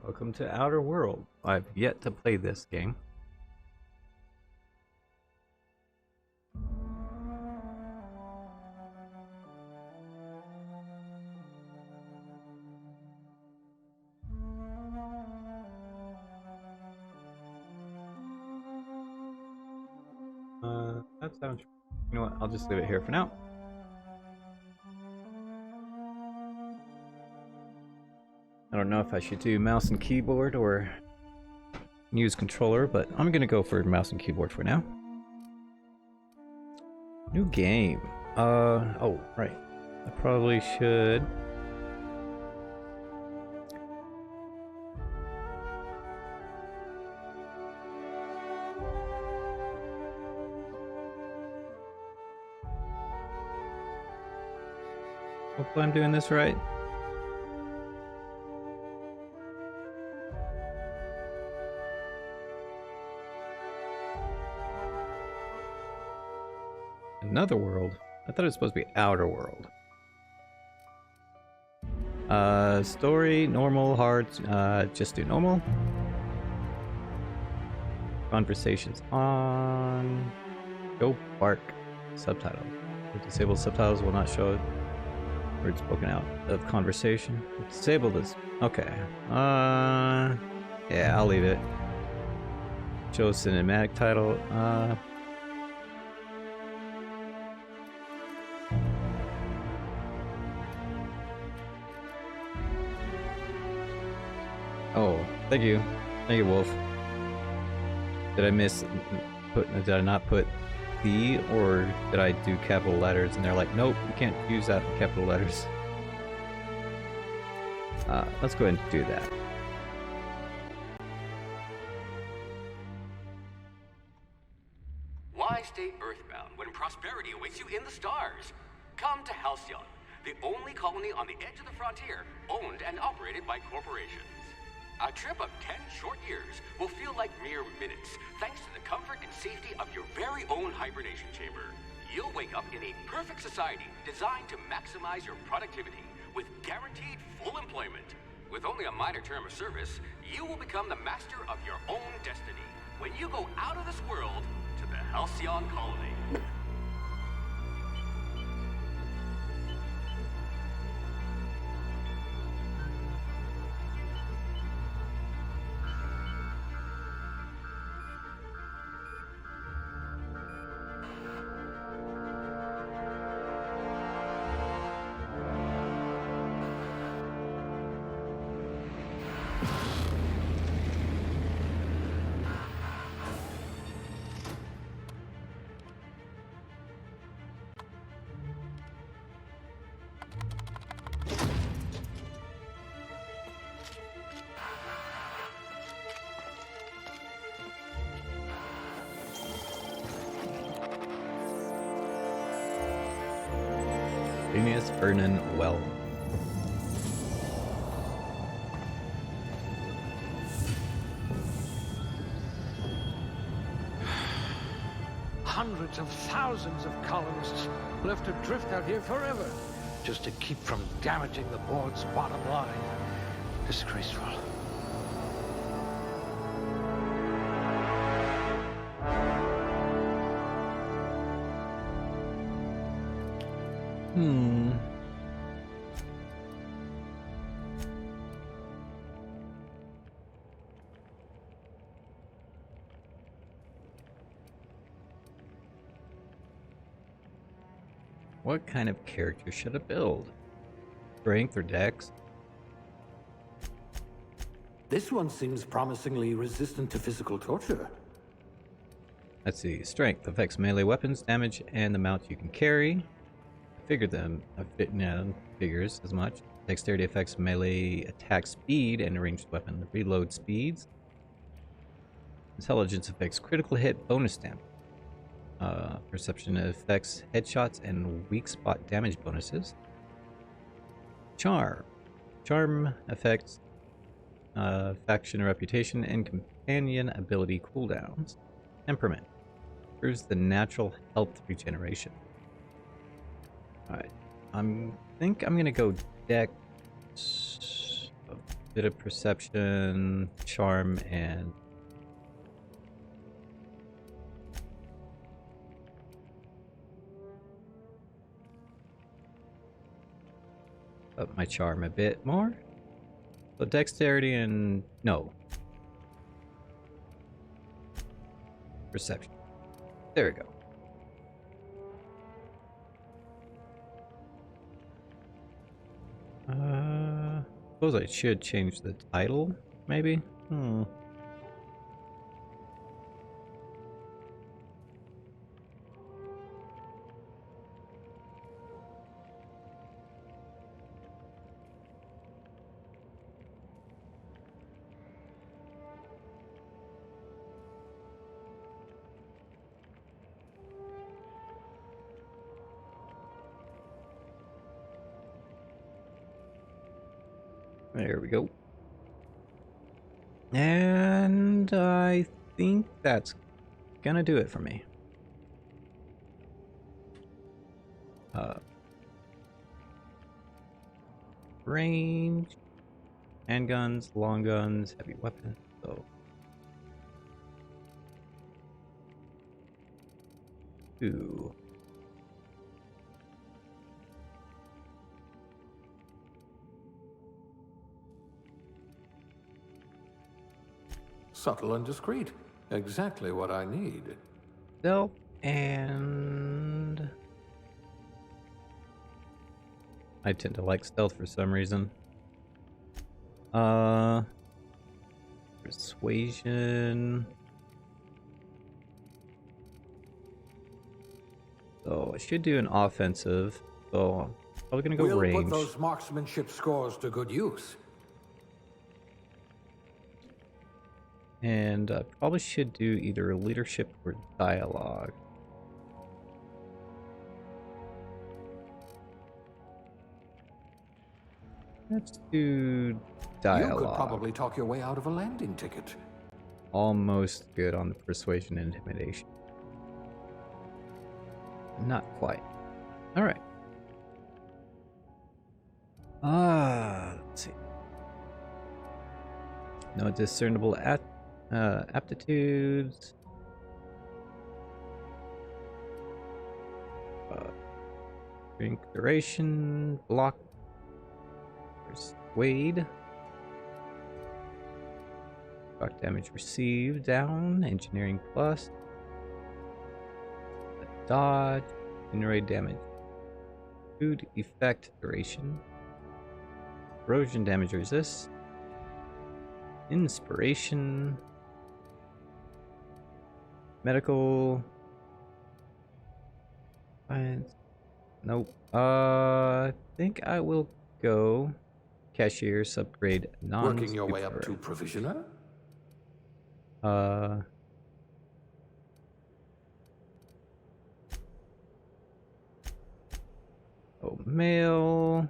Welcome to Outer World. I've yet to play this game. That sounds... You know what? I'll just leave it here for now. I don't know if I should do mouse and keyboard or use controller, but I'm gonna go for mouse and keyboard for now. New game. Oh, right. I probably should... Hopefully I'm doing this right. Another world? I thought it was supposed to be Outer World. Story, normal, hard, just do normal. Conversations on. Go bark. Subtitles. The disabled subtitles will not show words spoken out of conversation. Disable this. Okay. Yeah, I'll leave it. Show cinematic title. Oh, thank you, Wolf. Did I miss? Did I not put the, or did I do capital letters? And they're like, nope, you can't use that in capital letters. Let's go ahead and do that. Why stay earthbound when prosperity awaits you in the stars? Come to Halcyon, the only colony on the edge of the frontier, owned and operated by corporations. A trip of 10 short years will feel like mere minutes, thanks to the comfort and safety of your very own hibernation chamber. You'll wake up in a perfect society designed to maximize your productivity with guaranteed full employment. With only a minor term of service, you will become the master of your own destiny when you go out of this world to the Halcyon colony. Phineas Vernon Well. Hundreds of thousands of colonists left adrift out here forever, just to keep from damaging the board's bottom line. Disgraceful. What kind of character should I build? Strength or dex? This one seems promisingly resistant to physical torture. Let's see. Strength affects melee weapons, damage, and the amount you can carry. I figured them. Figures as much. Dexterity affects melee attack speed and ranged weapon reload speeds. Intelligence affects critical hit bonus damage. Perception affects headshots and weak spot damage bonuses. Charm affects faction reputation and companion ability cooldowns. Temperament improves the natural health regeneration. Alright, think I'm gonna go dex bit of perception, charm, and up my charm a bit more. So dexterity and no. Perception. There we go. Suppose I should change the title, maybe? There we go. And I think that's gonna do it for me. Range, handguns, long guns, heavy weapons. So, ooh. Subtle and discreet. Exactly what I need. Stealth and I tend to like stealth for some reason. Persuasion. So I should do an offensive. So I'm probably gonna go We'll range. put those marksmanship scores to good use. And probably should do either leadership or dialogue. Let's do dialogue. You could probably talk your way out of a landing ticket. Almost good on the persuasion and intimidation. Not quite. All right. Let's see. No discernible aptitudes. Drink duration, block, persuade. Shock damage received down, engineering plus. Dodge, generate damage. Food effect duration. Corrosion damage resist. Inspiration. Medical. Science. Nope. I think I will go cashier, upgrade, Working your way up to provisioner? Oh, male.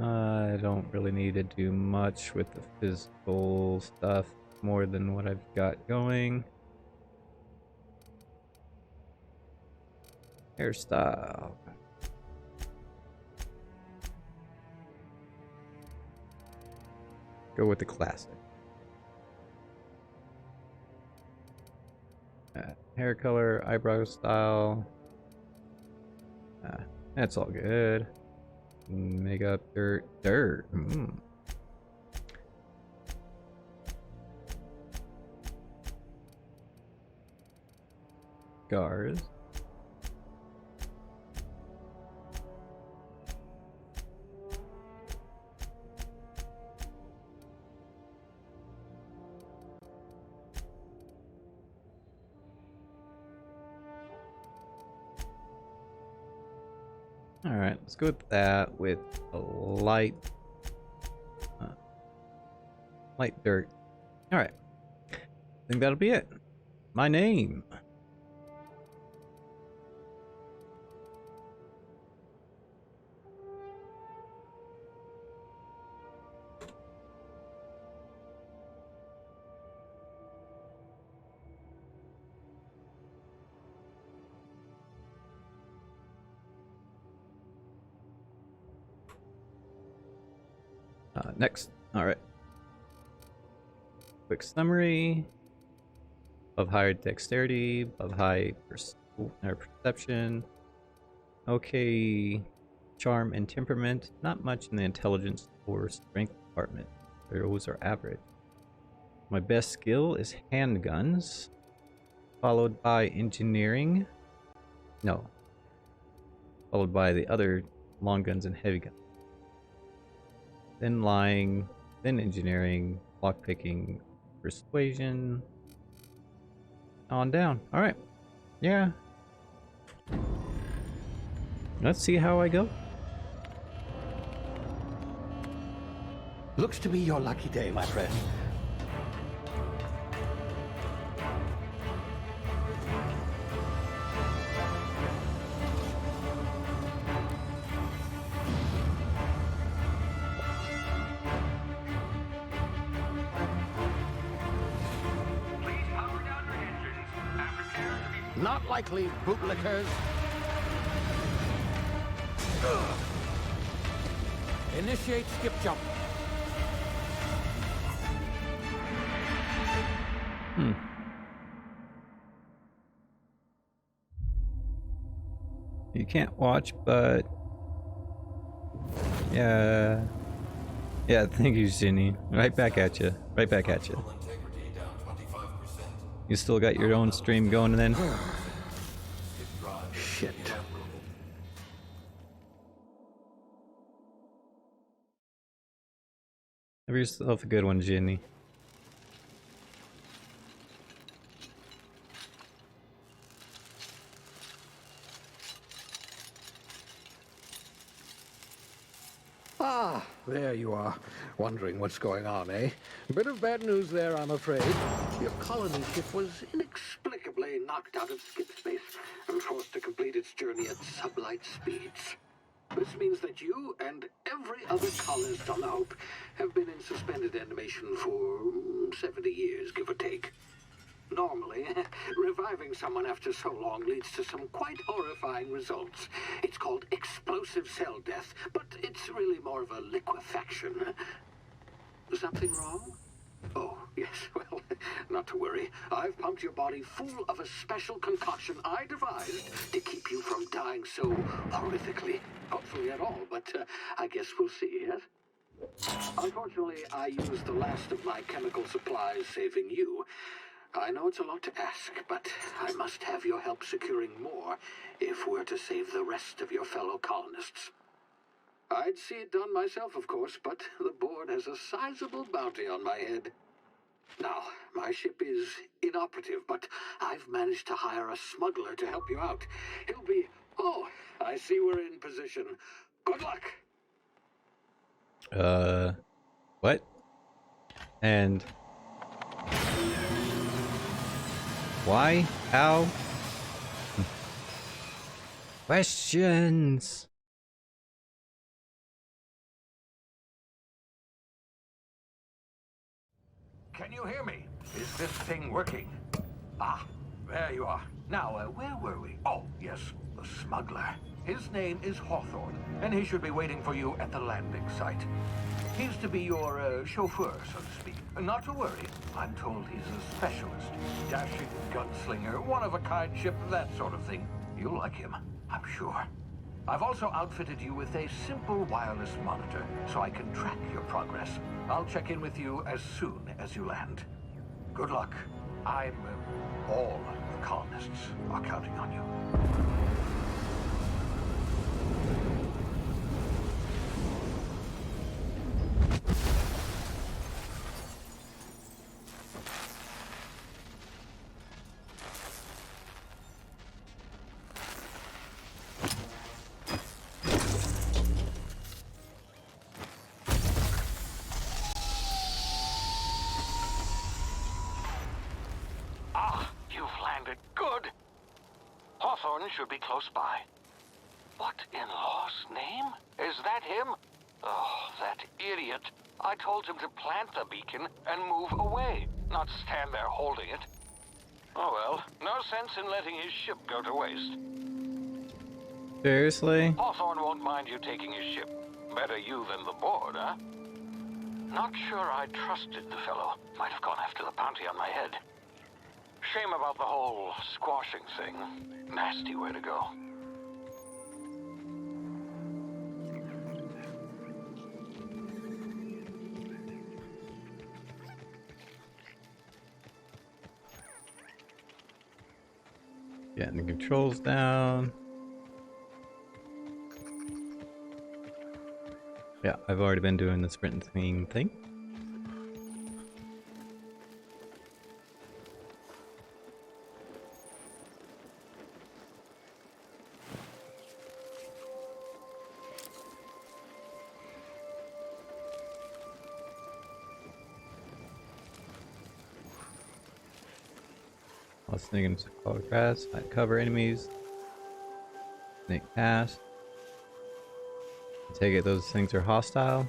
I don't really need to do much with the physical stuff more than what I've got going. Hairstyle. Go with the classic. Hair color, eyebrow style. That's all good. Makeup, dirt. Scars. Alright, let's go with that with a light... light dirt. Alright. I think that'll be it. My name. Next. Alright. Quick summary. Above higher dexterity, above high perception. Okay. Charm and temperament. Not much in the intelligence or strength department. Those are average. My best skill is handguns. Followed by engineering. No. Followed by the other long guns and heavy guns. Then lying, then engineering, lockpicking, persuasion, on down. Alright. Yeah. Let's see how I go. Looks to be your lucky day, my friend. Not likely, bootlickers. Initiate skip jump. You can't watch, but... Yeah. Yeah, thank you, Ginny. Right back at you. Right back at you. You still got your own stream going then? Shit. Have yourself a good one, Ginny. Ah, there you are. Wondering what's going on, eh? Bit of bad news there, I'm afraid. Your colony ship was inexplicably knocked out of skip space and forced to complete its journey at sublight speeds. This means that you and every other colonist on the Hope have been in suspended animation for 70 years, give or take. Normally, reviving someone after so long leads to some quite horrifying results. It's called explosive cell death, but it's really more of a liquefaction. Something wrong? Oh, yes, well, not to worry. I've pumped your body full of a special concoction I devised to keep you from dying so horrifically. Hopefully at all, but I guess we'll see, yes? Unfortunately, I used the last of my chemical supplies saving you. I know it's a lot to ask, but I must have your help securing more if we're to save the rest of your fellow colonists. I'd see it done myself, of course, but the board has a sizable bounty on my head. Now, my ship is inoperative, but I've managed to hire a smuggler to help you out. He'll be... Oh, I see we're in position. Good luck! What? And... why? How? Questions! Can you hear me? Is this thing working? Ah, there you are. Now, where were we? Oh, yes, the smuggler. His name is Hawthorne, and he should be waiting for you at the landing site. He's to be your chauffeur, so to speak. Not to worry. I'm told he's a specialist. Dashing gunslinger, one-of-a-kind ship, that sort of thing. You'll like him, I'm sure. I've also outfitted you with a simple wireless monitor, so I can track your progress. I'll check in with you as soon as you land. Good luck. All the colonists are counting on you. it. Good. Hawthorne should be close by. What in law's name? Is that him? Oh, that idiot. I told him to plant the beacon and move away, not stand there holding it. Oh well, no sense in letting his ship go to waste. Seriously? Hawthorne won't mind you taking his ship. Better you than the board, huh? Not sure I trusted the fellow. Might have gone after the bounty on my head. Shame about the whole squashing thing. Nasty way to go. Getting the controls down. Yeah, I've already been doing the sprinting thing. While sneaking into tall grass, hide cover enemies. Snake past. I take it those things are hostile.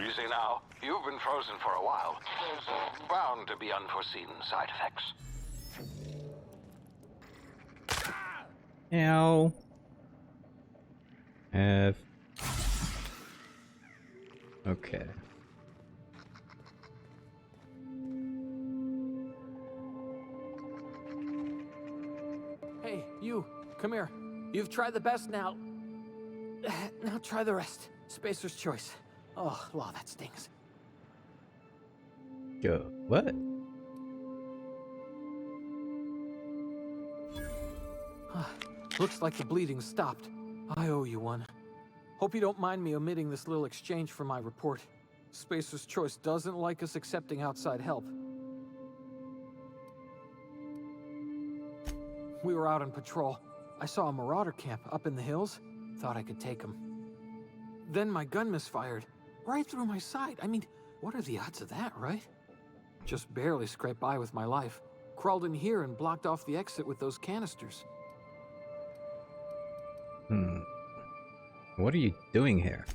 Easy now. You've been frozen for a while. There's bound to be unforeseen side effects. Ow. F. Okay. Hey, you, come here. You've tried the best now. Now try the rest. Spacer's choice. Oh, law, that stings. Yo, what? Looks like the bleeding stopped. I owe you one. Hope you don't mind me omitting this little exchange from my report. Spacer's choice doesn't like us accepting outside help. We were out on patrol. I saw a marauder camp up in the hills. Thought I could take him. Then my gun misfired. Right through my side. I mean, what are the odds of that, right? Just barely scraped by with my life. Crawled in here and blocked off the exit with those canisters. What are you doing here?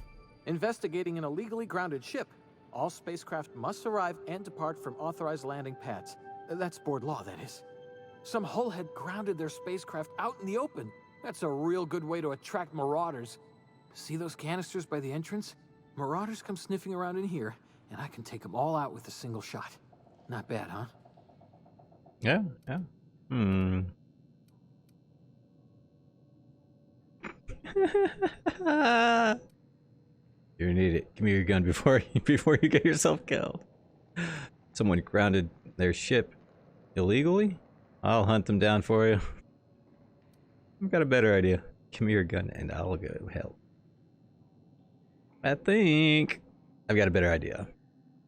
Investigating an illegally grounded ship. All spacecraft must arrive and depart from authorized landing pads. That's board law, that is. Some hull had grounded their spacecraft out in the open. That's a real good way to attract marauders. See those canisters by the entrance? Marauders come sniffing around in here, and I can take them all out with a single shot. Not bad, huh? Yeah, yeah. You need it. Give me your gun before you get yourself killed. Someone grounded their ship illegally? I'll hunt them down for you. I've got a better idea. Give me your gun and I'll go help. I think I've got a better idea.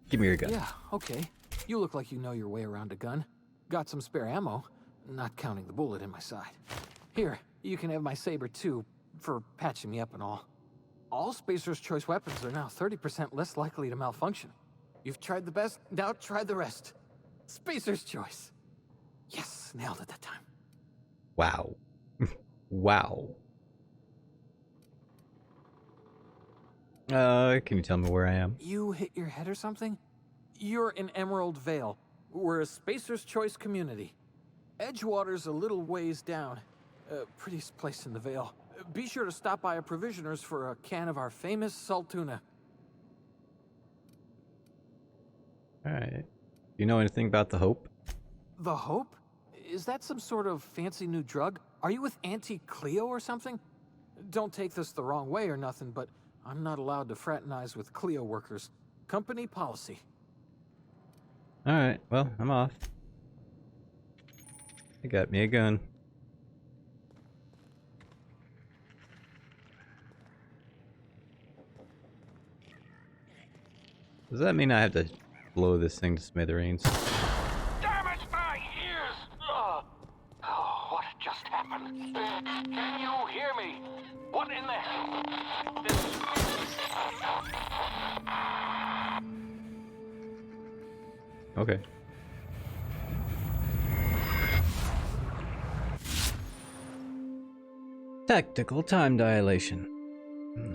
Give me your gun. Yeah, okay. You look like you know your way around a gun. Got some spare ammo, not counting the bullet in my side. Here, you can have my saber too, for patching me up and all. All Spacer's choice weapons are now 30% less likely to malfunction. You've tried the best, now try the rest. Spacer's choice. Yes, nailed it that time. Wow. Wow. Can you tell me where I am? You hit your head or something? You're in Emerald Vale. We're a Spacer's Choice community. Edgewater's a little ways down. Prettiest place in the Vale. Be sure to stop by a provisioner's for a can of our famous salt tuna. Alright. You know anything about the Hope? The Hope? Is that some sort of fancy new drug? Are you with Auntie Cleo or something? Don't take this the wrong way or nothing, but I'm not allowed to fraternize with Cleo workers. Company policy. Alright, well, I'm off. I got me a gun. Does that mean I have to blow this thing to smithereens? Damn it, my ears! Oh, what just happened? Can you hear me? What in the hell? Okay. Tactical time dilation.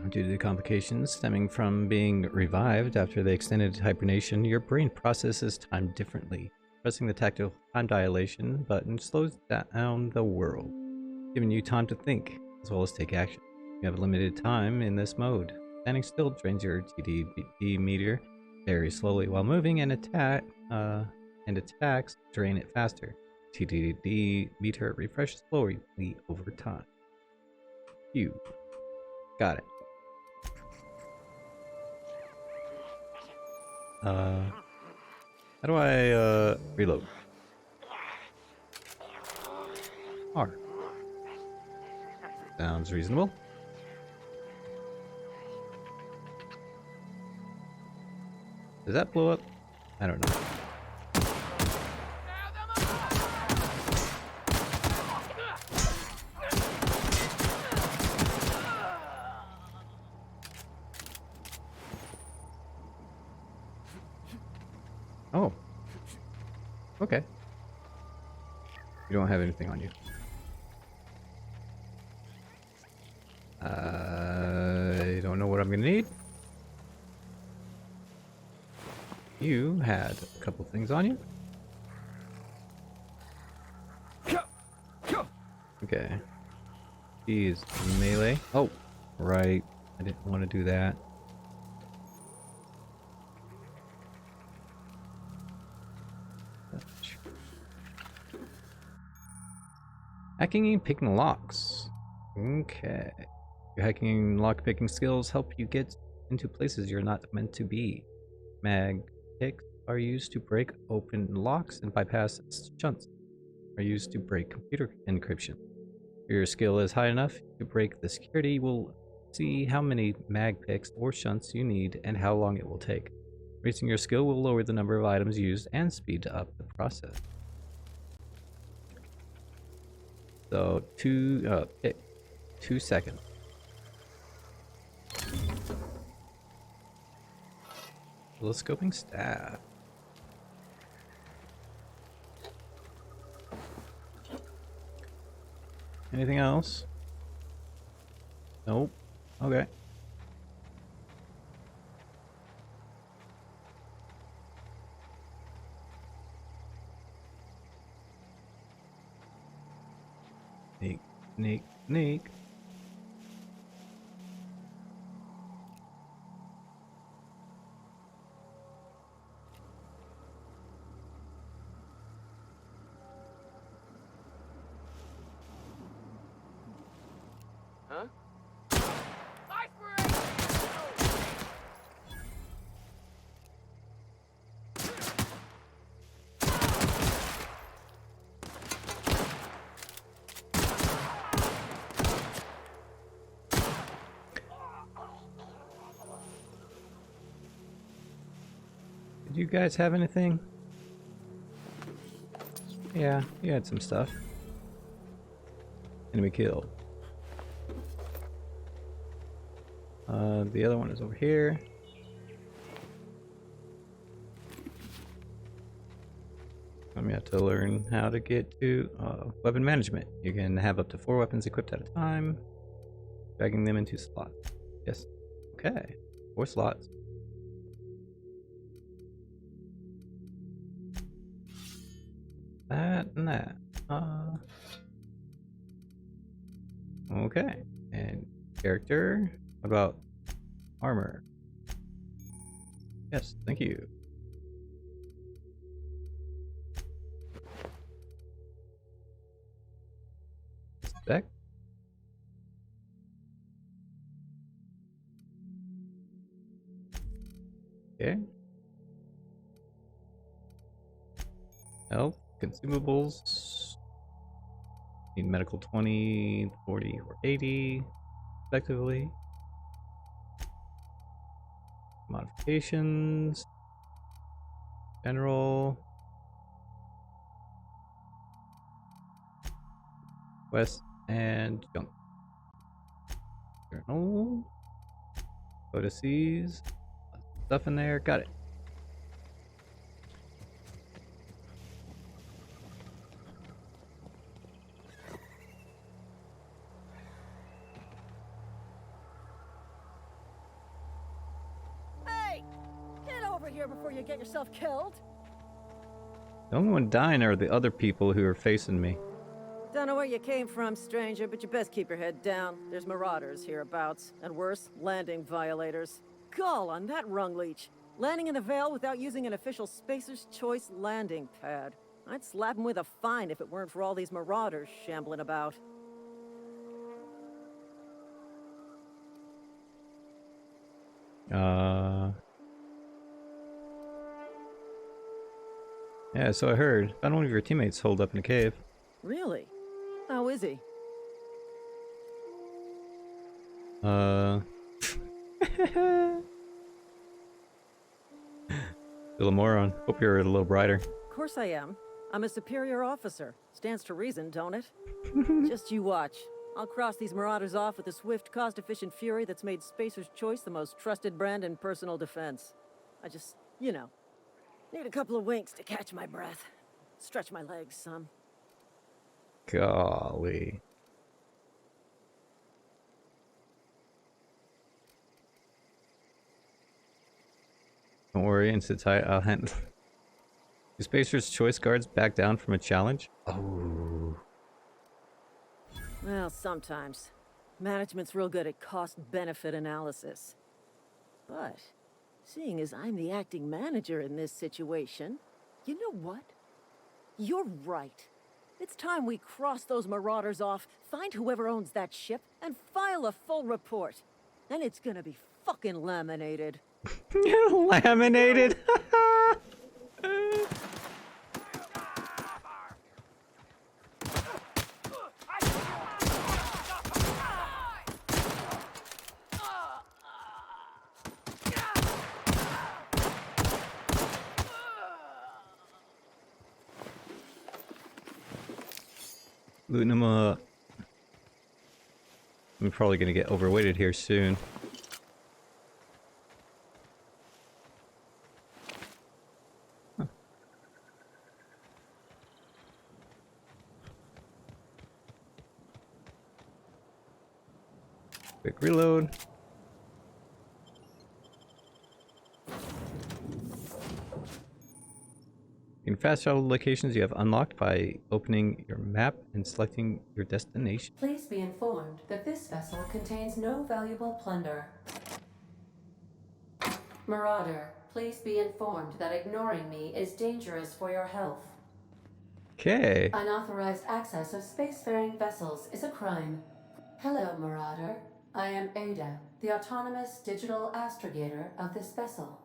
Due to the complications stemming from being revived after the extended hibernation, your brain processes time differently. Pressing the tactical time dilation button slows down the world, giving you time to think as well as take action. You have limited time in this mode. Standing still drains your TDD meter very slowly, while moving and attacks drain it faster. TDD meter refreshes slowly over time. You got it. How do I reload? R. Sounds reasonable. Does that blow up? I don't know. Oh. Okay. You don't have anything on you. I don't know what I'm gonna need. You had a couple things on you. Okay. He's melee. Oh, right. I didn't want to do that. Hacking and picking locks. Okay. Your hacking and lock picking skills help you get into places you're not meant to be. Mag picks are used to break open locks and bypass shunts. Are used to break computer encryption. If your skill is high enough to break the security, you will see how many mag picks or shunts you need and how long it will take. Raising your skill will lower the number of items used and speed up the process. So 2 seconds. Telescoping staff. Anything else? Nope. Okay. Sneak. Huh? Did you guys have anything? Yeah, you had some stuff. Enemy killed. The other one is over here. I'm gonna have to learn how to get to weapon management. You can have up to 4 weapons equipped at a time, dragging them into slots. Yes. Okay. 4 slots. That and that. Okay. And character. What about armor? Yes, thank you. Spec. Okay. Health, consumables. Need medical 20, 40, or 80, respectively. Modifications. General. Quest and junk. Journal. Codices. Stuff in there. Got it. Hey! Get over here before you get yourself killed! The only one dying are the other people who are facing me. Don't know where you came from, stranger, but you best keep your head down. There's marauders hereabouts, and worse, landing violators. Gall on that rung leech. Landing in the Vale without using an official Spacer's Choice landing pad. I'd slap him with a fine if it weren't for all these marauders shambling about. Yeah, so I heard. Found one of your teammates holed up in a cave. Really? How is he? Still a moron. Hope you're a little brighter. Of course I am. I'm a superior officer. Stands to reason, don't it? Just you watch. I'll cross these marauders off with a swift, cost-efficient fury that's made Spacer's Choice the most trusted brand in personal defense. I just, you know, need a couple of winks to catch my breath. Stretch my legs some. Golly. Don't worry, and sit tight. I'll handle. Do Spacer's Choice guards back down from a challenge? Oh. Well, sometimes. Management's real good at cost-benefit analysis. But, seeing as I'm the acting manager in this situation, you know what? You're right. It's time we cross those marauders off, find whoever owns that ship, and file a full report. And it's gonna be fucking laminated. Laminated? Looting them up. I'm probably gonna get overweighted here soon. Huh. Quick reload. You can fast travel locations you have unlocked by opening your map and selecting your destination. Please be informed that this vessel contains no valuable plunder. Marauder, please be informed that ignoring me is dangerous for your health. Okay. Unauthorized access of spacefaring vessels is a crime. Hello, Marauder. I am Ada, the autonomous digital astrogator of this vessel.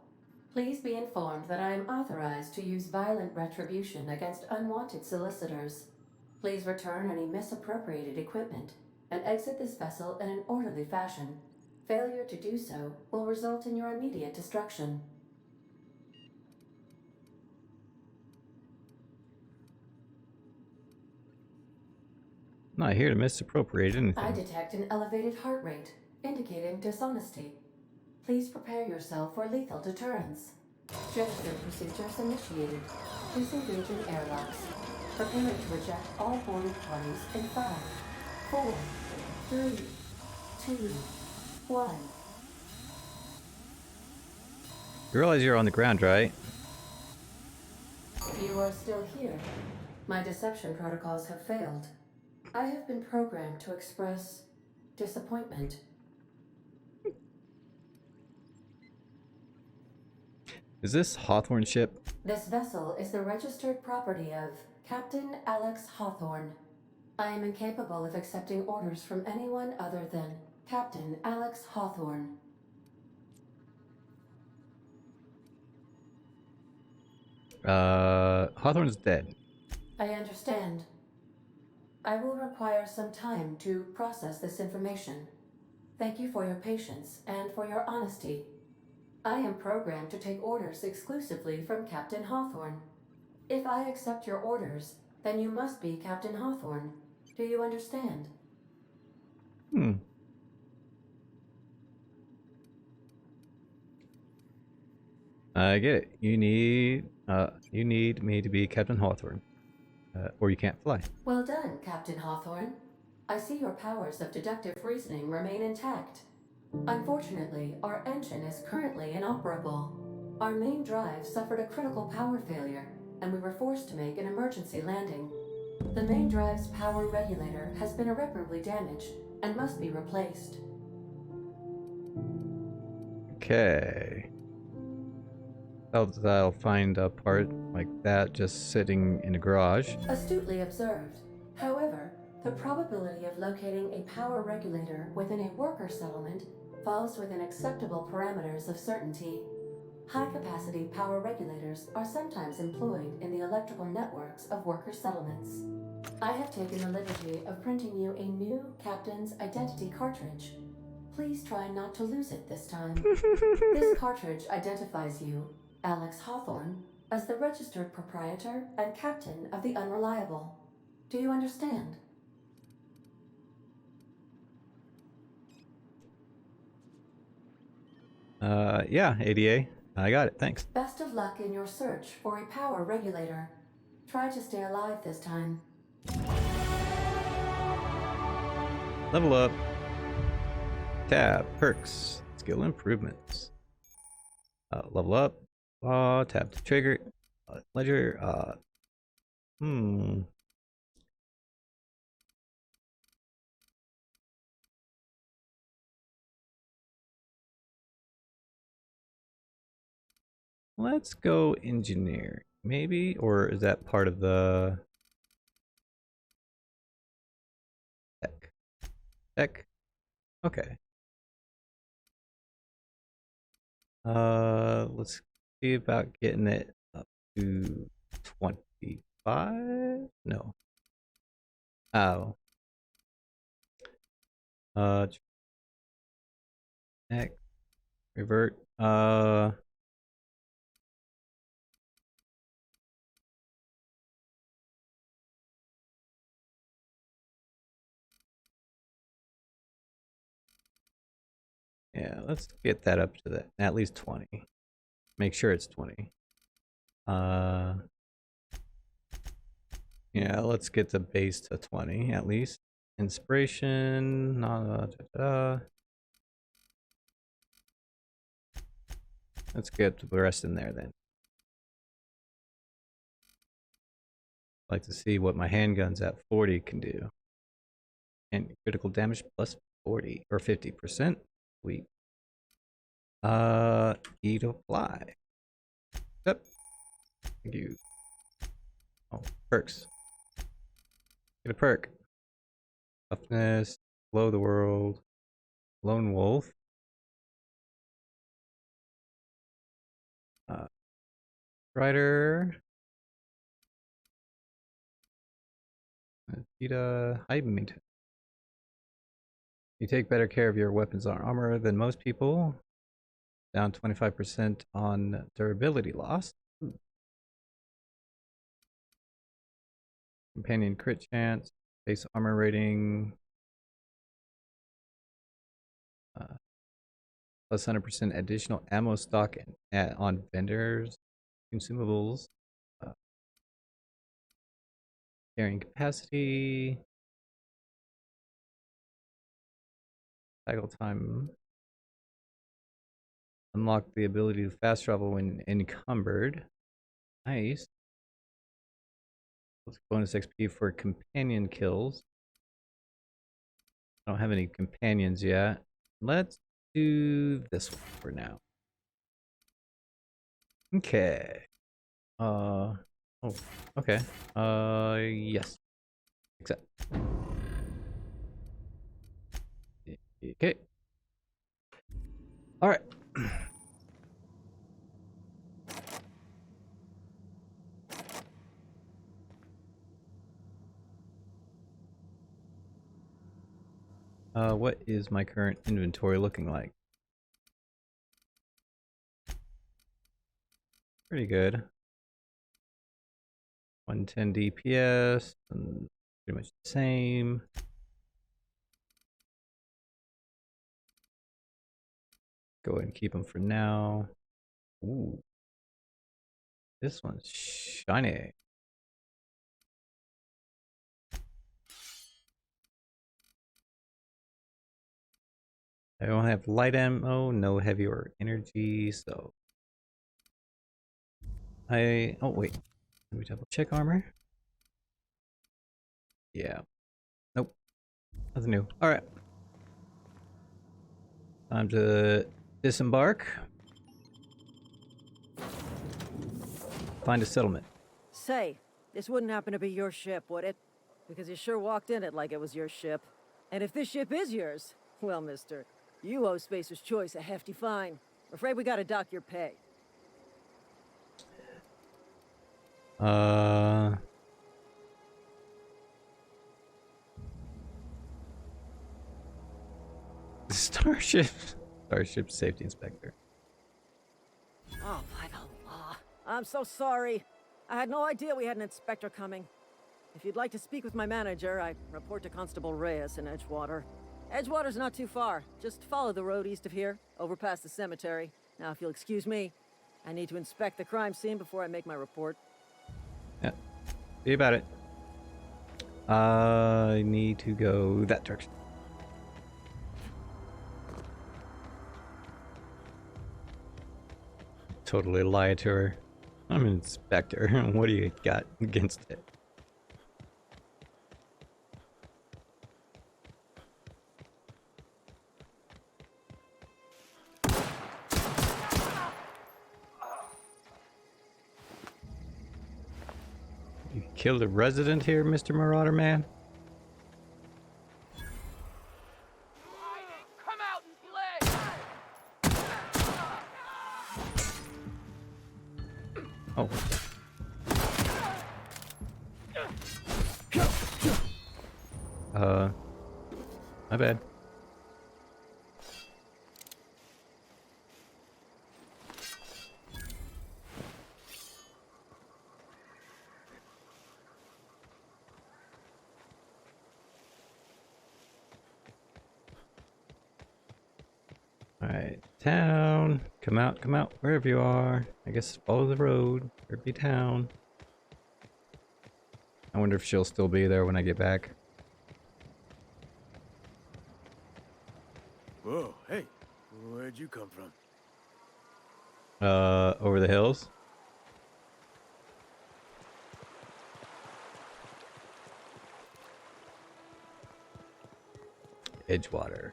Please be informed that I am authorized to use violent retribution against unwanted solicitors. Please return any misappropriated equipment and exit this vessel in an orderly fashion. Failure to do so will result in your immediate destruction. I'm not here to misappropriate anything. I detect an elevated heart rate, indicating dishonesty. Please prepare yourself for lethal deterrence. Gesture procedures initiated. Disengaging airlocks. Preparing to eject all boarding parties in 5, 4, 3, 2, 1. You realize you're on the ground, right? You are still here. My deception protocols have failed. I have been programmed to express disappointment. Is this Hawthorne ship? This vessel is the registered property of Captain Alex Hawthorne. I am incapable of accepting orders from anyone other than Captain Alex Hawthorne. Hawthorne's dead. I understand. I will require some time to process this information. Thank you for your patience and for your honesty. I am programmed to take orders exclusively from Captain Hawthorne. If I accept your orders, then you must be Captain Hawthorne. Do you understand? Hmm. I get it. You need me to be Captain Hawthorne, or you can't fly. Well done, Captain Hawthorne. I see your powers of deductive reasoning remain intact. Unfortunately, our engine is currently inoperable. Our main drive suffered a critical power failure, and we were forced to make an emergency landing. The main drive's power regulator has been irreparably damaged and must be replaced. Okay. I'll find a part like that just sitting in a garage. Astutely observed. However, the probability of locating a power regulator within a worker settlement falls within acceptable parameters of certainty. High-capacity power regulators are sometimes employed in the electrical networks of worker settlements. I have taken the liberty of printing you a new Captain's Identity cartridge. Please try not to lose it this time. This cartridge identifies you, Alex Hawthorne, as the registered proprietor and captain of the Unreliable. Do you understand? Yeah, ADA. I got it, thanks. Best of luck in your search for a power regulator. Try to stay alive this time. Level up. Tab, perks, skill improvements. Level up. Tap to trigger. Ledger. Let's go engineer, maybe, or is that part of the tech? Tech. Okay. Let's see about getting it up to 25. No. Oh. Tech. Revert. Yeah, let's get that up to that at least 20. Make sure it's 20. Yeah, let's get the base to 20 at least. Inspiration. Let's get the rest in there then. I'd like to see what my handguns at 40 can do. And critical damage plus 40 or 50%. Sweet. E to apply. Yep. Thank you. Oh, perks. Get a perk. Toughness. Blow the world. Lone wolf. Rider. Height maintenance. You take better care of your weapons and armor than most people. Down 25% on durability loss. Companion crit chance. Base armor rating. Plus 100% additional ammo stock on vendors. Consumables. Carrying capacity. Cycle time. Unlock the ability to fast travel when encumbered. Nice. Let's bonus XP for companion kills. I don't have any companions yet. Let's do this one for now. Okay. Oh, okay. Yes. Accept. Okay. All right. What is my current inventory looking like? pretty good. 110 DPS, and pretty much the same. Go ahead and keep them for now. Ooh. This one's shiny. I don't have light ammo, no heavy or energy, so oh wait, let me double check armor. Yeah, nope, nothing new. All right, time to disembark. Find a settlement. Say, this wouldn't happen to be your ship, would it? Because you sure walked in it like it was your ship. And if this ship is yours, well, mister, you owe Spacer's Choice a hefty fine. I'm afraid we gotta dock your pay. Starship safety inspector. Oh, by the law. I'm so sorry. I had no idea we had an inspector coming. If you'd like to speak with my manager, I report to Constable Reyes in Edgewater. Edgewater's not too far. Just follow the road east of here, over past the cemetery. Now, if you'll excuse me, I need to inspect the crime scene before I make my report. Yeah, see about it. I need to go that direction. Totally lie to her. I'm an inspector. What do you got against it? You killed a resident here, Mr. Marauder Man? Come out and play! Oh. My bad. Alright, town. Come out, wherever you are. I guess follow the road. There'd be town. I wonder if she'll still be there when I get back. Whoa, hey, where'd you come from? Over the hills. Edgewater.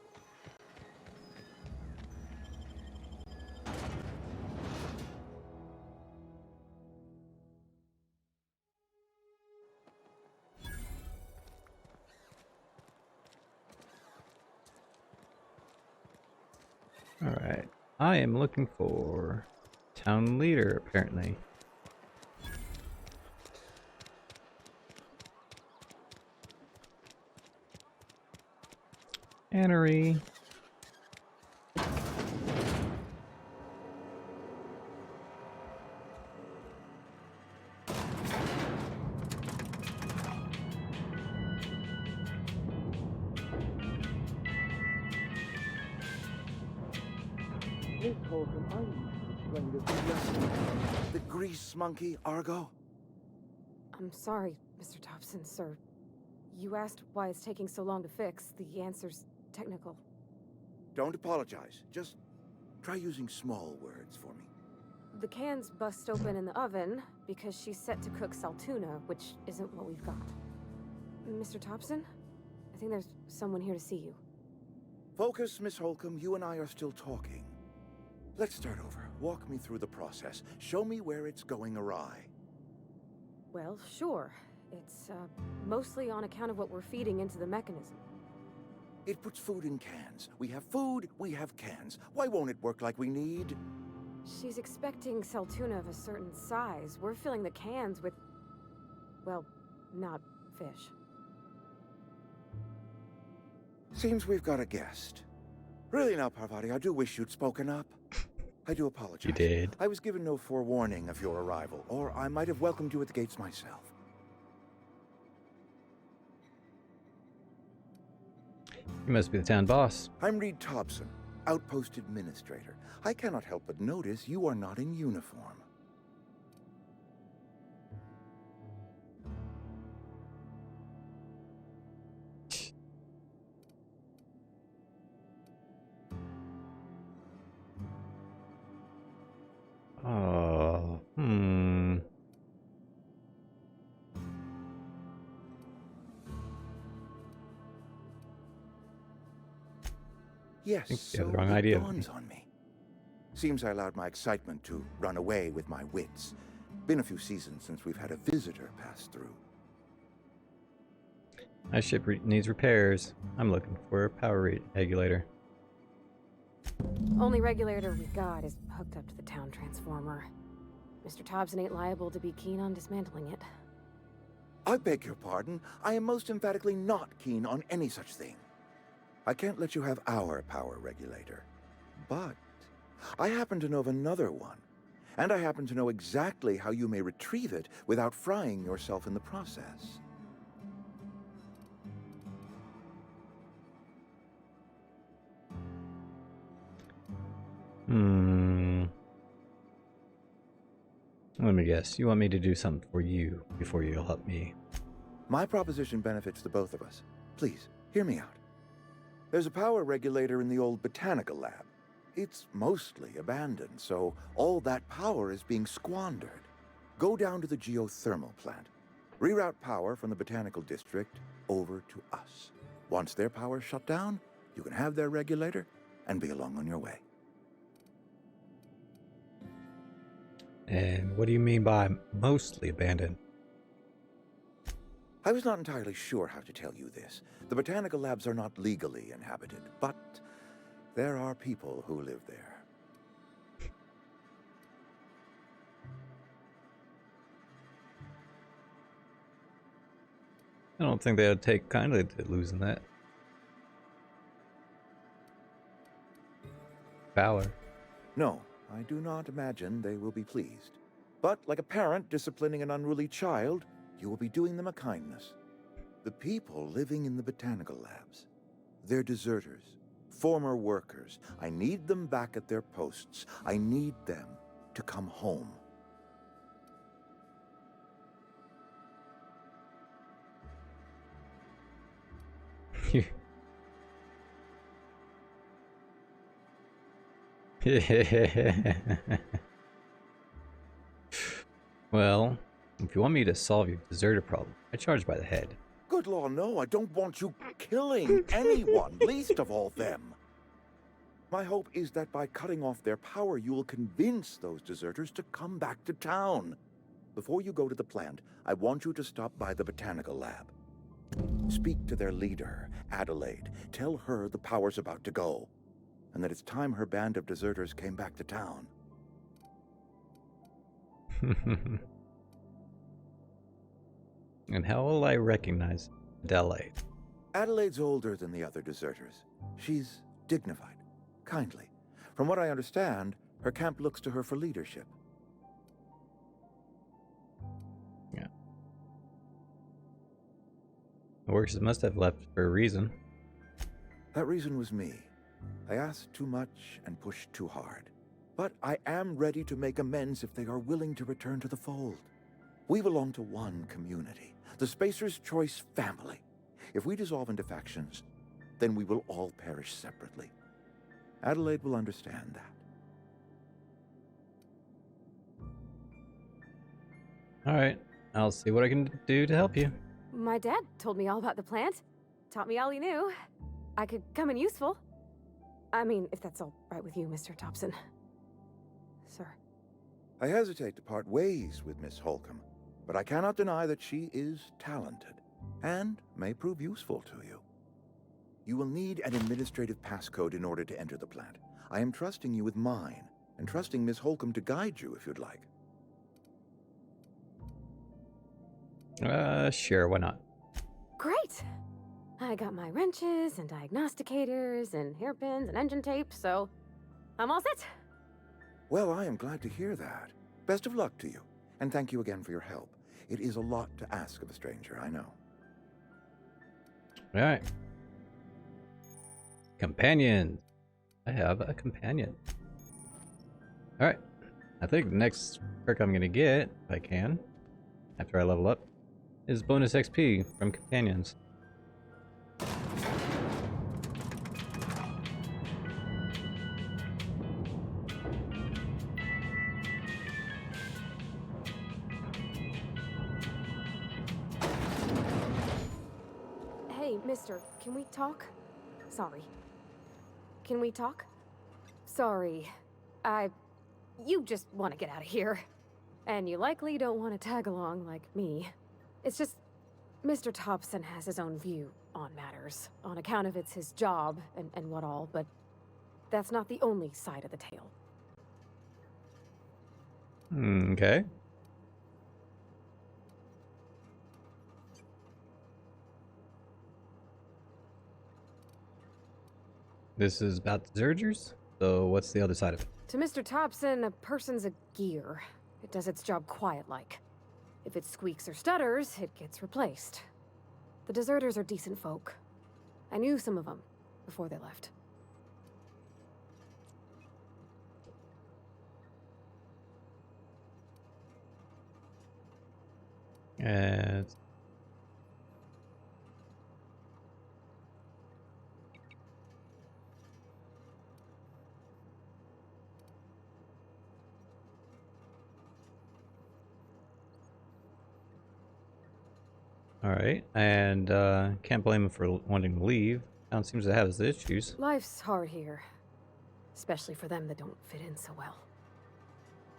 Alright. I am looking for town leader, apparently. Annery. The grease monkey, Argo? I'm sorry, Mr. Thompson, sir. You asked why it's taking so long to fix. The answer's technical. Don't apologize. Just try using small words for me. The cans bust open in the oven because she's set to cook saltuna, which isn't what we've got. Mr. Thompson? I think there's someone here to see you. Focus, Miss Holcomb. You and I are still talking. Let's start over. Walk me through the process. Show me where it's going awry. Well, sure. It's, mostly on account of what we're feeding into the mechanism. It puts food in cans. We have food, we have cans. Why won't it work like we need? She's expecting saltuna of a certain size. We're filling the cans with... well, not fish. Seems we've got a guest. Really now, Parvati, I do wish you'd spoken up. I do apologize. You did. I was given no forewarning of your arrival, or I might have welcomed you at the gates myself. You must be the town boss. I'm Reed Thompson, Outpost Administrator. I cannot help but notice you are not in uniform. Oh, Yes, think you so have the wrong it idea. dawns on me. Seems I allowed my excitement to run away with my wits. Been a few seasons since we've had a visitor pass through. My ship needs repairs. I'm looking for a power regulator. Only regulator we got is hooked up to the town transformer. Mr. Thompson ain't liable to be keen on dismantling it. I beg your pardon. I am most emphatically not keen on any such thing. I can't let you have our power regulator. But I happen to know of another one. And I happen to know exactly how you may retrieve it without frying yourself in the process. Let me guess. You want me to do something for you before you'll help me? My proposition benefits the both of us. Please, hear me out. There's a power regulator in the old botanical lab. It's mostly abandoned, so all that power is being squandered. Go down to the geothermal plant. Reroute power from the botanical district over to us. Once their power's shut down, you can have their regulator and be along on your way. And what do you mean by mostly abandoned? I was not entirely sure how to tell you this. The botanical labs are not legally inhabited, but there are people who live there. I don't think they would take kindly to losing that power. No, I do not imagine they will be pleased. But like a parent disciplining an unruly child, you will be doing them a kindness. The people living in the botanical labs, they're deserters, former workers. I need them back at their posts. I need them to come home. Well, if you want me to solve your deserter problem, I charge by the head. Good law, no, I don't want you killing anyone, least of all them. My hope is that by cutting off their power, you will convince those deserters to come back to town. Before you go to the plant, I want you to stop by the botanical lab. Speak to their leader, Adelaide. Tell her the power's about to go, and that it's time her band of deserters came back to town. And how will I recognize Adelaide? Adelaide's older than the other deserters. She's dignified, kindly. From what I understand, her camp looks to her for leadership. Yeah. The workers must have left for a reason. That reason was me. I asked too much and pushed too hard. But I am ready to make amends if they are willing to return to the fold. We belong to one community, the Spacer's Choice family. If we dissolve into factions, then we will all perish separately. Adelaide will understand that. Alright, I'll see what I can do to help you. My dad told me all about the plant. Taught me all he knew. I could come in useful. I mean, if that's all right with you, Mr. Thompson. Sir. I hesitate to part ways with Miss Holcomb, but I cannot deny that she is talented and may prove useful to you. You will need an administrative passcode in order to enter the plant. I am trusting you with mine, and trusting Miss Holcomb to guide you if you'd like. Sure, why not? Great! I got my wrenches and diagnosticators and hairpins and engine tape, so I'm all set. Well, I am glad to hear that. Best of luck to you, and thank you again for your help. It is a lot to ask of a stranger, I know. Alright. Companion. I have a companion. Alright. I think the next perk I'm gonna get, if I can, after I level up, is bonus XP from companions. Hey, mister, can we talk? Sorry. Can we talk? Sorry. You just want to get out of here. And you likely don't want to tag along like me. It's just, Mr. Thompson has his own view on matters, on account of it's his job and what all, but that's not the only side of the tale. Okay. This is about deserters, so what's the other side of it? To Mr. Thompson, a person's a gear. It does its job quiet-like. If it squeaks or stutters, it gets replaced. The deserters are decent folk. I knew some of them before they left. And alright, and can't blame him for wanting to leave. Town seems to have his issues. Life's hard here. Especially for them that don't fit in so well.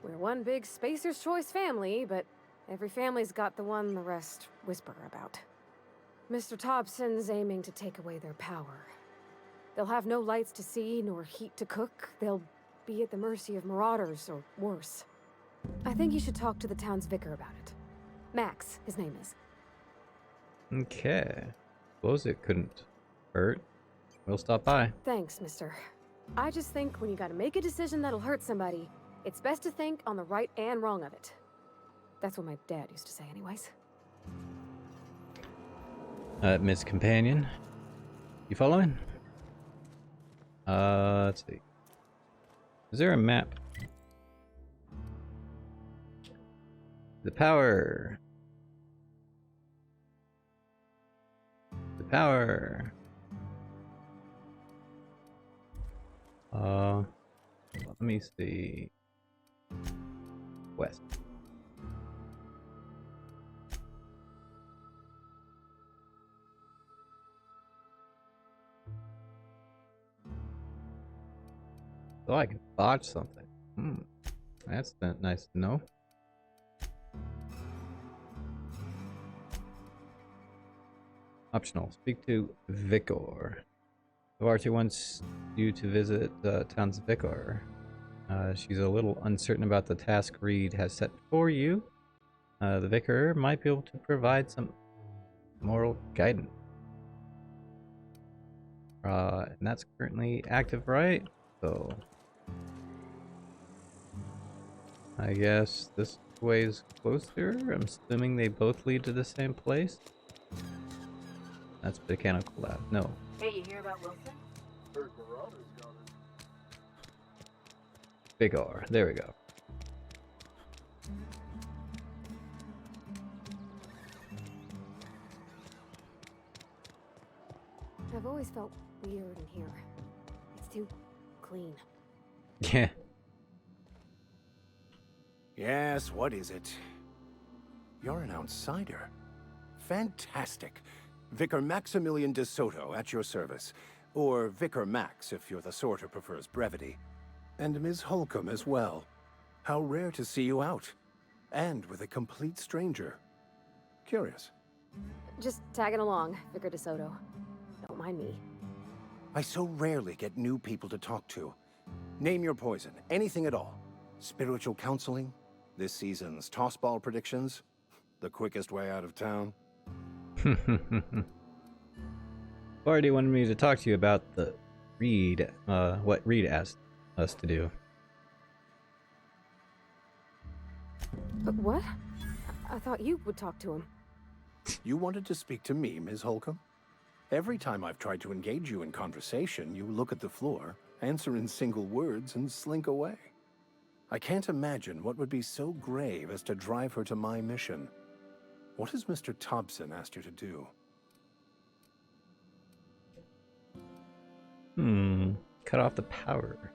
We're one big Spacer's Choice family, but every family's got the one the rest whisper about. Mr. Thompson's aiming to take away their power. They'll have no lights to see, nor heat to cook. They'll be at the mercy of marauders, or worse. I think you should talk to the town's vicar about it. Max, his name is. Okay. Suppose it couldn't hurt. We'll stop by. Thanks, mister. I just think when you gotta make a decision that'll hurt somebody, it's best to think on the right and wrong of it. That's what my dad used to say anyways. Miss Companion. You following? Let's see. Is there a map? The power. The power. Let me see. West. So I can botch something. That's not nice to know. Optional. Speak to Vicar. Varty wants you to visit the town's vicar. She's a little uncertain about the task Reed has set for you. The vicar might be able to provide some moral guidance. And that's currently active, right? So I guess this way is closer. I'm assuming they both lead to the same place. That's Botanical Lab. No. Hey, you hear about Wilson? Big R. There we go. I've always felt weird in here. It's too clean. Yeah. Yes, what is it? You're an outsider. Fantastic. Vicar Maximilian de Soto at your service. Or Vicar Max if you're the sort who prefers brevity. And Ms. Holcomb as well. How rare to see you out. And with a complete stranger. Curious. Just tagging along, Vicar DeSoto. Don't mind me. I so rarely get new people to talk to. Name your poison, anything at all. Spiritual counseling? This season's tossball predictions? The quickest way out of town? Already wanted me to talk to you about the Reed, what Reed asked us to do. What? I thought you would talk to him. You wanted to speak to me, Ms. Holcomb? Every time I've tried to engage you in conversation, you look at the floor, answer in single words, and slink away. I can't imagine what would be so grave as to drive her to my mission. What has Mr. Thompson asked you to do? Cut off the power.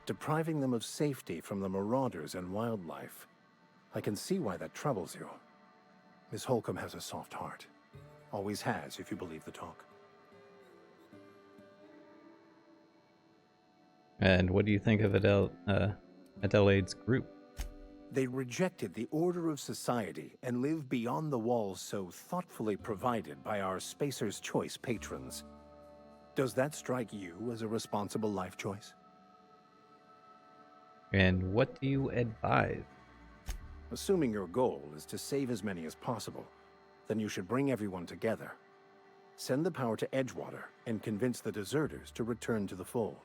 Depriving them of safety from the marauders and wildlife. I can see why that troubles you. Miss Holcomb has a soft heart. Always has, if you believe the talk. And what do you think of Adelaide's group? They rejected the order of society and live beyond the walls so thoughtfully provided by our Spacer's Choice patrons. Does that strike you as a responsible life choice? And what do you advise? Assuming your goal is to save as many as possible, then you should bring everyone together. Send the power to Edgewater and convince the deserters to return to the fold.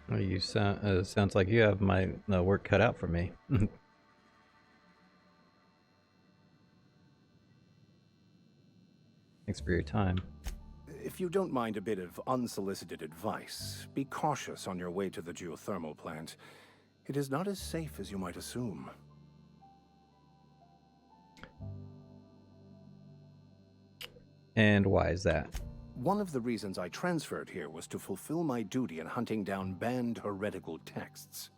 Well, you sounds like you have my work cut out for me. Thanks for your time. If you don't mind a bit of unsolicited advice, be cautious on your way to the geothermal plant. It is not as safe as you might assume. And why is that? One of the reasons I transferred here was to fulfill my duty in hunting down banned heretical texts.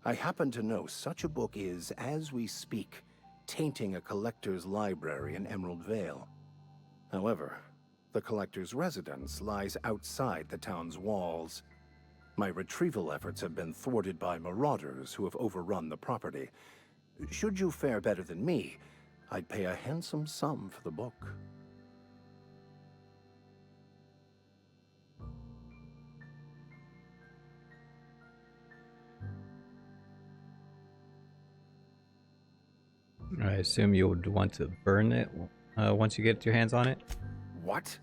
I happen to know such a book is, as we speak, tainting a collector's library in Emerald Vale. However, the collector's residence lies outside the town's walls. My retrieval efforts have been thwarted by marauders who have overrun the property. Should you fare better than me, I'd pay a handsome sum for the book. I assume you would want to burn it once you get your hands on it? What?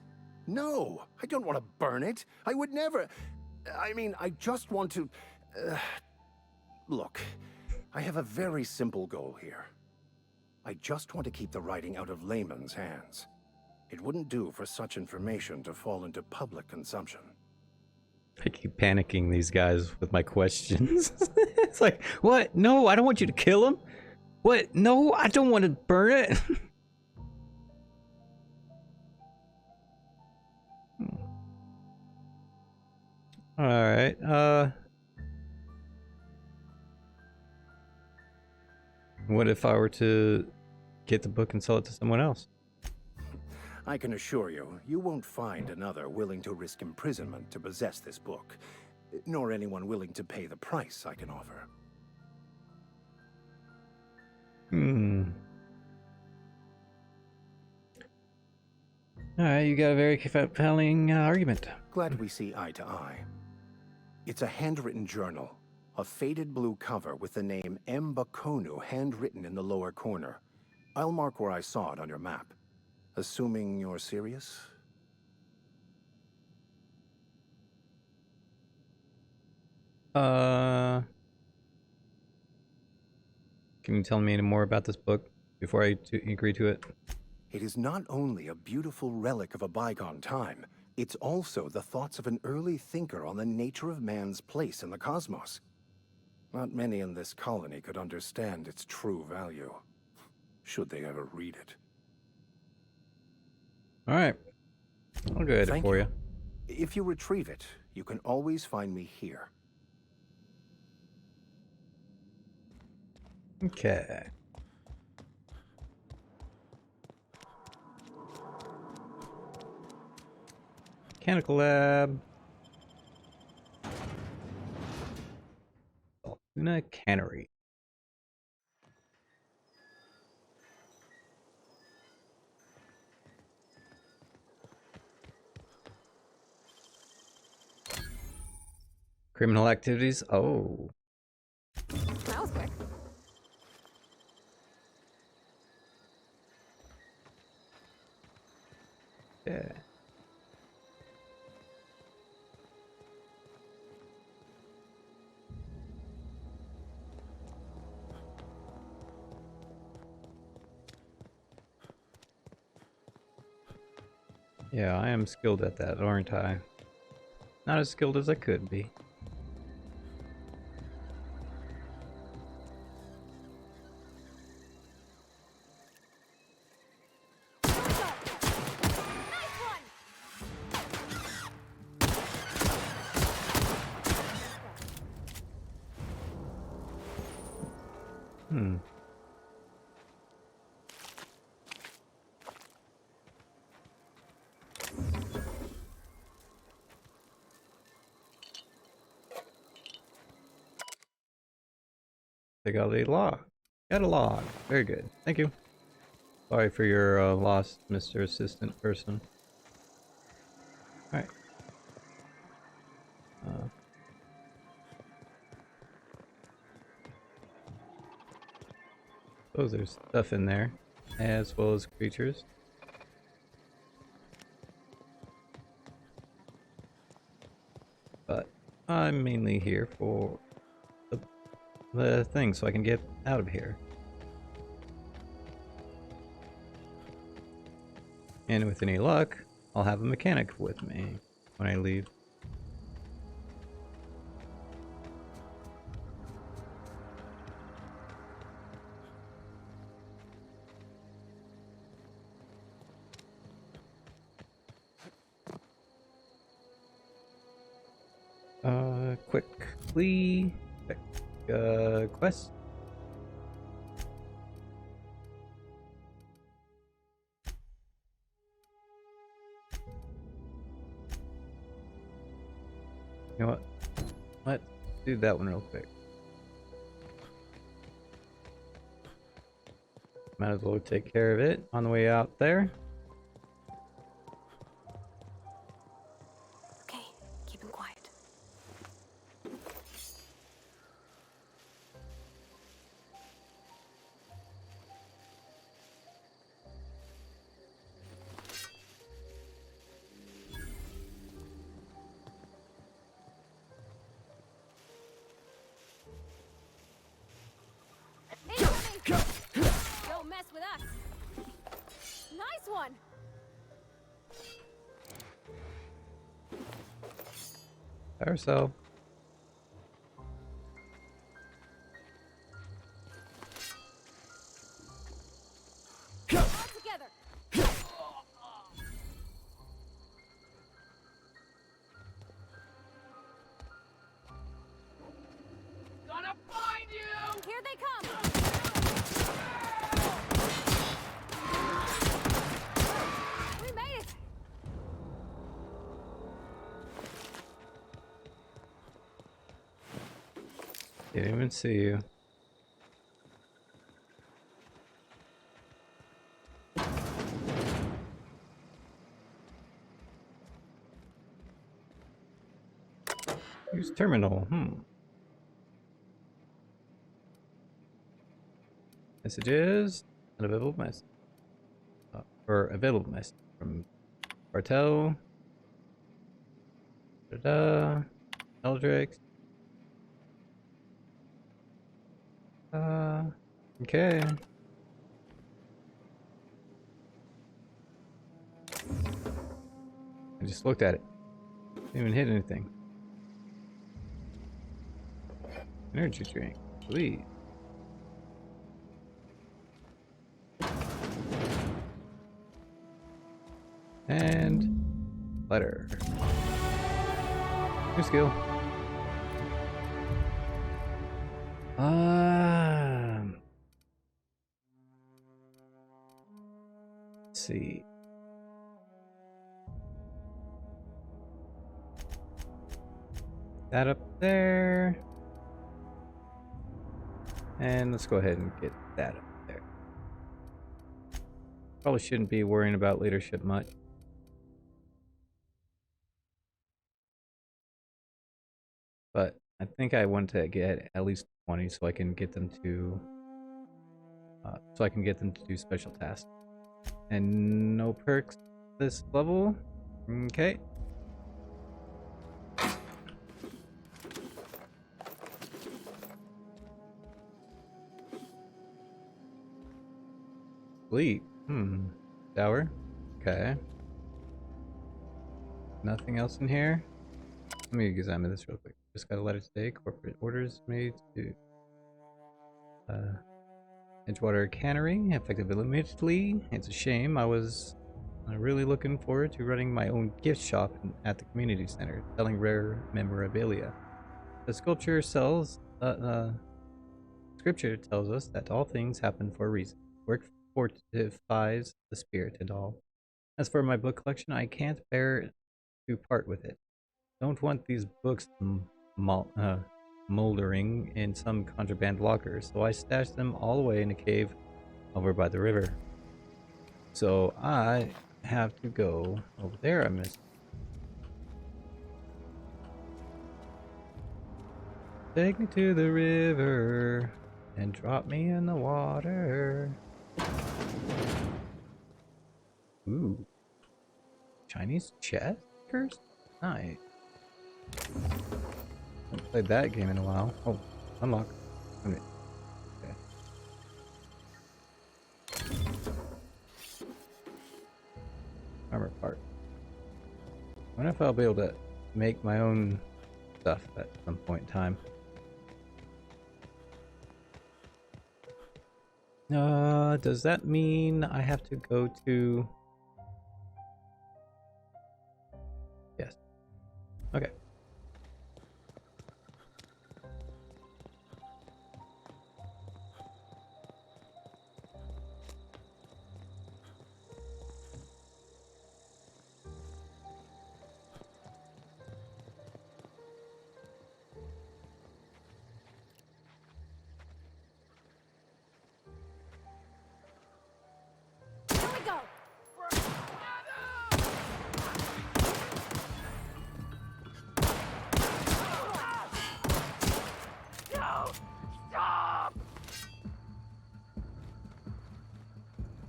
No, I don't want to burn it. I would never. I mean, I just want to... Look, I have a very simple goal here. I just want to keep the writing out of layman's hands. It wouldn't do for such information to fall into public consumption. I keep panicking these guys with my questions. It's like, what? No, I don't want you to kill him. What? No, I don't want to burn it. Alright, what if I were to get the book and sell it to someone else? I can assure you, you won't find another willing to risk imprisonment to possess this book, nor anyone willing to pay the price I can offer. Alright, you got a very compelling argument. Glad we see eye to eye. It's a handwritten journal, a faded blue cover with the name M. Bakonu handwritten in the lower corner. I'll mark where I saw it on your map. Assuming you're serious? Can you tell me any more about this book before I agree to it? It is not only a beautiful relic of a bygone time, it's also the thoughts of an early thinker on the nature of man's place in the cosmos. Not many in this colony could understand its true value, should they ever read it. Alright, I'll go ahead Thank for you. If you retrieve it, you can always find me here. Okay. Mechanical lab. Tuna cannery. Criminal activities. Oh. That was quick. Yeah. Yeah, I am skilled at that, aren't I? Not as skilled as I could be. Hmm. They got a log. Got a log. Very good. Thank you. Sorry for your loss, Mr. Assistant Person. Alright. Suppose there's stuff in there, as well as creatures. But I'm mainly here for the thing, so I can get out of here. And with any luck, I'll have a mechanic with me when I leave. Quickly check quest. You know what? Let's do that one real quick. Might as well take care of it on the way out there. Okay, keep him quiet. Don't mess with us. Nice one. Fire cell. All together. Gonna find you! Here they come. We made it. Didn't even see you. Use terminal. Messages. Unavailable message. Or available message from Bartel. Eldrix. Okay. I just looked at it. Didn't even hit anything. Energy drink, please. And letter. New skill. Let's see. That up there. And let's go ahead and get that up there. Probably shouldn't be worrying about leadership much. But I think I want to get at least 20 so I can get them to do special tasks. And no perks. this level. Okay. Sleep. Shower. Okay. Nothing else in here? Let me examine this real quick. Just got a letter today. Corporate orders made to Edgewater Cannery, effective immediately. It's a shame. I was really looking forward to running my own gift shop at the community center, selling rare memorabilia. The sculpture sells. Scripture tells us that all things happen for a reason. Work fortifies the spirit and all. As for my book collection, I can't bear to part with it. Don't want these books moldering in some contraband locker, so I stashed them all away in a cave over by the river. So I have to go over there. I missed. Take me to the river and drop me in the water. Ooh. Chinese checkers? Nice. Haven't played that game in a while. Oh, unlock. Okay. Armor part. I wonder if I'll be able to make my own stuff at some point in time. Does that mean I have to go to... Yes. Okay.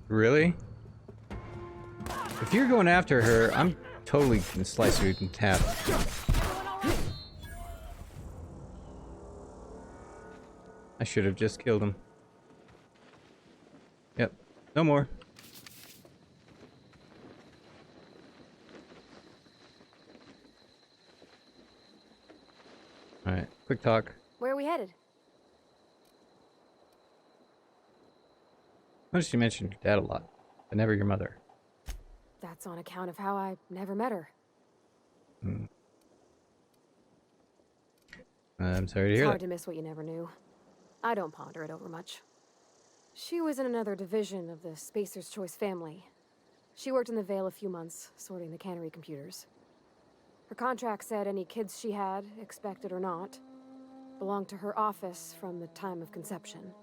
Really? If you're going after her, I'm totally gonna slice her in half. I should have just killed him. Yep. No more. Alright, quick talk. Where are we headed? Notice you mentioned your dad a lot, but never your mother. That's on account of how I never met her. I'm sorry to hear It's hard that. to miss what you never knew. I don't ponder it over much. She was in another division of the Spacer's Choice family. She worked in the Vale a few months, sorting the cannery computers. Her contract said any kids she had, expected or not, belonged to her office from the time of conception.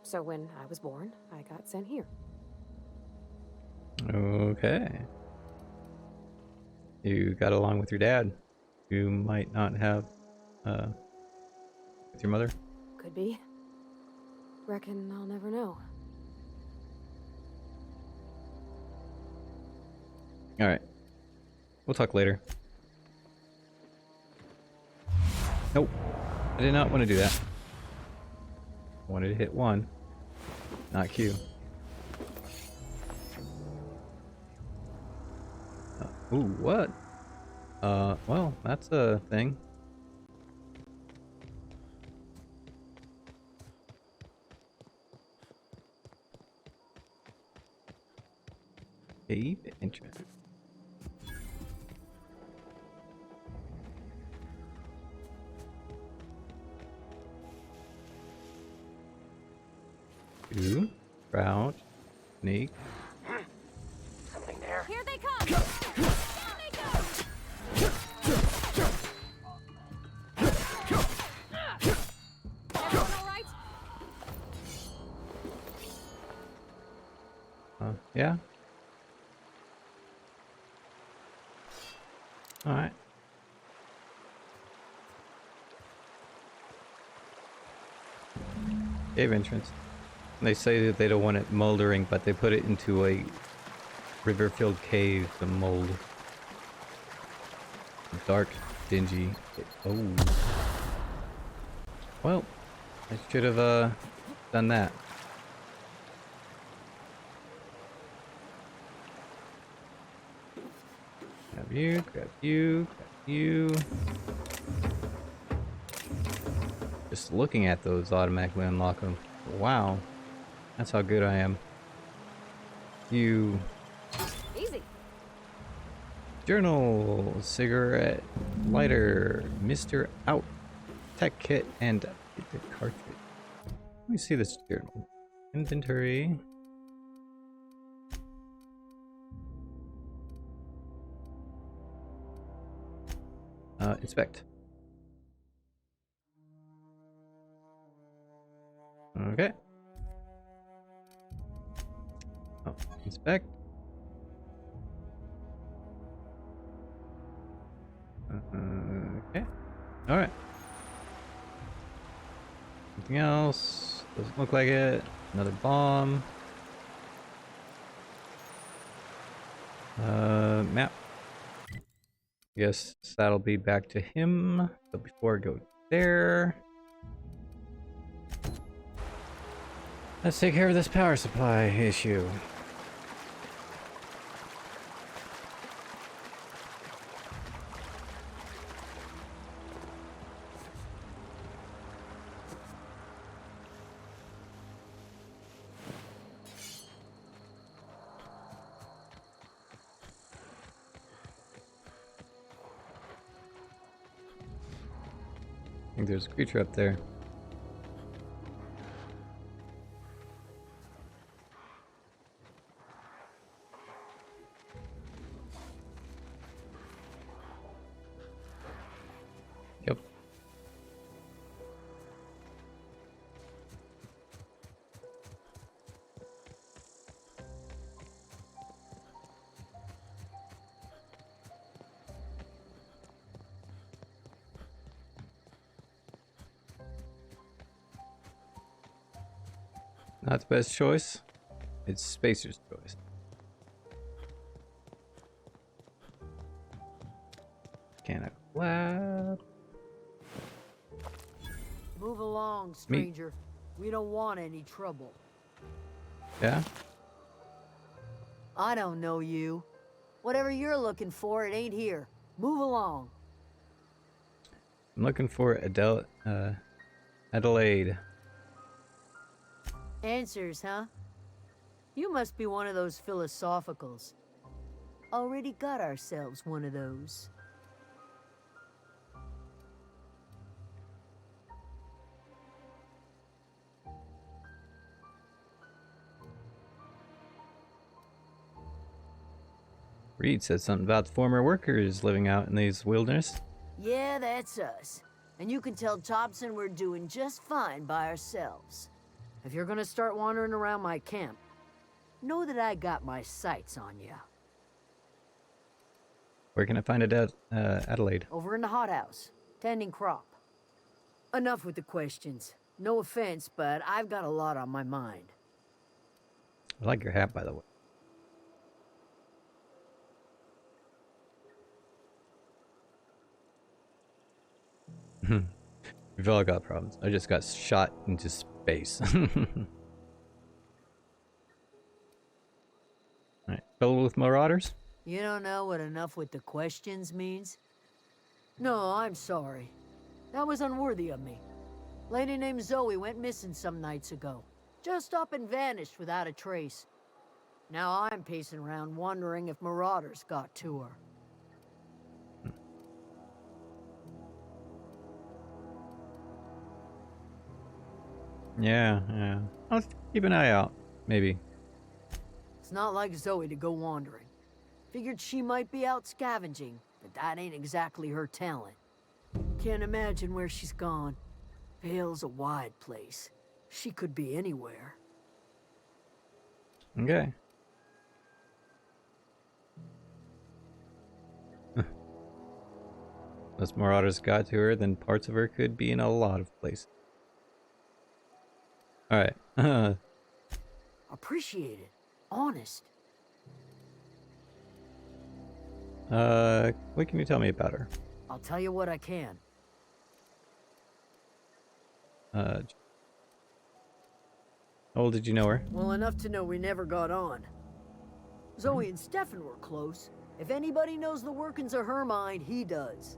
So when I was born, I got sent here. Okay. You got along with your dad. You might not have, with your mother. Could be. Reckon I'll never know. Alright. We'll talk later. Nope. I did not want to do that. I wanted to hit 1, not Q. Ooh, what? Well, that's a thing. Cave entrance. Two, crouch, sneak. Something there. Here they come! Down they go! Everyone all right? Yeah. All right. Cave entrance. They say that they don't want it moldering, but they put it into a river-filled cave, the mold. Dark, dingy. Oh. Well, I should have done that. Grab you, grab you, grab you. Just looking at those automatically unlock them. Wow. That's how good I am. You. Easy. Journal, cigarette, lighter, Mr. Out, tech kit, and the cartridge. Let me see this journal. Inventory. Inspect. Okay. Oh, inspect. Okay. Alright. Anything else? Doesn't look like it. Another bomb. Map. Guess that'll be back to him. But before I go there, let's take care of this power supply issue. I think there's a creature up there. Yep. Not the best choice. It's Spacer's choice. Can I clap? Move along, stranger. We don't want any trouble. Yeah? I don't know you. Whatever you're looking for, it ain't here. Move along. I'm looking for Adelaide. Answers, huh? You must be one of those philosophicals. Already got ourselves one of those. Reed said something about former workers living out in these wilderness. Yeah, that's us. And you can tell Thompson we're doing just fine by ourselves. If you're gonna start wandering around my camp, know that I got my sights on you. Where can I find Adelaide? Over in the hothouse, tending crop. Enough with the questions. No offense, but I've got a lot on my mind. I like your hat, by the way. We've all got problems. I just got shot into space. Alright, filled with marauders? You don't know what enough with the questions means? No, I'm sorry. That was unworthy of me. Lady named Zoe went missing some nights ago. Just up and vanished without a trace. Now I'm pacing around wondering if marauders got to her. Yeah. I'll keep an eye out. Maybe. It's not like Zoe to go wandering. Figured she might be out scavenging, but that ain't exactly her talent. Can't imagine where she's gone. Vale's a wide place. She could be anywhere. Okay. Unless marauders got to her, then parts of her could be in a lot of places. Alright. Appreciate it. Honest. What can you tell me about her? I'll tell you what I can. How old did you know her? Well, enough to know we never got on. Zoe and Stefan were close. If anybody knows the workings of her mind, he does.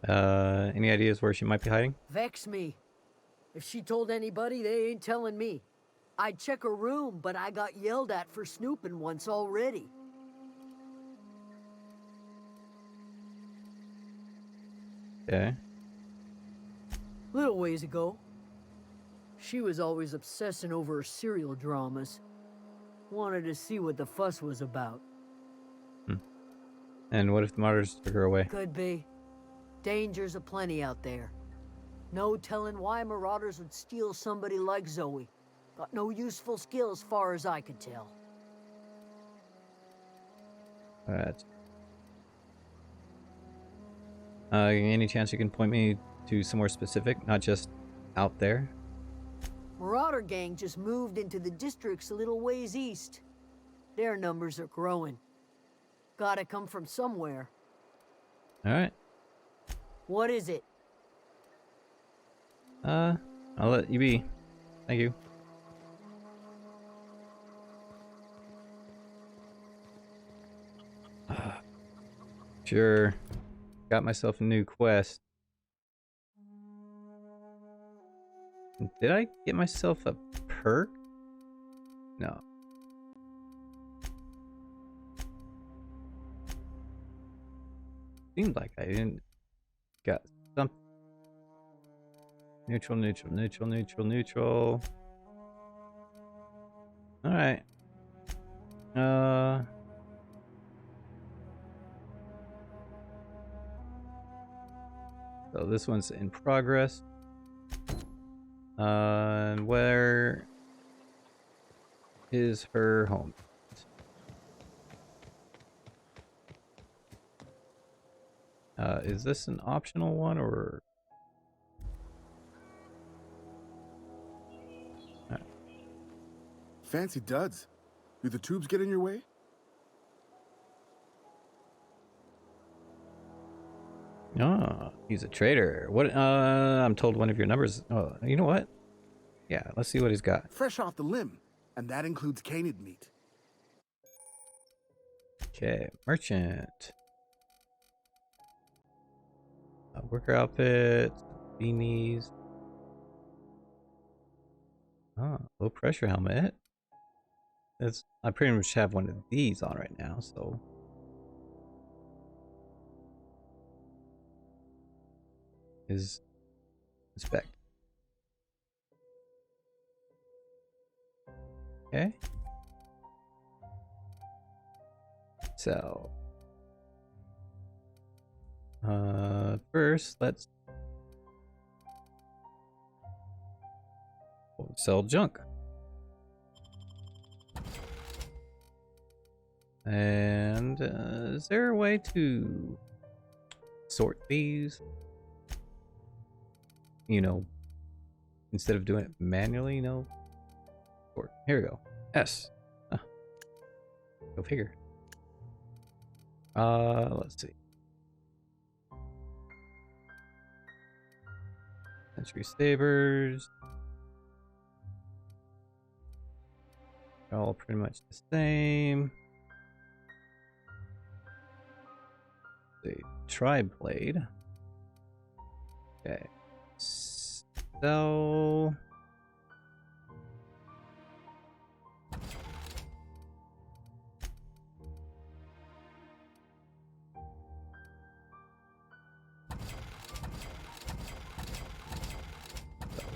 Any ideas where she might be hiding? Vex me. If she told anybody, they ain't telling me. I'd check her room, but I got yelled at for snooping once already. Okay. Little ways ago. She was always obsessing over her serial dramas. Wanted to see what the fuss was about. And what if the Marauders took her away? Could be. Dangers aplenty out there. No telling why Marauders would steal somebody like Zoe. Got no useful skills far as I could tell. Alright. Any chance you can point me to somewhere specific, not just out there? Marauder gang just moved into the districts a little ways east. Their numbers are growing. Gotta come from somewhere. Alright. What is it? I'll let you be. Thank you. Sure. Got myself a new quest. Did I get myself a perk? No. Seemed like I didn't. Got something. Neutral, neutral, neutral, neutral, neutral. Alright. So this one's in progress. And where is her home? Is this an optional one or? Fancy duds. Do the tubes get in your way? Oh, he's a traitor. What? I'm told one of your numbers. Oh, you know what? Yeah, let's see what he's got. Fresh off the limb, and that includes canid meat. Okay, merchant. Worker outfit, beanies. Oh, low pressure helmet. I pretty much have one of these on right now, so. Is inspect. Okay. So first let's sell junk. And is there a way to sort these? You know, instead of doing it manually, you know. Sort. Here we go. S. Go figure. Let's see. Century Sabers. They're all pretty much the same. The Tri-Blade. Okay. So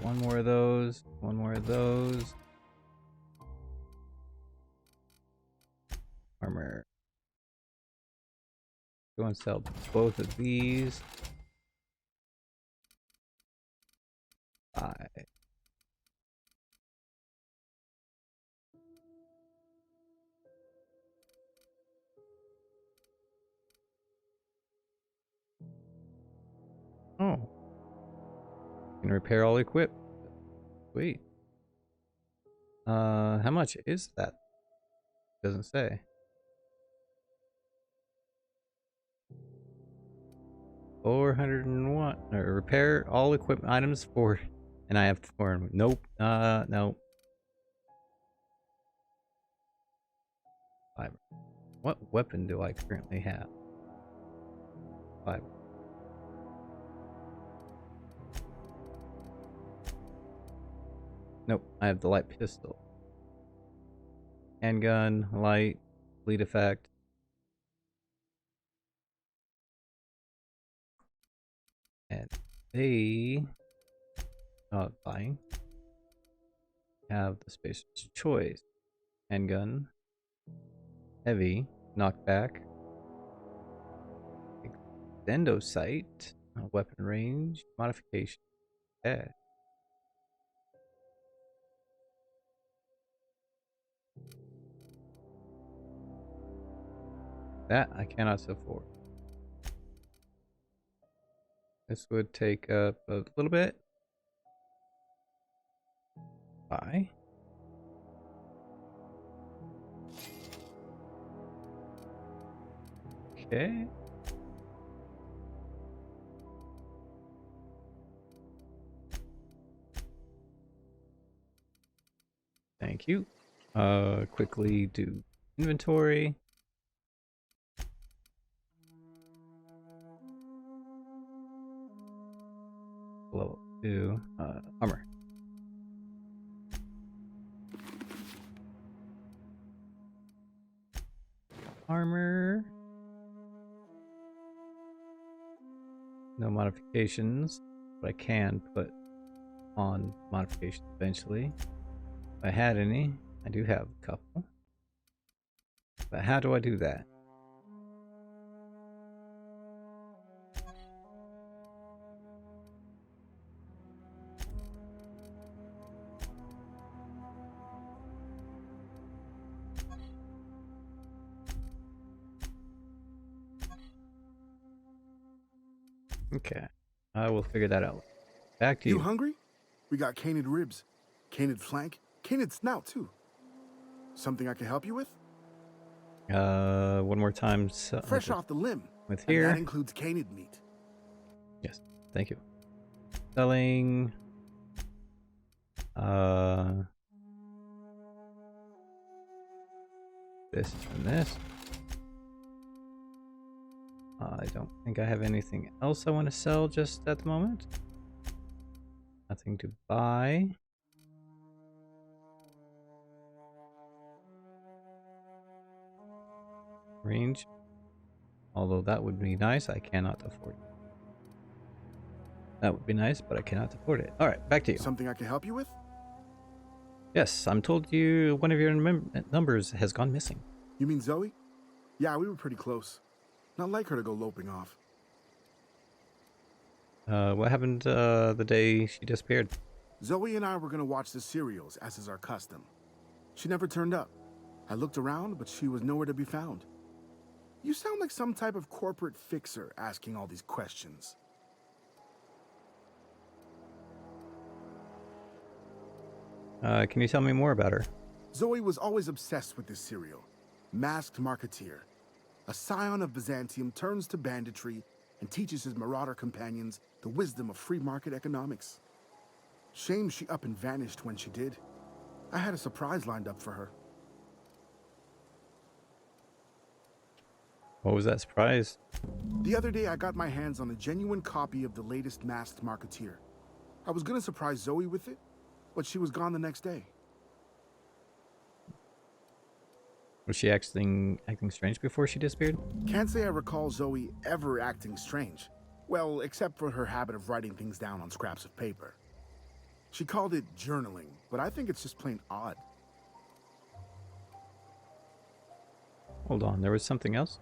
one more of those, one more of those. Armor. Go and sell both of these. Buy. Oh. Can repair all equip. Sweet. How much is that? Doesn't say. $401. Repair all equipment items for, and I have 4. Nope. No. 5. What weapon do I currently have? 5. Nope. I have the light pistol. Handgun, light, bleed effect. And they, buying, have the Spacer's Choice. Handgun, heavy, knockback, extendo sight, weapon range, modification. Yeah. That I cannot afford. This would take up a little bit. Buy. Okay. Thank you. Quickly do inventory. Level 2. Armor. Armor. No modifications, but I can put on modifications eventually. If I had any, I do have a couple. But how do I do that? Okay, I will figure that out. Back to you. You hungry? We got canid ribs, canid flank, canid snout too. Something I can help you with? One more time. Fresh off the limb. With here. And that includes canid meat. Yes, thank you. Selling. This and this. I don't think I have anything else I want to sell just at the moment. Nothing to buy. Range. Although that would be nice, I cannot afford it. That would be nice, but I cannot afford it. Alright, back to you. Something I can help you with? Yes, I'm told you one of your numbers has gone missing. You mean Zoe? Yeah, we were pretty close. Not like her to go loping off. What happened the day she disappeared? Zoe and I were gonna watch the serials, as is our custom. She never turned up. I looked around, but she was nowhere to be found. You sound like some type of corporate fixer asking all these questions. Can you tell me more about her? Zoe was always obsessed with this serial. Masked Marketeer. A scion of Byzantium turns to banditry and teaches his marauder companions the wisdom of free market economics. Shame she up and vanished when she did. I had a surprise lined up for her. What was that surprise? The other day I got my hands on a genuine copy of the latest Masked Marketeer. I was gonna surprise Zoe with it, but she was gone the next day. Was she acting strange before she disappeared? Can't say I recall Zoe ever acting strange. Well, except for her habit of writing things down on scraps of paper. She called it journaling, but I think it's just plain odd. Hold on, there was something else?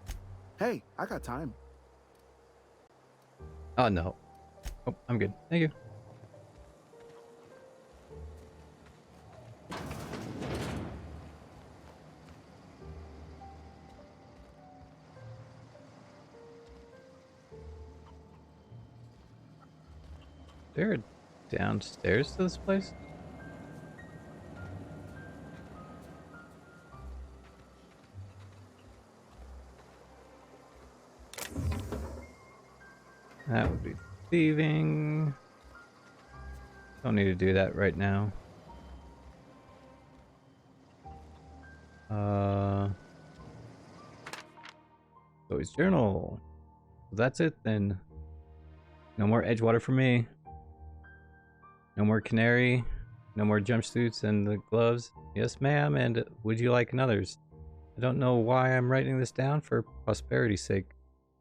Hey, I got time. Oh, no. Oh, I'm good. Thank you. Is there a downstairs to this place? That would be thieving. Don't need to do that right now. Zoe's journal. So that's it then. No more Edgewater for me. No more Canary. No more jumpsuits and the gloves. Yes, ma'am, and would you like another's? I don't know why I'm writing this down for prosperity's sake,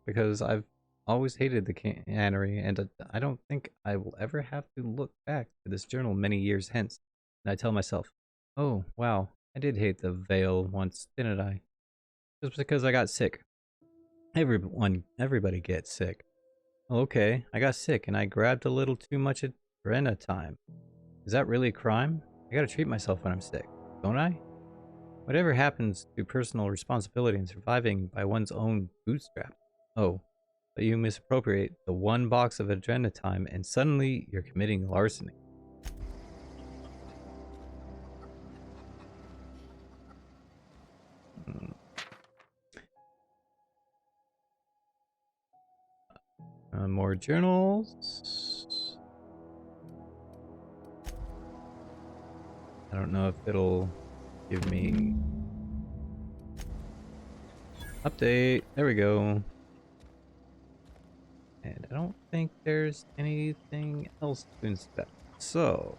because I've always hated the cannery, and I don't think I will ever have to look back to this journal many years hence. And I tell myself, oh, wow, I did hate the veil once, didn't I? Just because I got sick. Everybody gets sick. Okay, I got sick and I grabbed a little too much adrenatime. Is that really a crime? I gotta treat myself when I'm sick, don't I? Whatever happens to personal responsibility and surviving by one's own bootstraps? Oh, but you misappropriate the one box of adrenatime and suddenly you're committing larceny. More journals. I don't know if it'll give me update. There we go. And I don't think there's anything else to inspect. So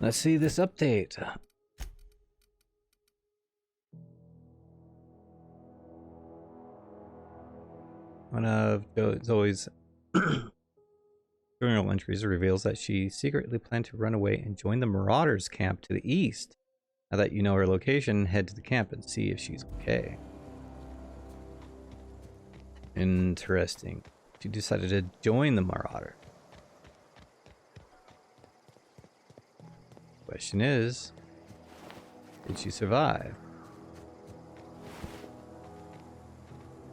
let's see this update. One of Zoe's journal entries reveals that she secretly planned to run away and join the Marauders camp to the east. Now that you know her location, head to the camp and see if she's okay. Interesting. She decided to join the Marauder. Question is, did she survive?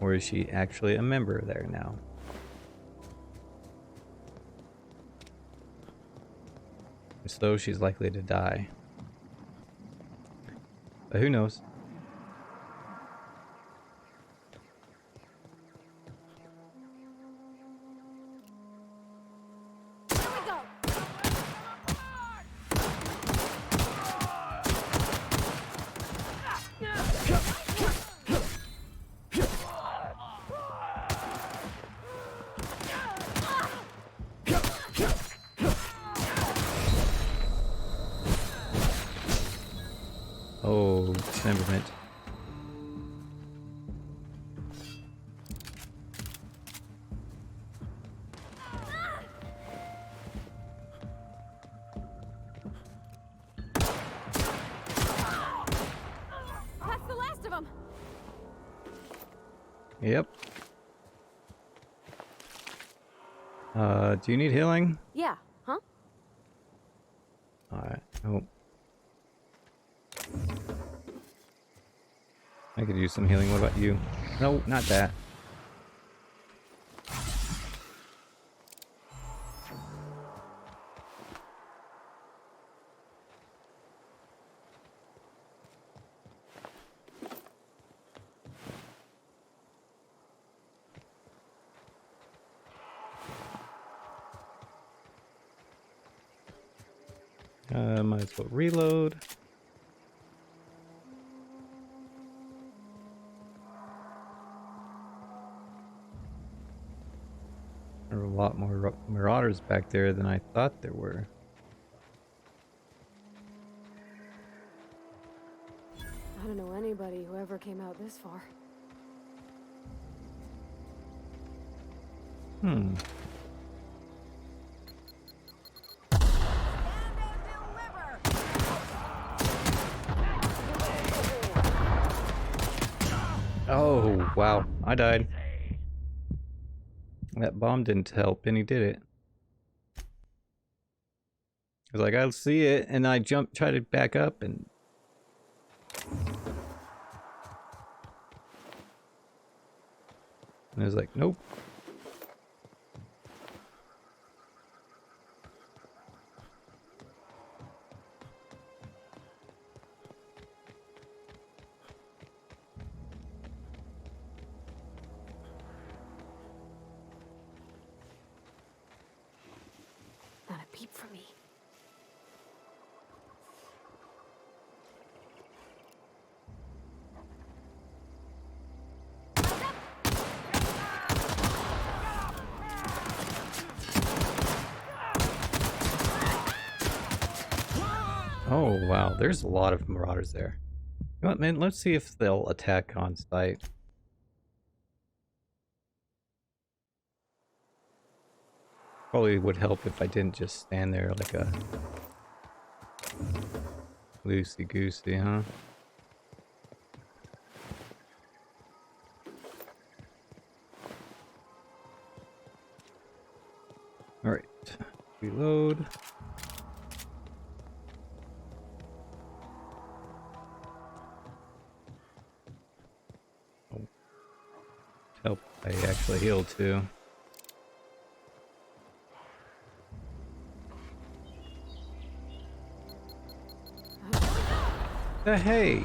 Or is she actually a member there now? If so, she's likely to die. But who knows? Oh, dismemberment. That's the last of them. Yep. Do you need healing? Yeah, huh? Alright. Oh. I could use some healing. What about you? No, not that. Might as well reload. There are a lot more marauders back there than I thought there were. I don't know anybody who ever came out this far. Oh, wow. I died. That bomb didn't help, and he did it. I was like, I'll see it, and I tried to back up, and... I was like, nope. for me. Oh wow, there's a lot of marauders there. You know what, man? Let's see if they'll attack on sight. Probably would help if I didn't just stand there like a loosey-goosey, huh? Alright, reload. Oh. Help, I actually healed too. Hey!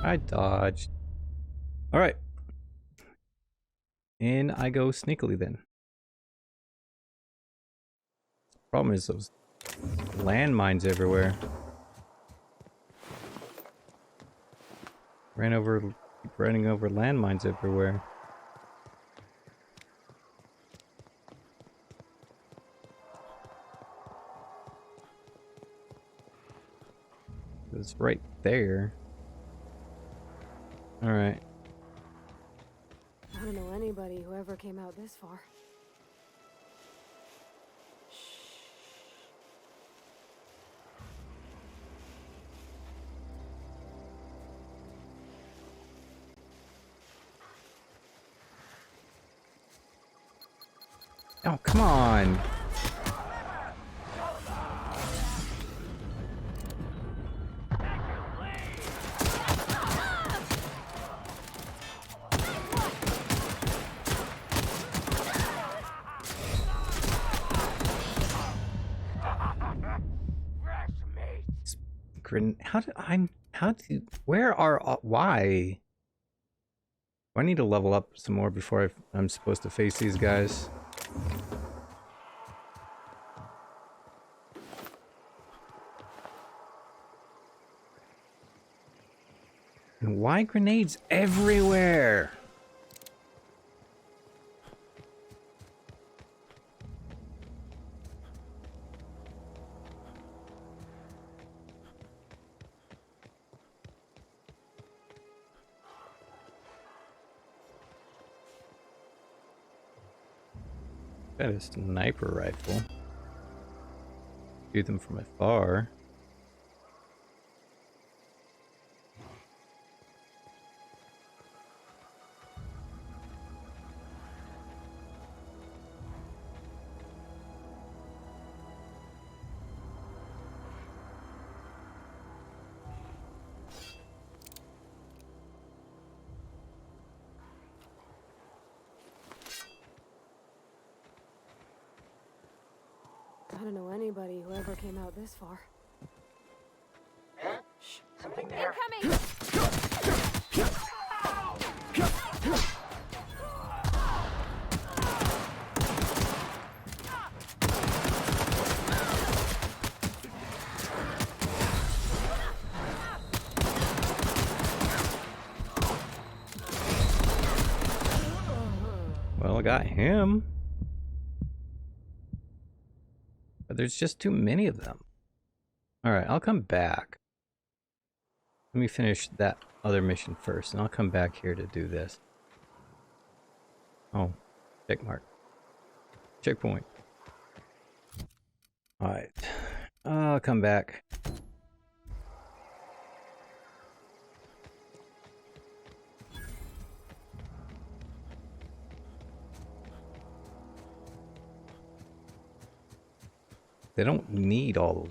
I dodged. Alright. In I go sneakily then. Problem is those landmines everywhere. Keep running over landmines everywhere. It's right there. Alright. I don't know anybody who ever came out this far. Oh, come on! Where are, why? Do I need to level up some more before I'm supposed to face these guys? And why grenades everywhere? Got a sniper rifle. Shoot them from afar. I don't know anybody who ever came out this far. Shh, something there. Incoming! Well, I got him. But there's just too many of them. Alright, I'll come back. Let me finish that other mission first, and I'll come back here to do this. Oh, check mark. Checkpoint. Alright. I'll come back. They don't need all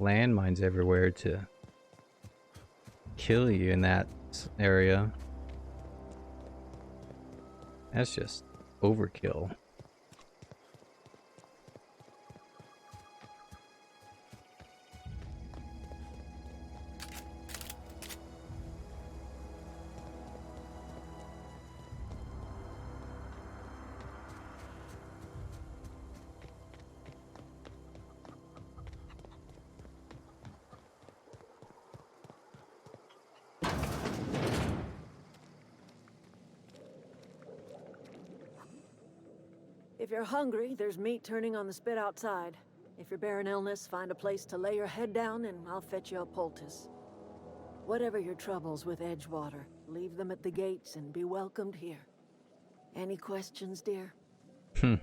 landmines everywhere to kill you in that area. That's just overkill. If you're hungry, there's meat turning on the spit outside. If you're bearing illness, find a place to lay your head down and I'll fetch you a poultice. Whatever your troubles with Edgewater, leave them at the gates and be welcomed here. Any questions, dear? You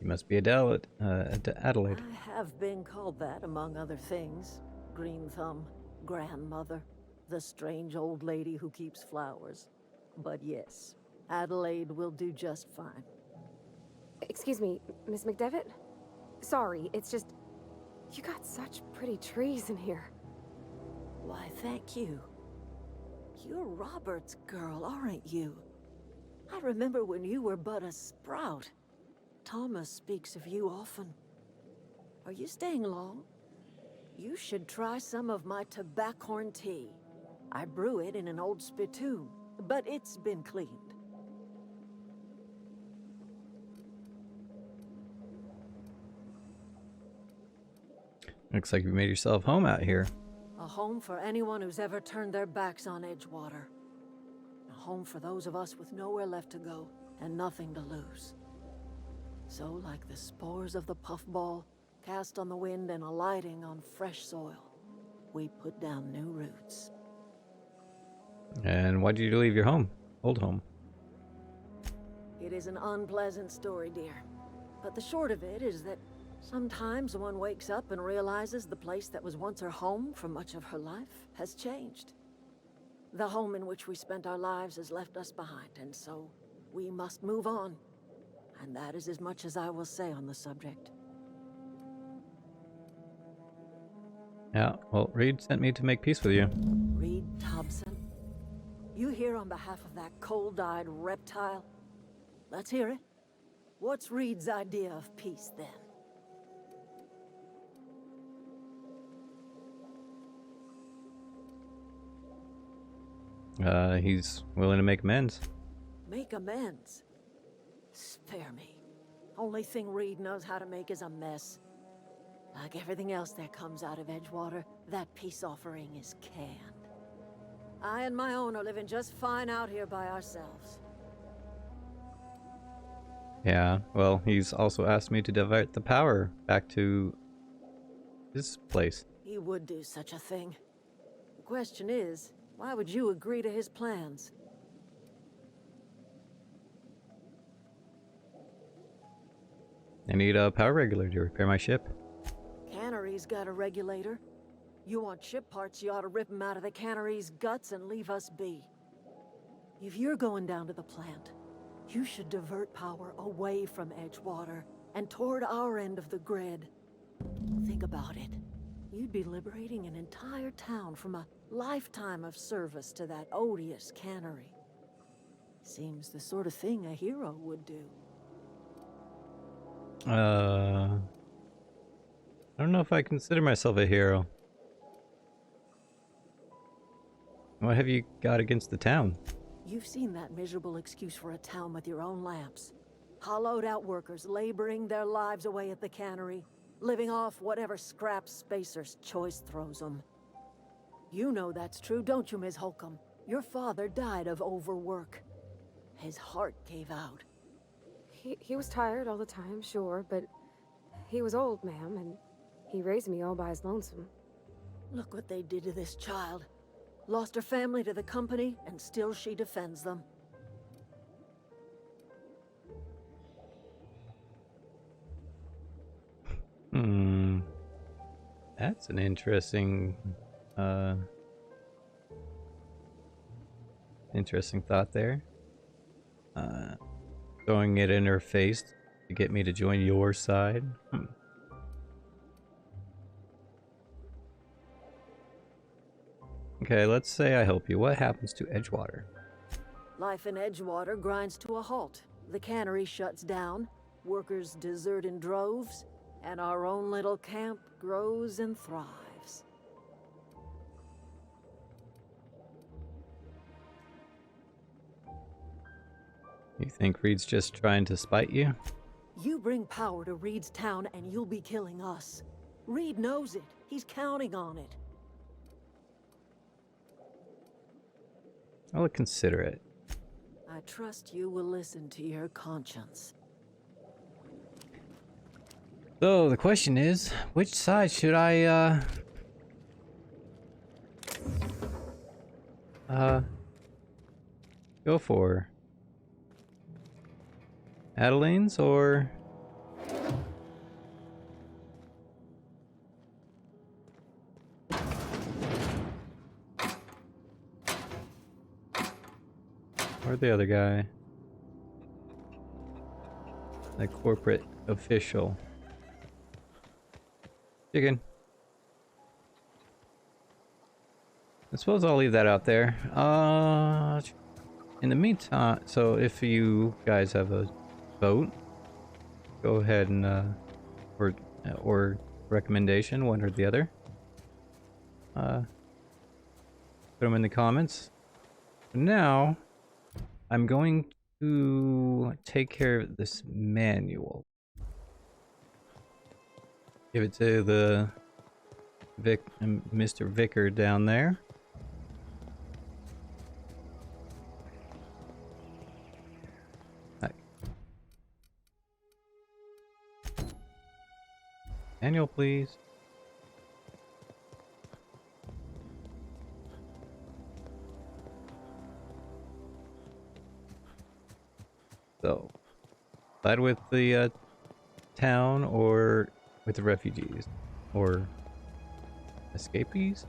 must be Adelaide. Adelaide. I have been called that, among other things. Green Thumb, grandmother, the strange old lady who keeps flowers. But yes, Adelaide will do just fine. Excuse me, Miss McDevitt? Sorry, it's just... You got such pretty trees in here. Why, thank you. You're Robert's girl, aren't you? I remember when you were but a sprout. Thomas speaks of you often. Are you staying long? You should try some of my tobaccorn tea. I brew it in an old spittoon, but it's been cleaned. Looks like you made yourself home out here. A home for anyone who's ever turned their backs on Edgewater. A home for those of us with nowhere left to go and nothing to lose. So, like the spores of the puffball, cast on the wind and alighting on fresh soil, we put down new roots. And why did you leave your home? Old home. It is an unpleasant story, dear. But the short of it is that sometimes one wakes up and realizes the place that was once her home for much of her life has changed. The home in which we spent our lives has left us behind, and so we must move on. And that is as much as I will say on the subject. Yeah, well, Reed sent me to make peace with you. Reed Thompson? You here on behalf of that cold-eyed reptile? Let's hear it. What's Reed's idea of peace, then? He's willing to make amends. Make amends? Spare me. Only thing Reed knows how to make is a mess. Like everything else that comes out of Edgewater, that peace offering is canned. I and my own are living just fine out here by ourselves. Yeah, well, he's also asked me to divert the power back to his place. He would do such a thing. The question is, why would you agree to his plans? I need a power regulator to repair my ship. Cannery's got a regulator. You want ship parts, you ought to rip them out of the cannery's guts and leave us be. If you're going down to the plant, you should divert power away from Edgewater and toward our end of the grid. Think about it. You'd be liberating an entire town from a lifetime of service to that odious cannery. Seems the sort of thing a hero would do. I don't know if I consider myself a hero. What have you got against the town? You've seen that miserable excuse for a town with your own lamps. Hollowed out workers laboring their lives away at the cannery, living off whatever scraps Spacer's choice throws them. You know that's true, don't you, Ms. Holcomb? Your father died of overwork. His heart gave out. He was tired all the time, sure, but he was old, ma'am, and he raised me all by his lonesome. Look what they did to this child. Lost her family to the company, and still she defends them. That's an interesting thought there. Throwing it in her face to get me to join your side. Okay, let's say I help you. What happens to Edgewater? Life in Edgewater grinds to a halt. The cannery shuts down, workers desert in droves, and our own little camp grows and thrives. You think Reed's just trying to spite you? You bring power to Reed's town and you'll be killing us. Reed knows it. He's counting on it. I'll consider it. I trust you will listen to your conscience. So the question is, which side should I go for? Adeline's or the other guy? The corporate official. Chicken. I suppose I'll leave that out there. In the meantime, so if you guys have a vote, go ahead and or recommendation, one or the other. Put them in the comments. For now, I'm going to take care of this manual. Give it to the Mr. Vicar down there. Manual, please. So, side with the town or with the refugees or escapees?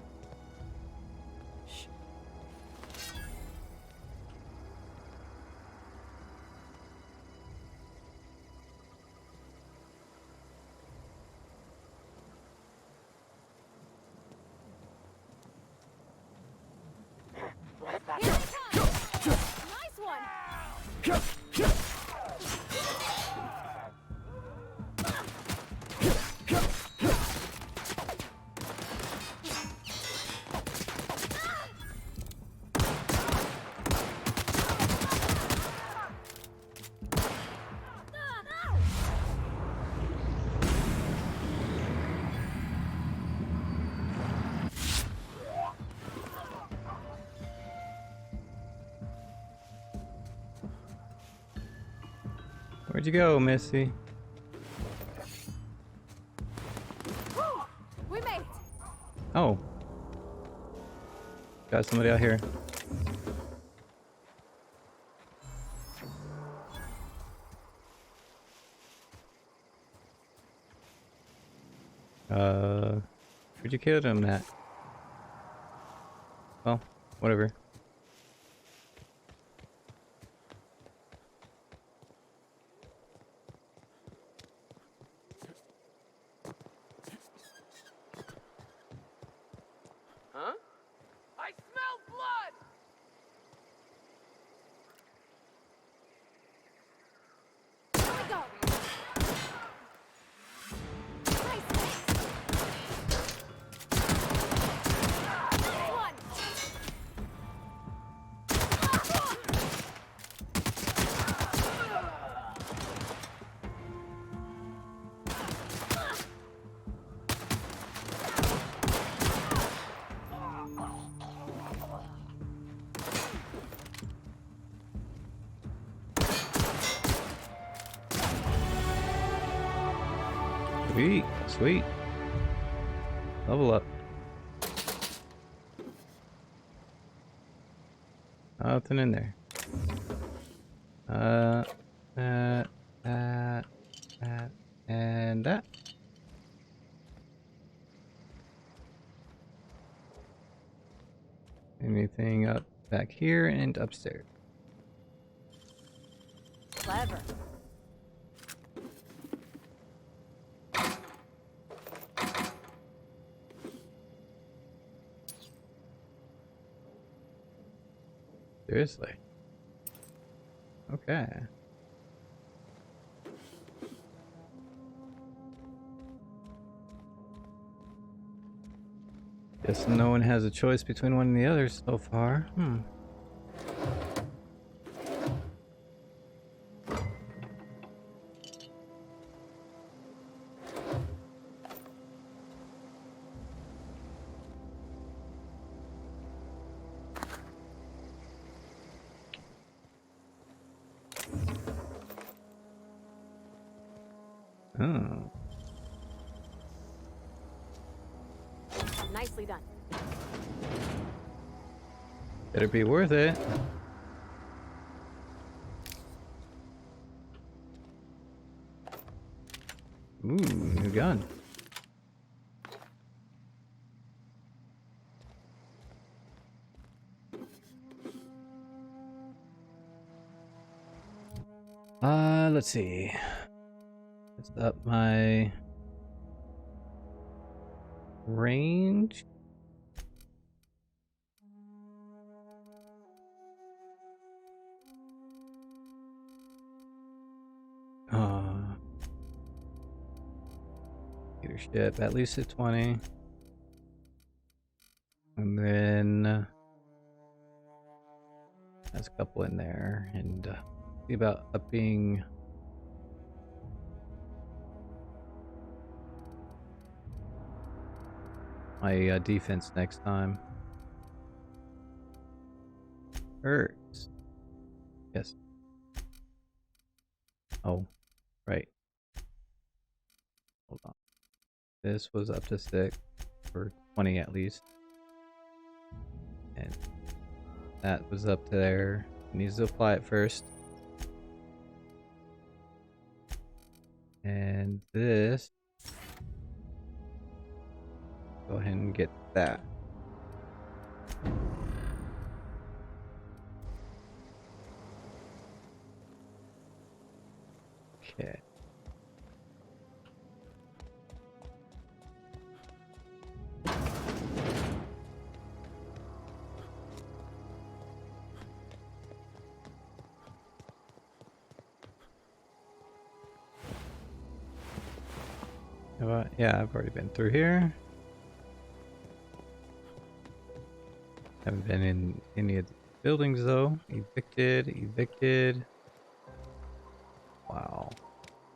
Nice one! Where'd you go, Missy? We made it! Oh. Got somebody out here. Where'd you kill him at? Well, whatever. Huh? I smell blood! Here we go! Nice hit! Nice one! Sweet, sweet. Level up. Nothing in there. That, and that. Anything up back here and upstairs? Clever. Seriously. Okay. Guess no one has a choice between one and the other so far. Oh. Nicely done. Better be worth it. Ooh, new gun. Let's see. Let's up my range. Leadership at least at 20. And then there's a couple in there, and see about upping my defense next time. Hurts. Yes. Oh, right. Hold on. This was up to 6 or 20 at least. And that was up there. Needs to apply it first. And this. Go ahead and get that. Okay. Yeah, I've already been through here. Haven't been in any of the buildings though. Evicted, evicted. Wow.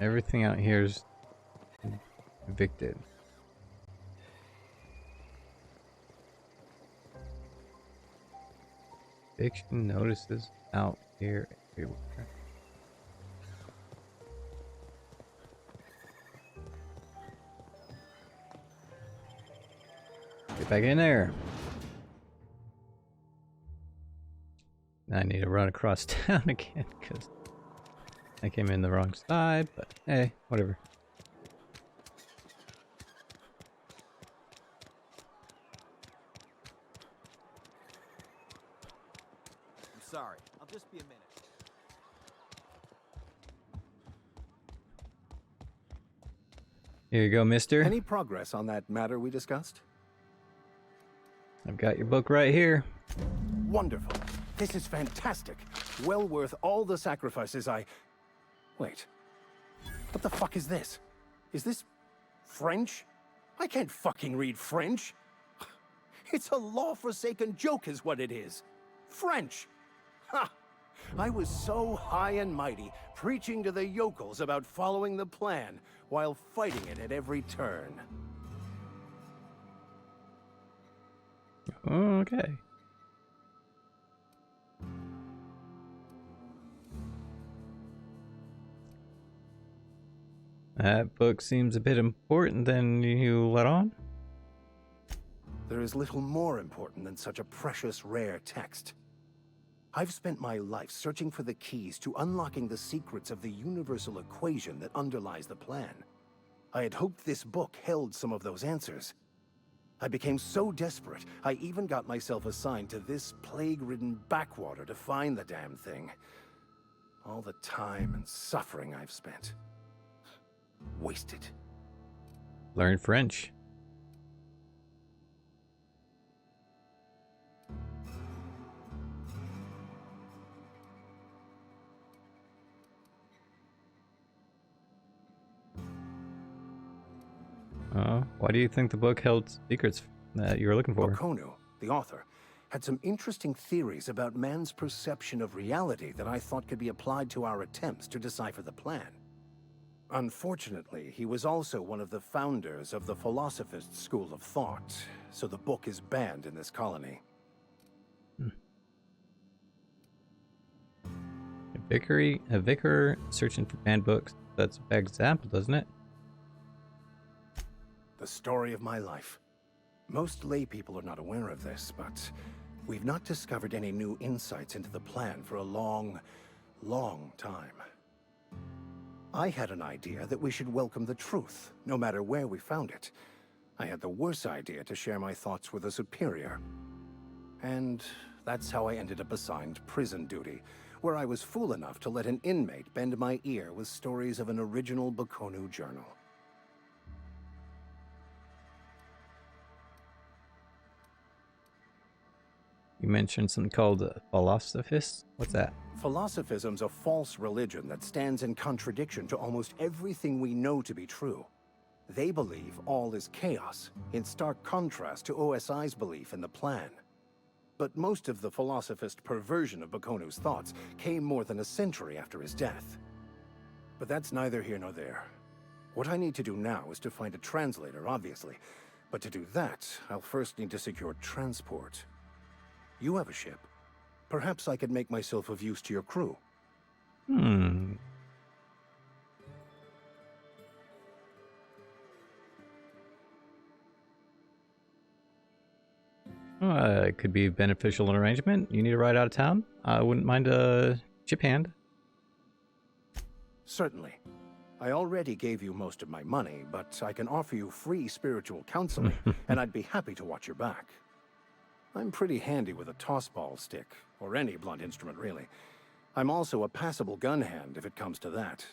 Everything out here is evicted. Eviction notices out here everywhere. Get back in there. Now I need to run across town again because I came in the wrong side, but hey, whatever. I'm sorry. I'll just be a minute. Here you go, mister. Any progress on that matter we discussed? I've got your book right here. Wonderful. This is fantastic. Well worth all the sacrifices I... Wait. What the fuck is this? Is this French? I can't fucking read French. It's a law-forsaken joke is what it is. French. Ha! I was so high and mighty, preaching to the yokels about following the plan, while fighting it at every turn. Okay. That book seems a bit important than you let on. There is little more important than such a precious, rare text. I've spent my life searching for the keys to unlocking the secrets of the universal equation that underlies the plan. I had hoped this book held some of those answers. I became so desperate, I even got myself assigned to this plague-ridden backwater to find the damn thing. All the time and suffering I've spent. Wasted. Learn French. Why do you think the book held secrets that you were looking for? Okonu, the author, had some interesting theories about man's perception of reality that I thought could be applied to our attempts to decipher the plan. Unfortunately, he was also one of the founders of the Philosophist school of thought, so the book is banned in this colony. A vicar searching for banned books. That's a bad example, doesn't it? The story of my life. Most lay people are not aware of this, but we've not discovered any new insights into the plan for a long, long time. I had an idea that we should welcome the truth, no matter where we found it. I had the worse idea to share my thoughts with a superior. And that's how I ended up assigned prison duty, where I was fool enough to let an inmate bend my ear with stories of an original Baconu journal. You mentioned something called philosophists? What's that? Philosophism's a false religion that stands in contradiction to almost everything we know to be true. They believe all is chaos, in stark contrast to OSI's belief in the plan. But most of the philosophist perversion of Bakonu's thoughts came more than a century after his death. But that's neither here nor there. What I need to do now is to find a translator, obviously. But to do that, I'll first need to secure transport. You have a ship. Perhaps I could make myself of use to your crew. It could be a beneficial arrangement. You need a ride out of town? I wouldn't mind a ship hand. Certainly. I already gave you most of my money, but I can offer you free spiritual counseling, and I'd be happy to watch your back. I'm pretty handy with a tossball stick, or any blunt instrument, really. I'm also a passable gun hand, if it comes to that.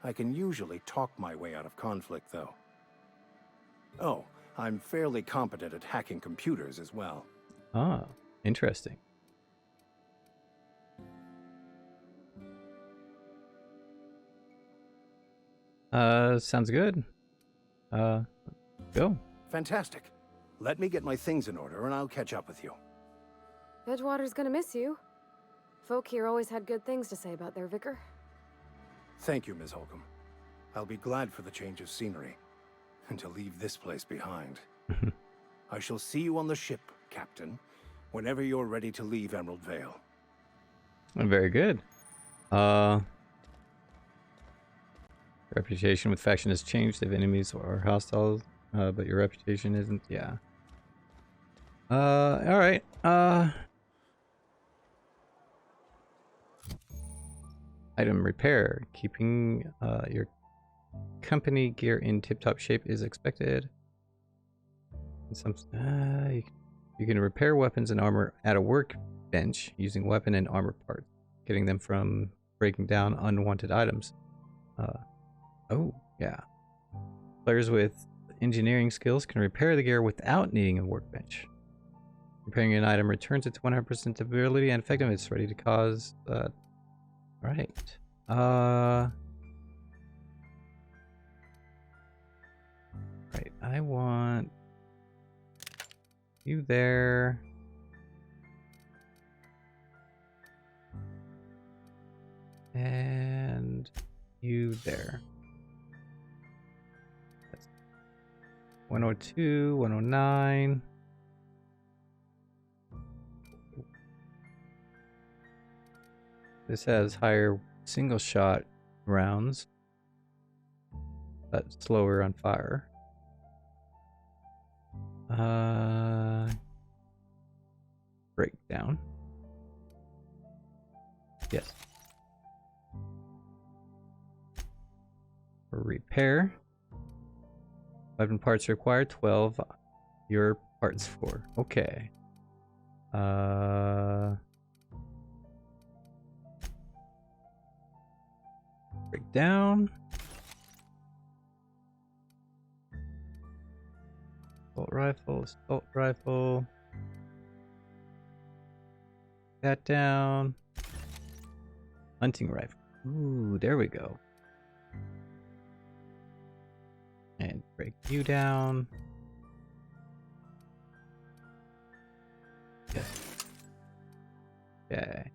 I can usually talk my way out of conflict, though. Oh, I'm fairly competent at hacking computers as well. Ah, interesting. Sounds good. Go. Fantastic. Let me get my things in order, and I'll catch up with you. Edgewater's gonna miss you. Folk here always had good things to say about their vicar. Thank you, Ms. Holcomb. I'll be glad for the change of scenery, and to leave this place behind. I shall see you on the ship, Captain, whenever you're ready to leave Emerald Vale. Very good. Reputation with faction has changed if enemies are hostile, but your reputation isn't. Yeah. All right. Item repair. Keeping your company gear in tip-top shape is expected. Some you can repair weapons and armor at a workbench using weapon and armor parts, getting them from breaking down unwanted items. Oh yeah. Players with engineering skills can repair the gear without needing a workbench. Repairing an item returns its 100% ability and effectiveness, ready to cause. Right. Right. I want you there. And you there. That's 102, 109. This has higher single shot rounds, but slower on fire. Breakdown. Yes. For repair. Weapon parts required 12. Your parts 4. Okay. Breakdown. Assault rifle. That down. Hunting rifle. Ooh, there we go. And break you down. Yes. Okay.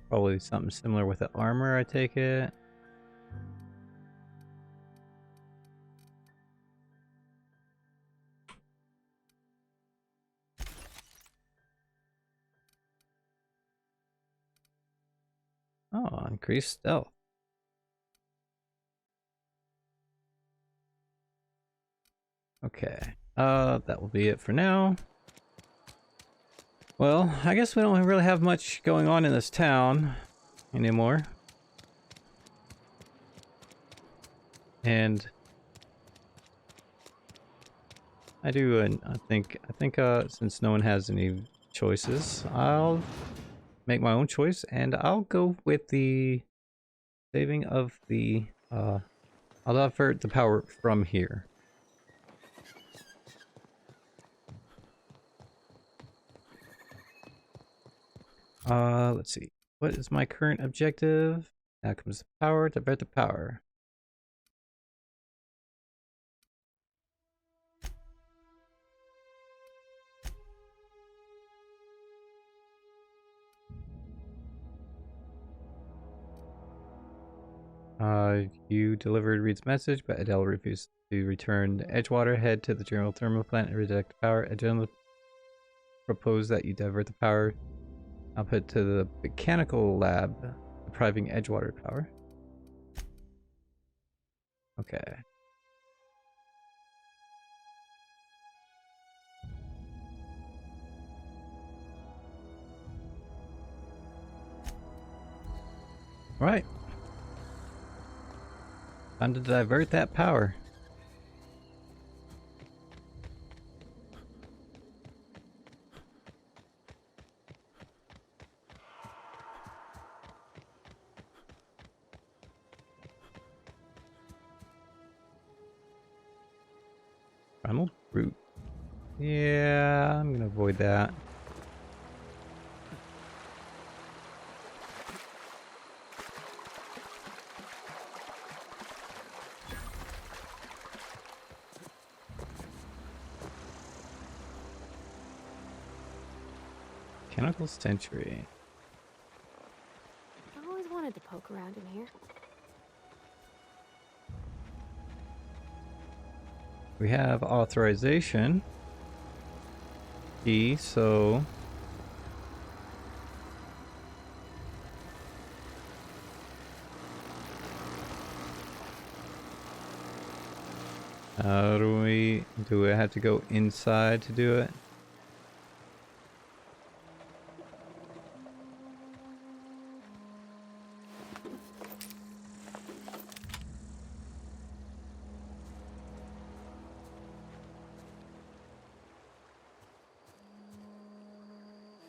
Probably something similar with the armor, I take it. Oh, increased stealth. Okay. That will be it for now. Well, I guess we don't really have much going on in this town anymore. And I do, I think, since no one has any choices, I'll make my own choice, and I'll go with the saving of the, I'll divert the power from here. Let's see. What is my current objective? Now comes the power, divert the power. You delivered Reed's message, but Adele refused to return Edgewater. Head to the general thermal plant and redirect the power. Adele proposed that you divert the power output to the mechanical lab, depriving Edgewater power. Okay. Right. Time to divert that power. Primal Brute. Yeah, I'm gonna avoid that. Mechanical Century. I've always wanted to poke around in here. We have authorization key, so how do we do? I have to go inside to do it.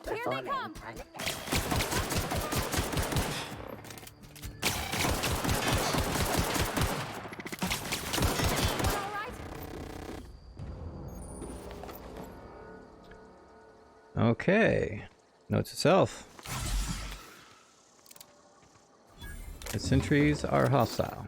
Here they come! Okay. Note to self. The sentries are hostile.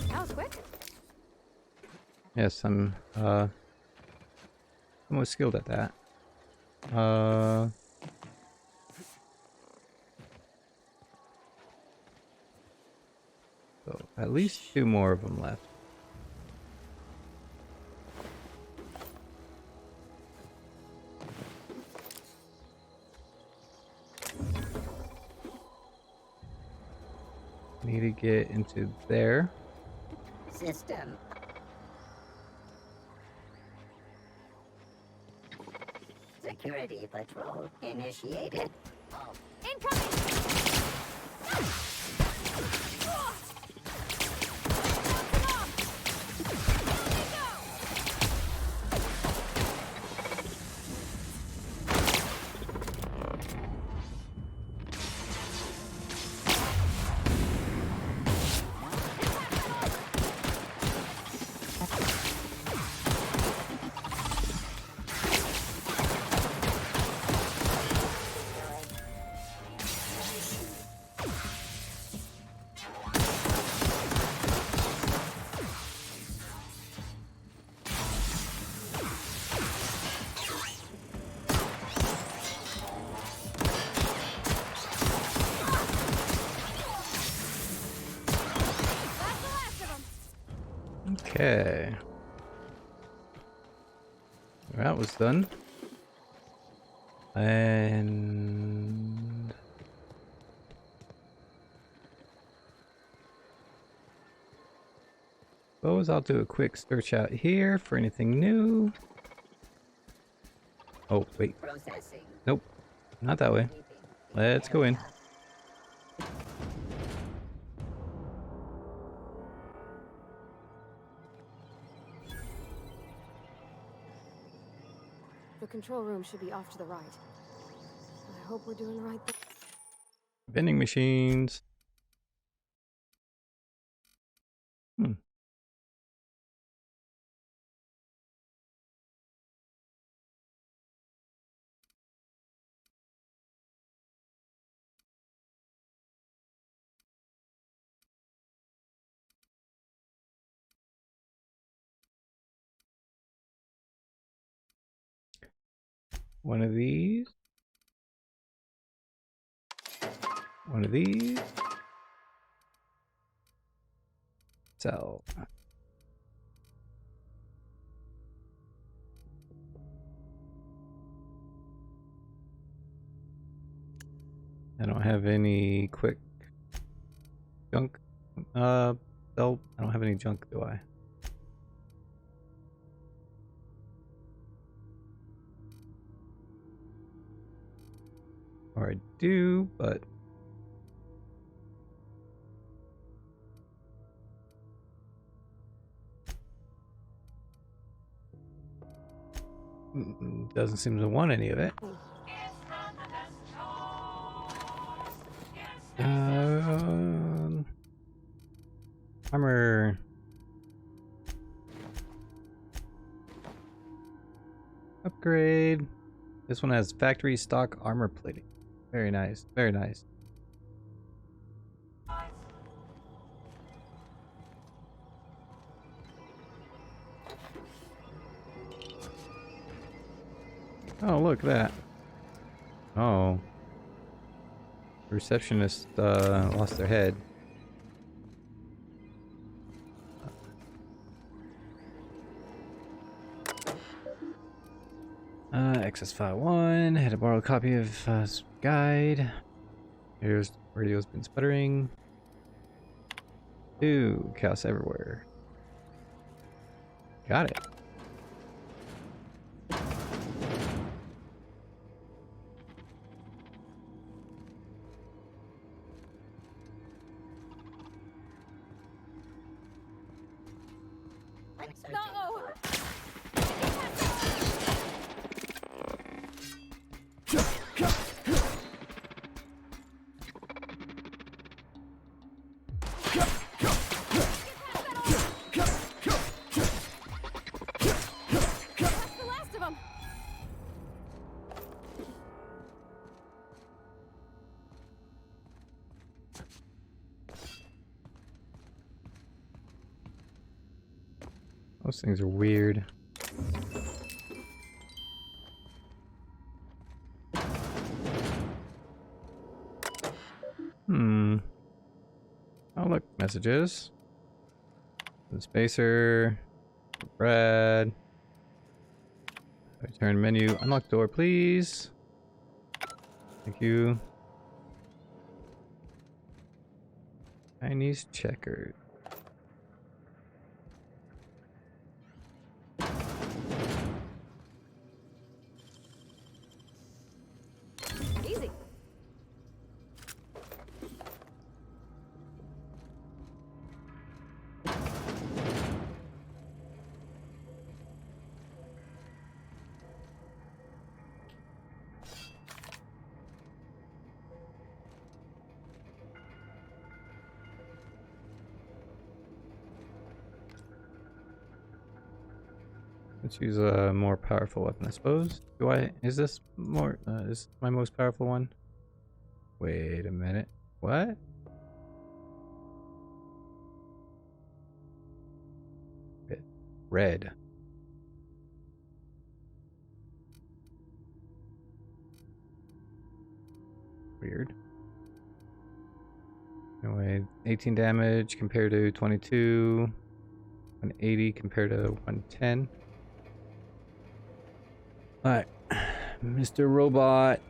That was quick. Yes, I'm most skilled at that. So at least 2 more of them left. Need to get into there. System. Security patrol initiated. Incoming! Okay. That was done. And suppose I'll do a quick search out here for anything new. Oh, wait. Nope. Not that way. Let's go in. The control room should be off to the right. I hope we're doing the right thing. Vending machines. One of these. One of these. Sell. I don't have any quick junk. Sell. I don't have any junk, do I? Or I do, but doesn't seem to want any of it. Armor. Upgrade. This one has factory stock armor plating. Very nice. Very nice. Oh, look at that. Oh. The receptionist lost their head. Access file 1. Had to borrow a copy of guide. Here's radio's been sputtering. 2. Chaos everywhere. Got it. Those things are weird. Oh look, messages. The spacer. Brad. Return menu. Unlock door, please. Thank you. Chinese checkers. Easy. Let's use a more powerful weapon, I suppose. Do I? Is this more? Is my most powerful one? Wait a minute. What? Red. Weird. Anyway, 18 damage compared to 22. 180 compared to 110. Alright. Mr. Robot.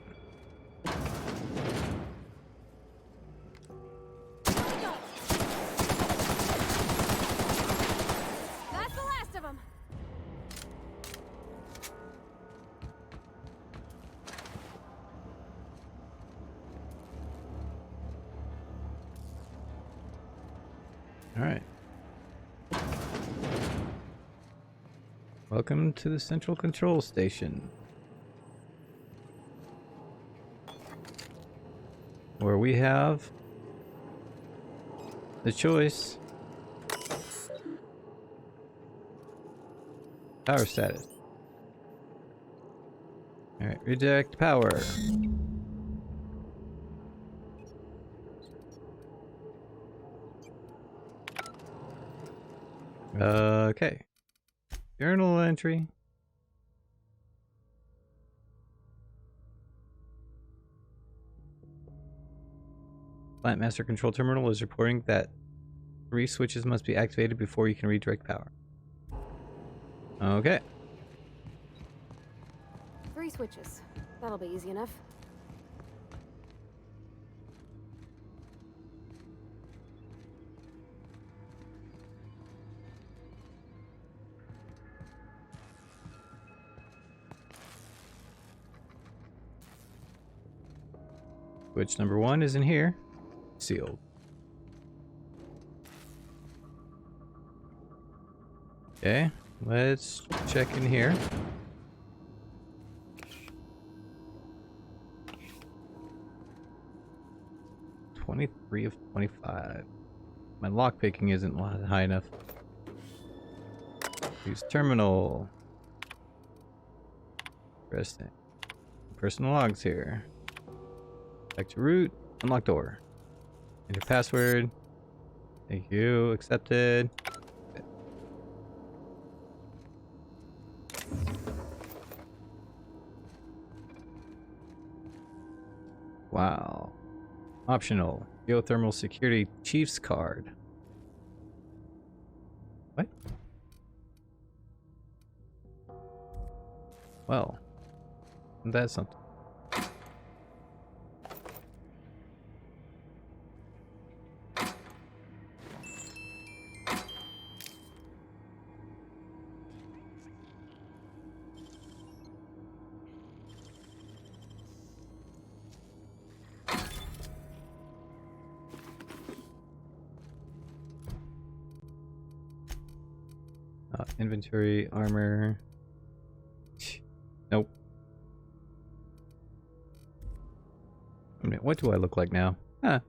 That's the last of them. Alright. Welcome to the Central Control Station, where we have the choice. Power status. Alright, reject power. Okay. Journal entry. Plant Master Control Terminal is reporting that 3 switches must be activated before you can redirect power. Okay. 3 switches. That'll be easy enough. Switch number 1 is in here. Sealed. Okay, let's check in here. $23 of 25. My lockpicking isn't high enough. Use terminal. Interesting. Personal logs here. Back to root. Unlock door. Enter password. Thank you. Accepted. Okay. Wow. Optional. Geothermal security chief's card. What? Well, that's something. Inventory, armor. Nope. I mean, what do I look like now? Huh.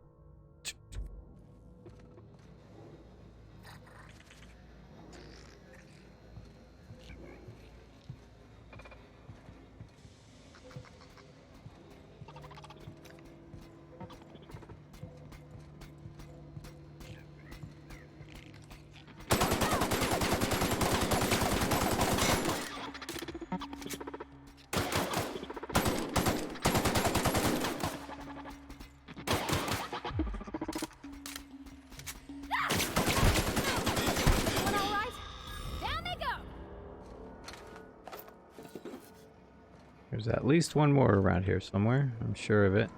There's at least one more around here somewhere. I'm sure of it.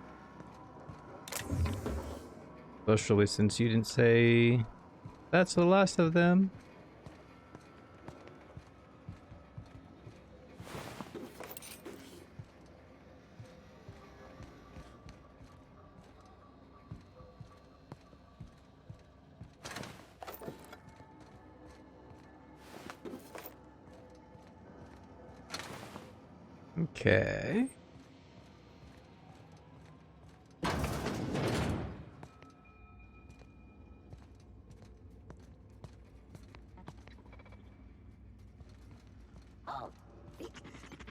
Especially since you didn't say that's the last of them. Okay.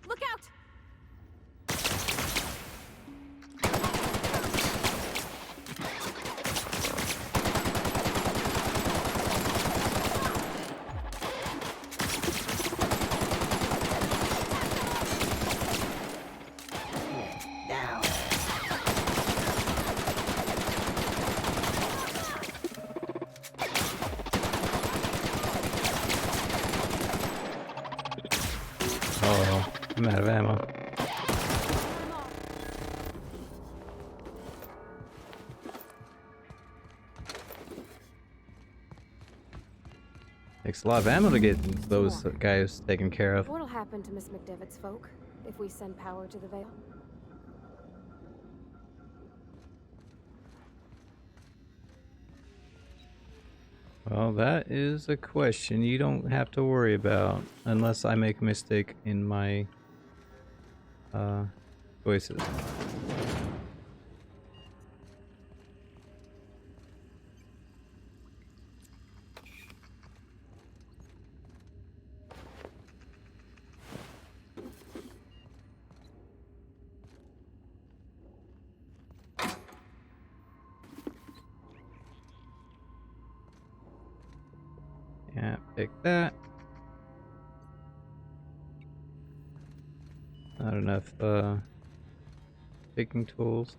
Look out! Oh, I'm out of ammo. Takes a lot of ammo to get those guys taken care of. What'll happen to Miss McDevitt's folk if we send power to the Vale? Well, that is a question you don't have to worry about unless I make a mistake in my choices. Yeah, pick that. Not enough picking tools.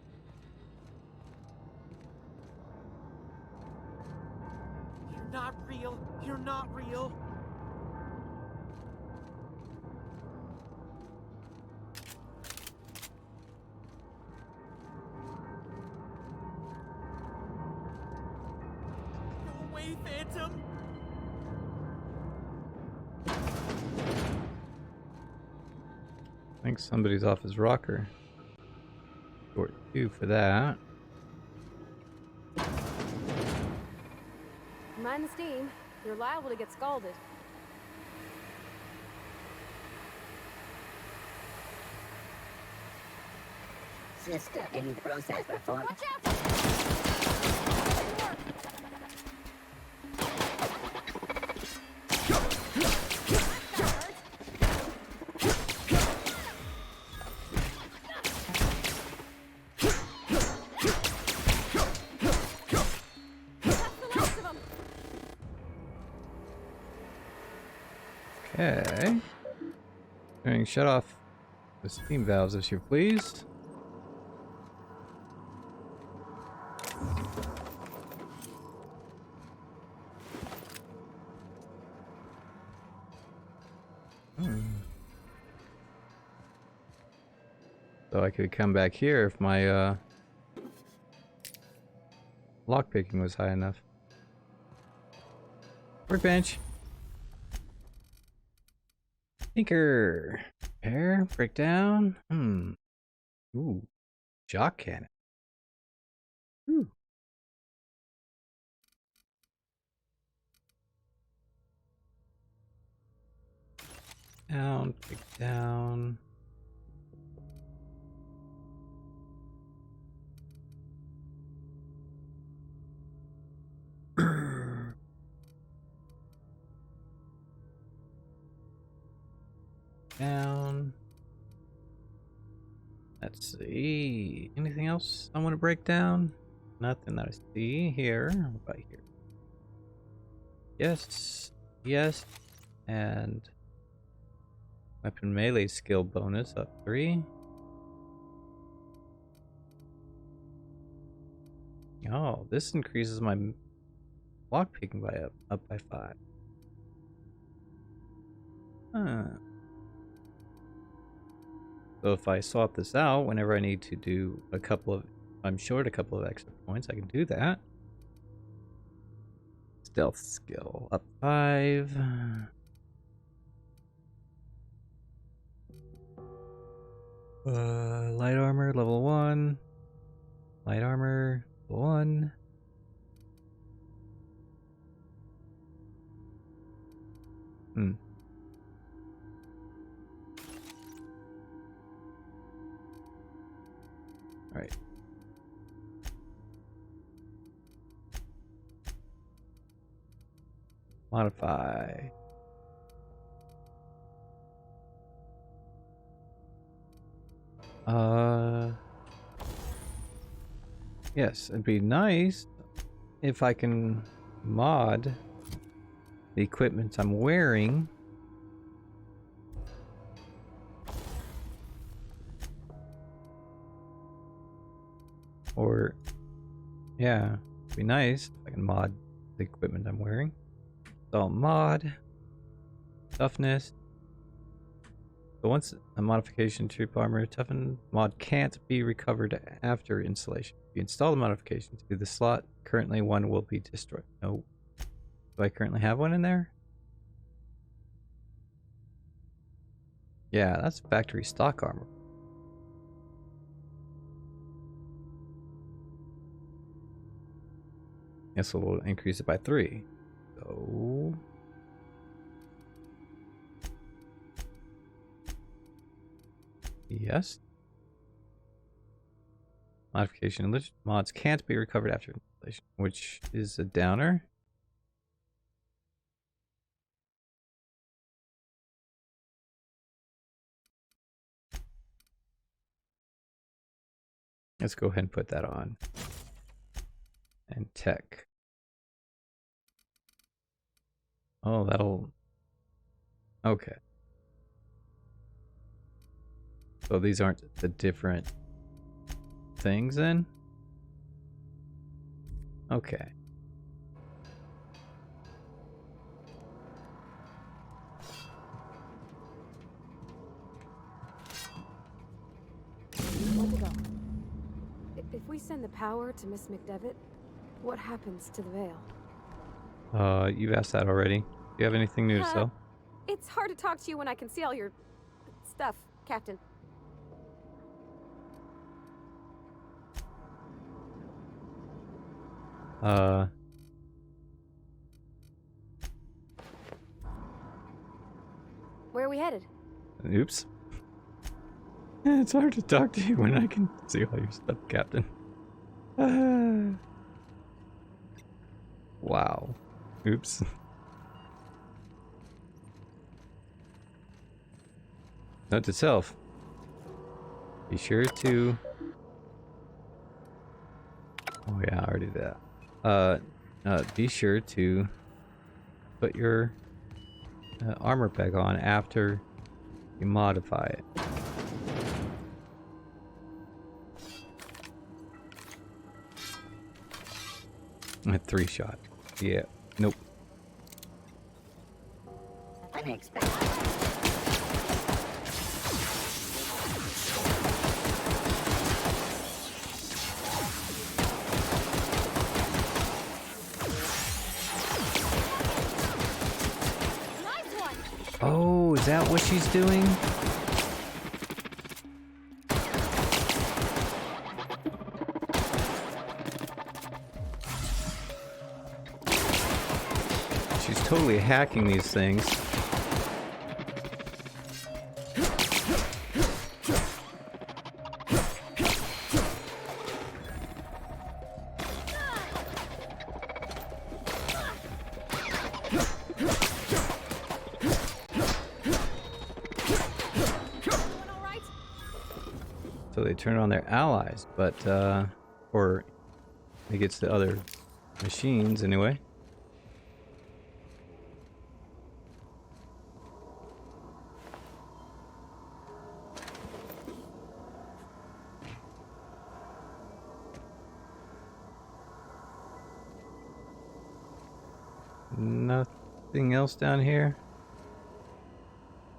You're not real. You're not real. Go away, Phantom. I think somebody's off his rocker. Short 2 for that. Mind the steam. You're liable to get scalded. System in process perform. Watch out! Okay. Going shut off the steam valves if you're pleased. So I could come back here if my lockpicking was high enough. Workbench. Tinker. Repair. Breakdown. Ooh. Shock cannon. Ooh. Down. Pick down. Down. Let's see. Anything else I want to break down? Nothing that I see here. What about here? Yes. Yes. And weapon melee skill bonus up 3. Oh, this increases my lockpicking by up by 5. Huh. So if I swap this out, whenever I need to do a couple of, I'm short a couple of extra points, I can do that. Stealth skill up 5. Light armor level 1. Light armor level 1. All right. Modify. Yes, it'd be nice if I can mod the equipment I'm wearing. Or, yeah, it'd be nice if I can mod the equipment I'm wearing. So mod, toughness, So once a modification troop armor toughen mod can't be recovered after installation. If you install the modification to the slot, currently one will be destroyed. No. Do I currently have one in there? Yeah, that's factory stock armor. Guess we'll increase it by 3. So yes. Modification mods can't be recovered after installation, which is a downer. Let's go ahead and put that on. And tech. Oh, that'll... Okay. So these aren't the different things then? Okay. Where to go? If we send the power to Miss McDevitt, what happens to the veil? You've asked that already. Do you have anything new to sell? It's hard to talk to you when I can see all your stuff, Captain. Where are we headed? Oops. It's hard to talk to you when I can see all your stuff, Captain. Wow. Oops. Note to self. Be sure to... Oh yeah, I already did that. Be sure to put your armor back on after you modify it. A 3-shot. Yeah. Nope. Unexpected. Oh, is that what she's doing? She's totally hacking these things. So they turn on their allies, but, or it gets the other machines anyway. Nothing else down here?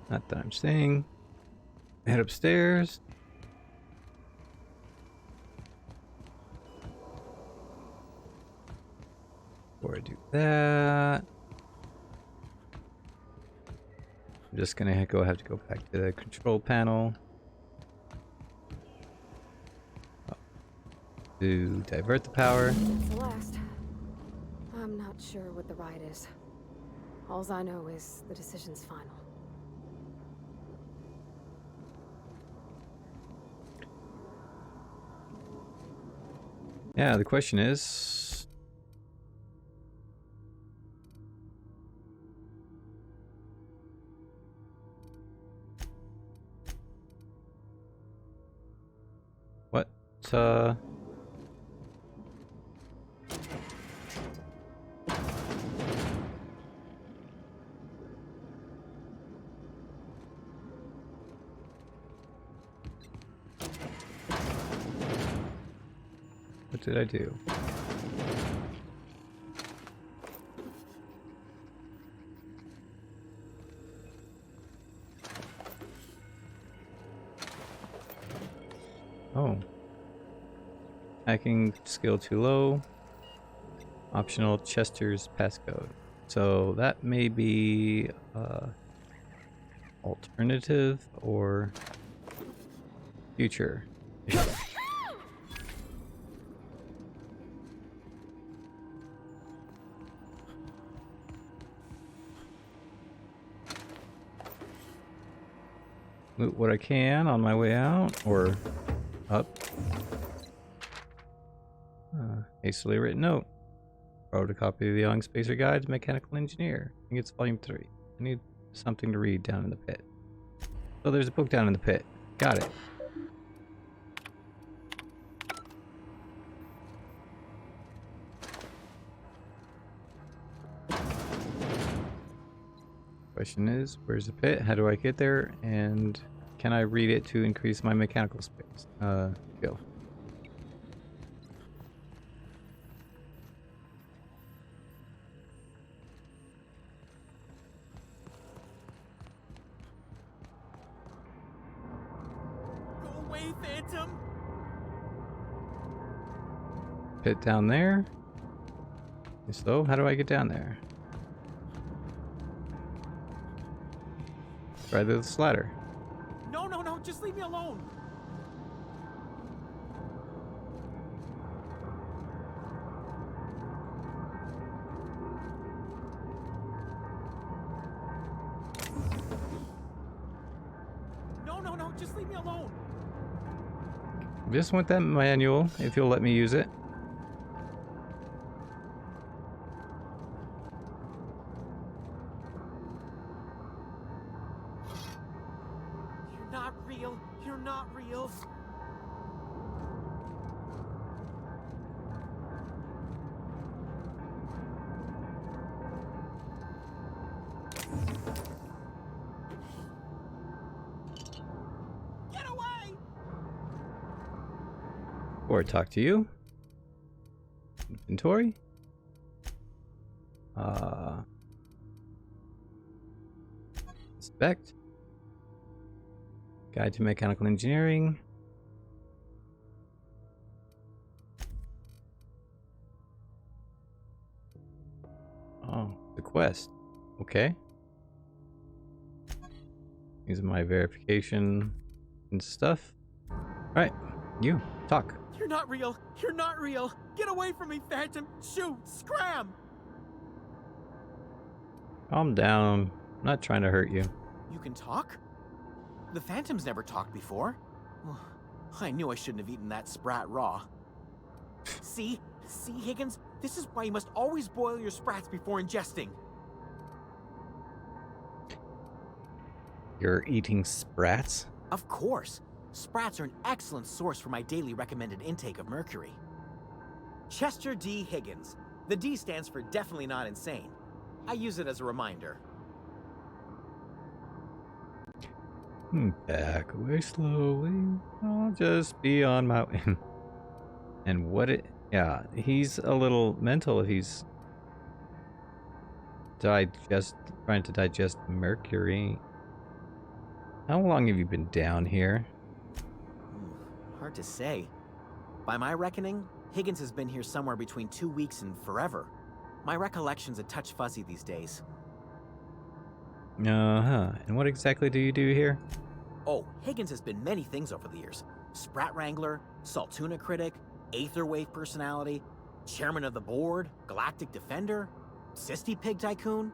Not that I'm seeing. Head upstairs. Before I do that, I'm just gonna have to go back to the control panel to divert the power. Celeste, I'm not sure what the right is. Alls I know is the decision's final. Yeah, the question is... What, What did I do? Oh. Hacking skill too low. Optional Chester's passcode. So that may be alternative or future. Loot what I can on my way out or up. Hastily written note. Wrote a copy of the Young Spacer Guide to Mechanical Engineer. I think it's volume 3. I need something to read down in the pit. So there's a book down in the pit. Got it. Question is, where's the pit? How do I get there? And can I read it to increase my mechanical space? Go. Go away, Phantom! Pit down there? So, how do I get down there? Right through the ladder. No, no, no, just leave me alone! No, no, no, just leave me alone! Just want that manual, if you'll let me use it. You're not real. You're not real. Get away! Or talk to you. Inventory. Inspect. Guide to Mechanical Engineering. Oh, the quest. Okay. Using my verification and stuff. Alright, you, talk. You're not real. You're not real. Get away from me, Phantom. Shoot. Scram. Calm down. I'm not trying to hurt you. You can talk? The Phantom's never talked before. I knew I shouldn't have eaten that sprat raw. See? See, Higgins? This is why you must always boil your sprats before ingesting. You're eating sprats? Of course. Sprats are an excellent source for my daily recommended intake of mercury. Chester D. Higgins. The D stands for definitely not insane. I use it as a reminder. Back away slowly. I'll just be on my way. And what it... Yeah, he's a little mental if he's... trying to digest mercury. How long have you been down here? Hard to say. By my reckoning, Higgins has been here somewhere between 2 weeks and forever. My recollection's a touch fuzzy these days. And what exactly do you do here? Oh, Higgins has been many things over the years. Sprat Wrangler, Saltuna Critic, Aetherwave Personality, Chairman of the Board, Galactic Defender, Sisty Pig Tycoon.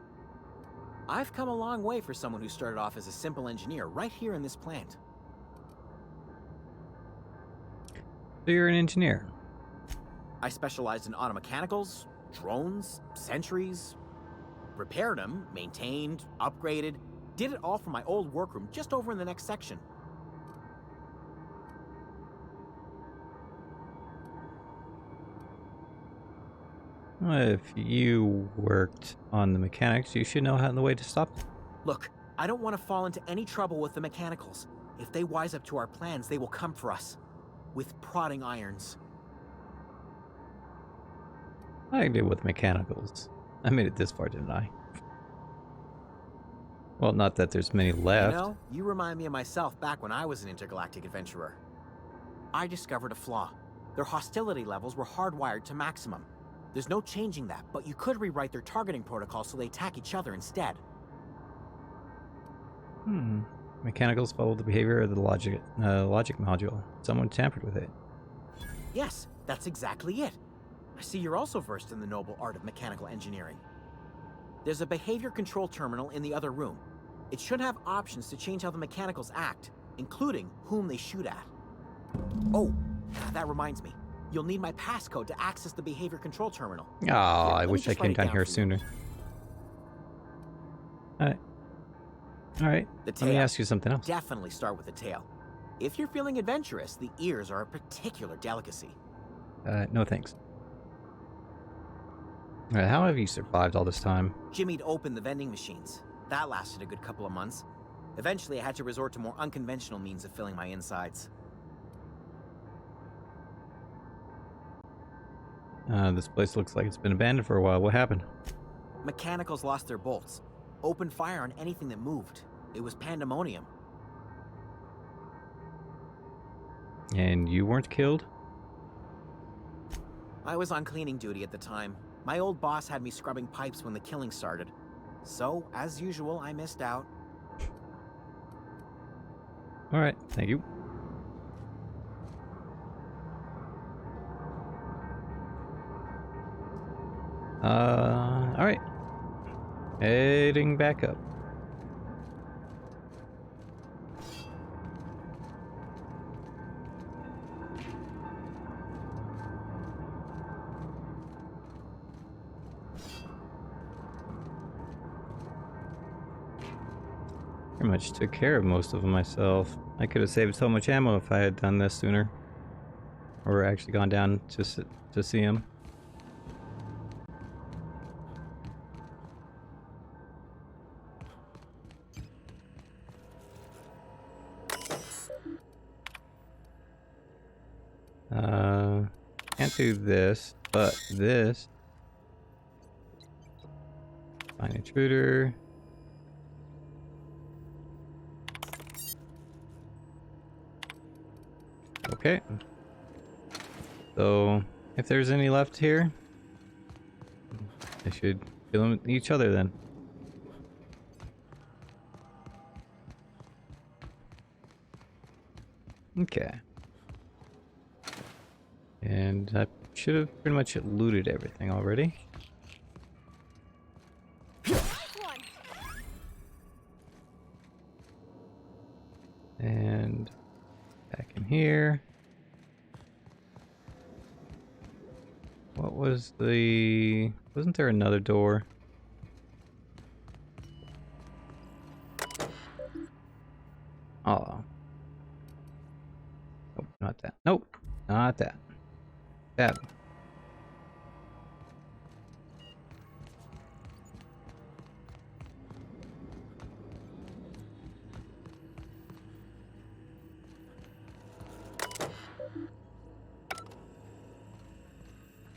I've come a long way for someone who started off as a simple engineer right here in this plant. So you're an engineer? I specialized in automechanicals, drones, sentries, repaired them, maintained, upgraded, did it all from my old workroom just over in the next section. If you worked on the mechanics, you should know how the way to stop them. Look, I don't want to fall into any trouble with the mechanicals. If they wise up to our plans, they will come for us. With prodding irons. I can deal with mechanicals. I made it this far, didn't I? Well, not that there's many left. You know, you remind me of myself back when I was an intergalactic adventurer. I discovered a flaw. Their hostility levels were hardwired to maximum. There's no changing that, but you could rewrite their targeting protocol so they attack each other instead. Mechanicals follow the behavior of the logic module. Someone tampered with it. Yes, that's exactly it. I see you're also versed in the noble art of mechanical engineering. There's a behavior control terminal in the other room. It should have options to change how the mechanicals act, including whom they shoot at. Oh, that reminds me. You'll need my passcode to access the behavior control terminal. Oh, I wish I came down here sooner. Alright. Let me ask you something else. Definitely start with the tail. If you're feeling adventurous, the ears are a particular delicacy. No thanks. Alright, how have you survived all this time? Jimmy'd opened the vending machines. That lasted a good couple of months. Eventually, I had to resort to more unconventional means of filling my insides. This place looks like it's been abandoned for a while. What happened? Mechanicals lost their bolts. Opened fire on anything that moved. It was pandemonium. And you weren't killed? I was on cleaning duty at the time. My old boss had me scrubbing pipes when the killing started. So, as usual, I missed out. Alright, thank you. Alright. Heading back up. Pretty much took care of most of them myself. I could have saved so much ammo if I had done this sooner. Or actually gone down to see him. Can't do this, but this. Find intruder. Okay. So, if there's any left here, they should kill them each other then. Okay. And I should have pretty much looted everything already. And back in here. What was the... Wasn't there another door? Oh. Nope, not that. Nope, not that. That.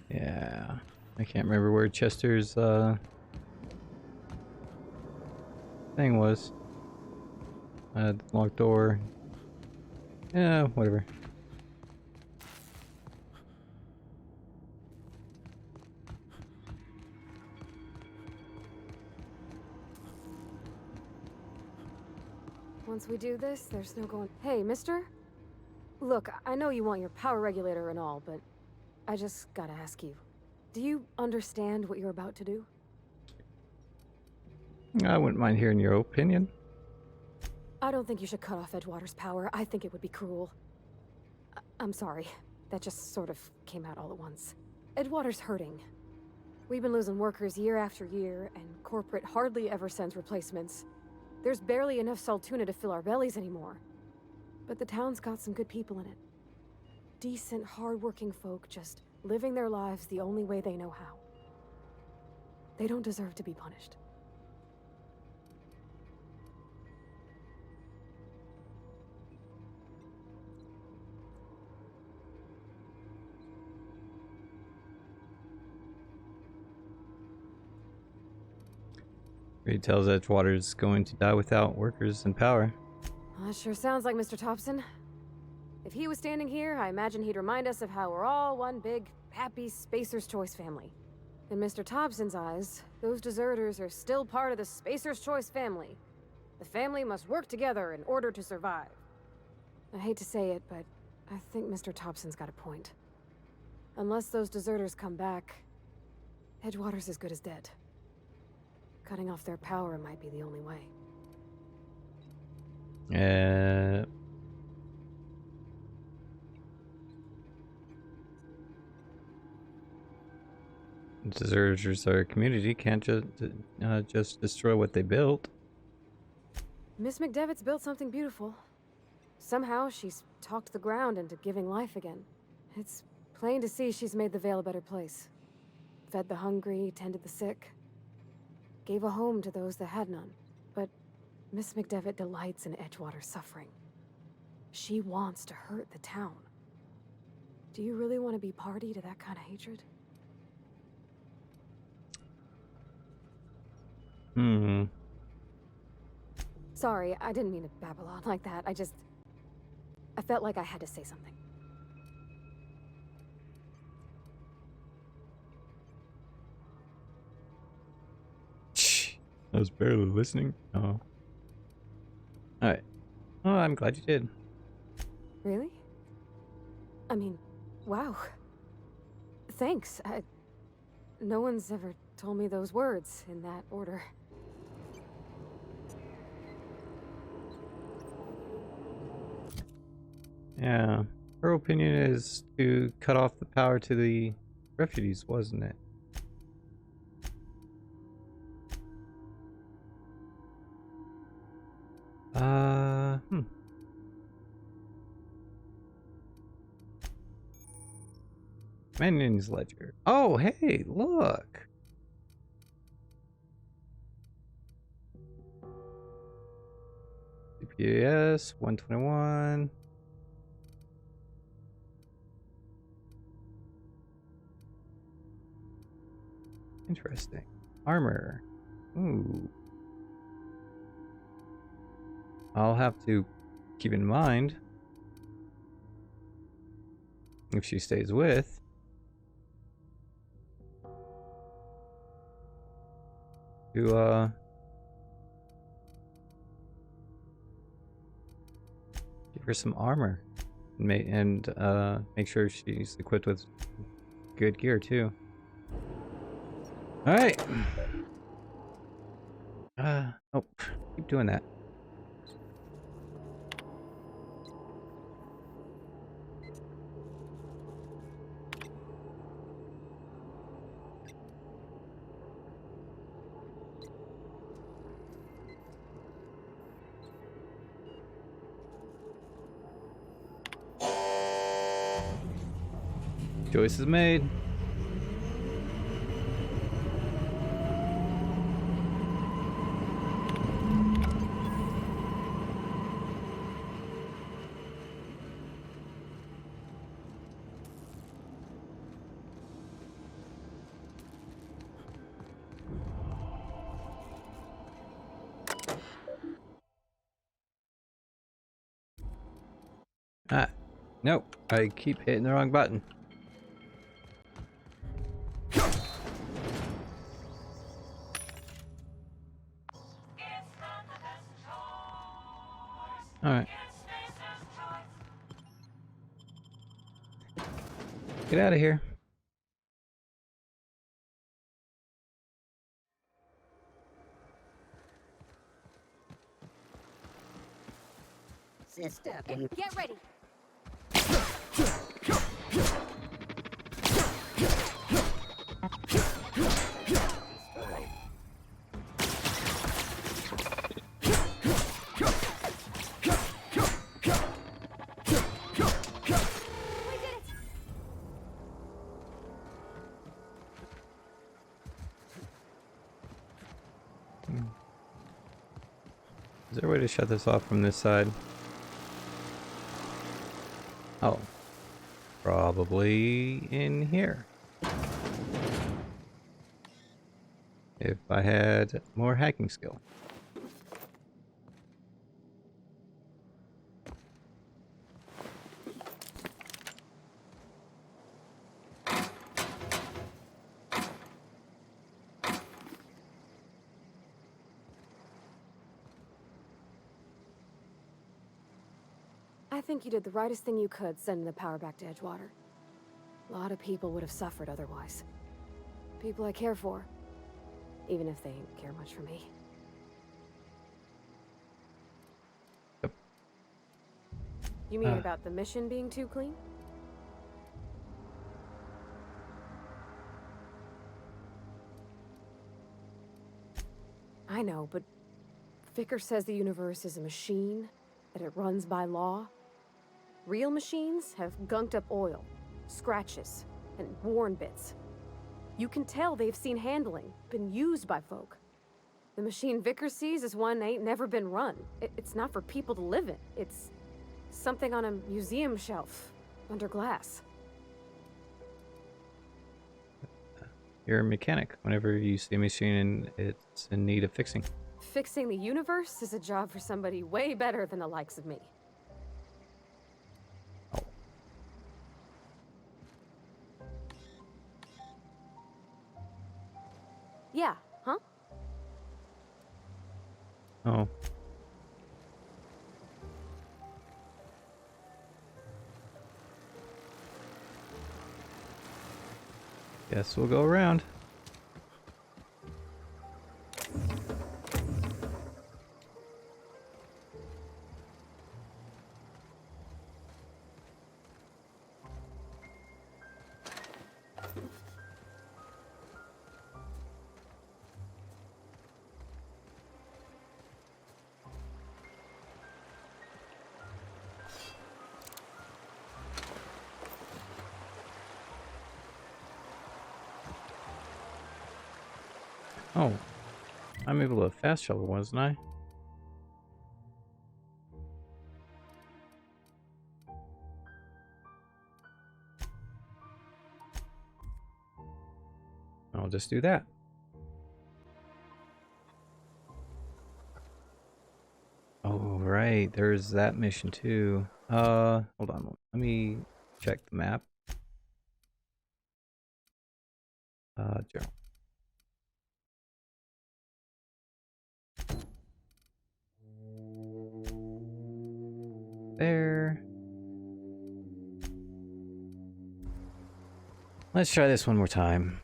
Yeah, I can't remember where Chester's thing was. Locked door. Yeah, whatever. Once we do this, there's no going... Hey, mister? Look, I know you want your power regulator and all, but I just gotta ask you. Do you understand what you're about to do? I wouldn't mind hearing your opinion. I don't think you should cut off Edgewater's power. I think it would be cruel. I'm sorry. That just sort of came out all at once. Edgewater's hurting. We've been losing workers year after year, and corporate hardly ever sends replacements. There's barely enough Saltuna to fill our bellies anymore. But the town's got some good people in it. Decent, hard-working folk just living their lives the only way they know how. They don't deserve to be punished. Reed tells Edgewater's going to die without workers and power. That sure sounds like Mr. Thompson. If he was standing here, I imagine he'd remind us of how we're all one big, happy Spacer's Choice family. In Mr. Thompson's eyes, those deserters are still part of the Spacer's Choice family. The family must work together in order to survive. I hate to say it, but I think Mr. Thompson's got a point. Unless those deserters come back, Edgewater's as good as dead. Cutting off their power might be the only way. Deserters are a community, can't just destroy what they built. Miss McDevitt's built something beautiful. Somehow she's talked the ground into giving life again. It's plain to see she's made the Vale a better place. Fed the hungry, tended the sick. Gave a home to those that had none. But Miss McDevitt delights in Edgewater's suffering. She wants to hurt the town. Do you really want to be party to that kind of hatred? Sorry, I didn't mean to babble on like that. I felt like I had to say something. I was barely listening. Oh. Alright. Oh, I'm glad you did. Really? I mean, wow. Thanks. No one's ever told me those words in that order. Yeah. Her opinion is to cut off the power to the refugees, wasn't it? Manion's ledger. Oh, hey, look. CPS 121. Interesting. Armor. Ooh. I'll have to keep in mind if she stays with. To give her some armor and make sure she's equipped with good gear too. All right. Oh, keep doing that. Choice is made. Ah, nope. I keep hitting the wrong button. Alright. Get out of here. Sister, Get ready! Is there a way to shut this off from this side? Oh. Probably in here. If I had more hacking skill. I think you did the rightest thing you could sending the power back to Edgewater. A lot of people would have suffered otherwise. People I care for, even if they didn't care much for me. You mean about the mission being too clean? I know, but Vicker says the universe is a machine, that it runs by law. Real machines have gunked up oil, scratches, and worn bits. You can tell they've seen handling, been used by folk. The machine Vicker sees is one ain't never been run. It's not for people to live in. It's something on a museum shelf, under glass. You're a mechanic. Whenever you see a machine and it's in need of fixing. Fixing the universe is a job for somebody way better than the likes of me. Yeah, huh? Oh. Guess we'll go around. Oh, I'm able to fast travel, wasn't I? I'll just do that. Oh, right. There's that mission too. Hold on. Let me check the map. Journal. There. Let's try this one more time.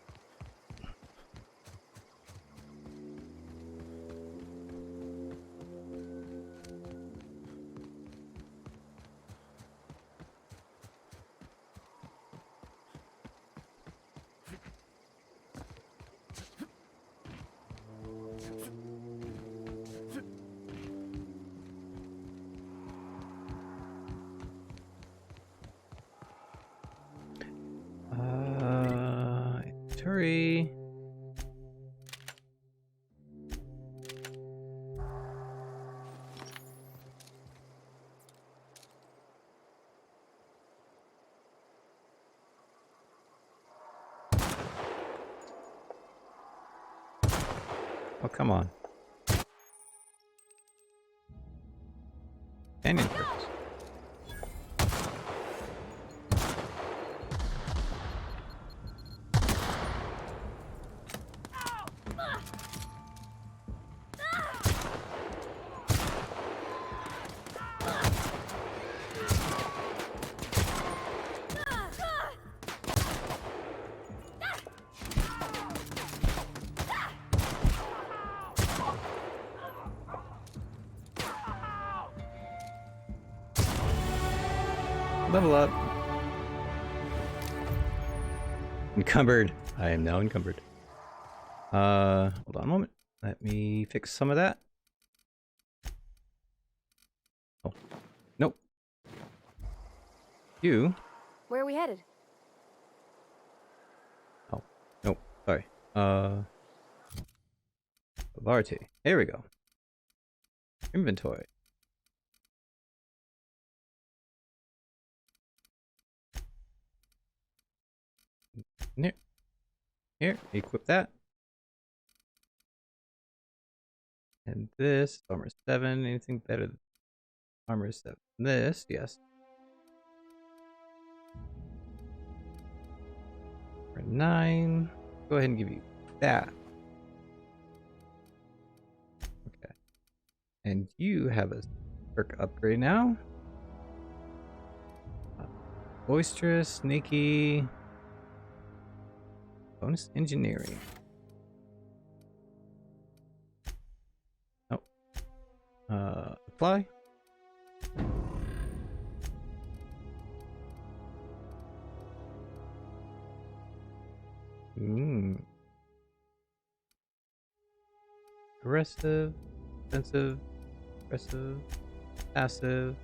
Hurry. Oh, come on. Canyon turtles. Level up. Encumbered. I am now encumbered. Hold on a moment. Let me fix some of that. Oh. Nope. You. Where are we headed? Oh. Nope. Sorry. Varty. Here we go. Inventory. Here, equip that. And this, armor 7, anything better than armor 7? This, yes. Armor 9. Go ahead and give you that. Okay. And you have a perk upgrade now. Boisterous, sneaky. Bonus engineering. Oh. Apply. Aggressive, defensive, aggressive, passive.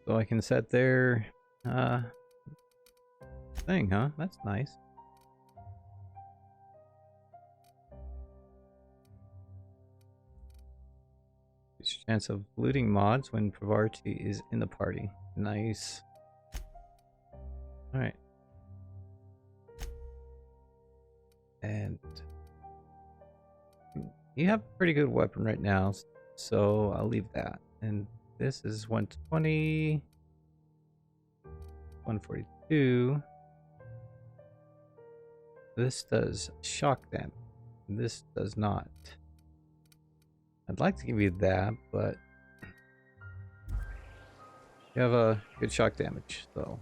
So I can set their thing, huh? That's nice. Chance of looting mods when Priority is in the party. Nice. Alright. And you have a pretty good weapon right now, so I'll leave that. And this is 120, 142. This does shock damage. This does not. I'd like to give you that, but you have a good shock damage, so.